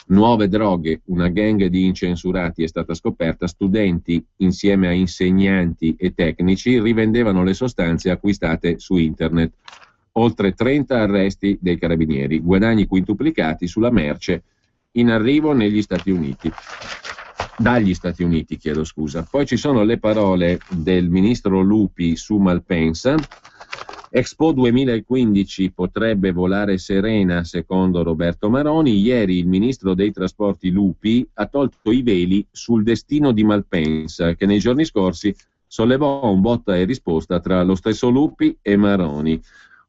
A: nuove droghe, una gang di incensurati è stata scoperta, studenti insieme a insegnanti e tecnici rivendevano le sostanze acquistate su internet. Oltre 30 arresti dei carabinieri, guadagni quintuplicati sulla merce in arrivo negli Stati Uniti. Dagli Stati Uniti, chiedo scusa. Poi ci sono le parole del ministro Lupi su Malpensa. Expo 2015 potrebbe volare serena, secondo Roberto Maroni. Ieri il ministro dei trasporti Lupi ha tolto i veli sul destino di Malpensa, che nei giorni scorsi sollevò un botta e risposta tra lo stesso Lupi e Maroni.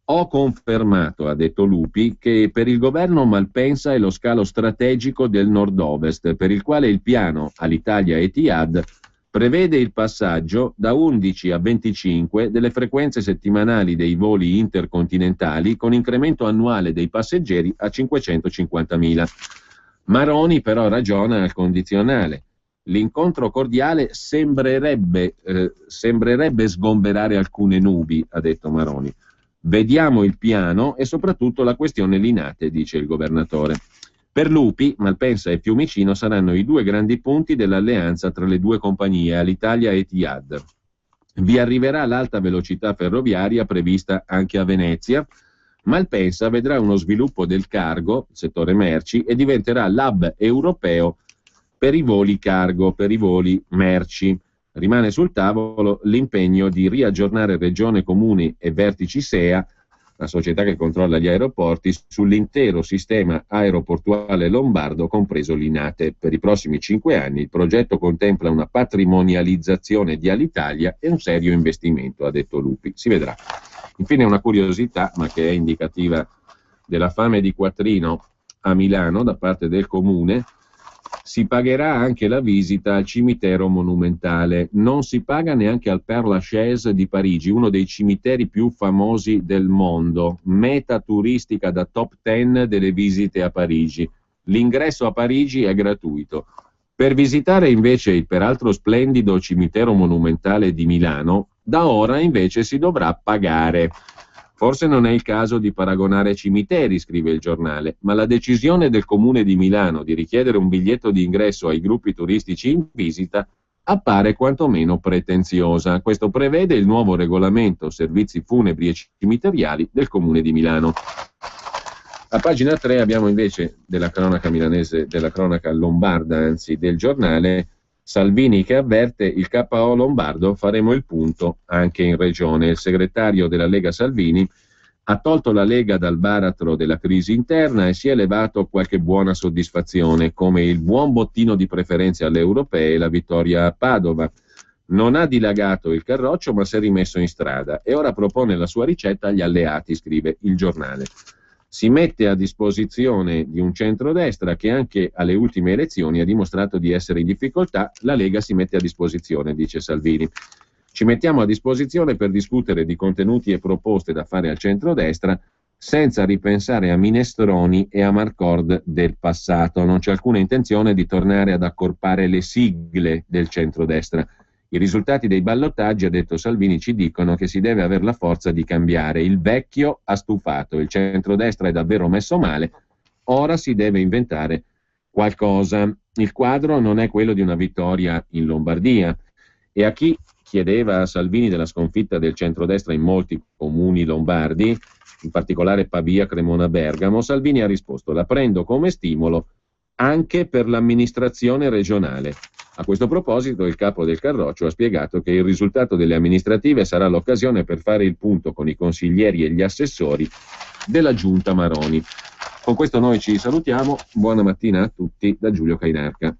A: Ho confermato, ha detto Lupi, che per il governo Malpensa è lo scalo strategico del nord-ovest, per il quale il piano Alitalia Etihad prevede il passaggio da 11 a 25 delle frequenze settimanali dei voli intercontinentali, con incremento annuale dei passeggeri a 550.000. Maroni però ragiona al condizionale. L'incontro cordiale sembrerebbe sgomberare alcune nubi, ha detto Maroni. Vediamo il piano e soprattutto la questione Linate, dice il governatore. Per Lupi, Malpensa e Fiumicino saranno i due grandi punti dell'alleanza tra le due compagnie, Alitalia e Etihad. Vi arriverà l'alta velocità ferroviaria prevista anche a Venezia. Malpensa vedrà uno sviluppo del cargo, settore merci, e diventerà l'hub europeo per i voli cargo, per i voli merci. Rimane sul tavolo l'impegno di riaggiornare Regione, Comuni e vertici SEA, la società che controlla gli aeroporti, sull'intero sistema aeroportuale lombardo, compreso Linate. Per i prossimi 5 anni il progetto contempla una patrimonializzazione di Alitalia e un serio investimento, ha detto Lupi. Si vedrà. Infine una curiosità, ma che è indicativa della fame di quattrino a Milano da parte del Comune: si pagherà anche la visita al cimitero monumentale. Non si paga neanche al Père Lachaise di Parigi, uno dei cimiteri più famosi del mondo, meta turistica da top 10 delle visite a Parigi. L'ingresso a Parigi è gratuito. Per visitare invece il peraltro splendido cimitero monumentale di Milano, da ora invece si dovrà pagare. Forse non è il caso di paragonare cimiteri, scrive il giornale, ma la decisione del Comune di Milano di richiedere un biglietto di ingresso ai gruppi turistici in visita appare quantomeno pretenziosa. Questo prevede il nuovo regolamento servizi funebri e cimiteriali del Comune di Milano. A pagina 3 abbiamo invece della cronaca milanese, della cronaca lombarda, anzi del giornale, Salvini che avverte: il KO lombardo, faremo il punto anche in regione. Il segretario della Lega Salvini ha tolto la Lega dal baratro della crisi interna e si è levato qualche buona soddisfazione, come il buon bottino di preferenze alle europee e la vittoria a Padova. Non ha dilagato il Carroccio, ma si è rimesso in strada e ora propone la sua ricetta agli alleati, scrive il giornale. Si mette a disposizione di un centrodestra che anche alle ultime elezioni ha dimostrato di essere in difficoltà. La Lega si mette a disposizione, dice Salvini. Ci mettiamo a disposizione per discutere di contenuti e proposte da fare al centrodestra senza ripensare a minestroni e a marcord del passato. Non c'è alcuna intenzione di tornare ad accorpare le sigle del centrodestra. I risultati dei ballottaggi, ha detto Salvini, ci dicono che si deve avere la forza di cambiare. Il vecchio ha stufato, il centrodestra è davvero messo male, ora si deve inventare qualcosa. Il quadro non è quello di una vittoria in Lombardia. E a chi chiedeva a Salvini della sconfitta del centrodestra in molti comuni lombardi, in particolare Pavia, Cremona, Bergamo, Salvini ha risposto: la prendo come stimolo anche per l'amministrazione regionale. A questo proposito il capo del Carroccio ha spiegato che il risultato delle amministrative sarà l'occasione per fare il punto con i consiglieri e gli assessori della giunta Maroni. Con questo noi ci salutiamo, buona mattina a tutti da Giulio Cainarca.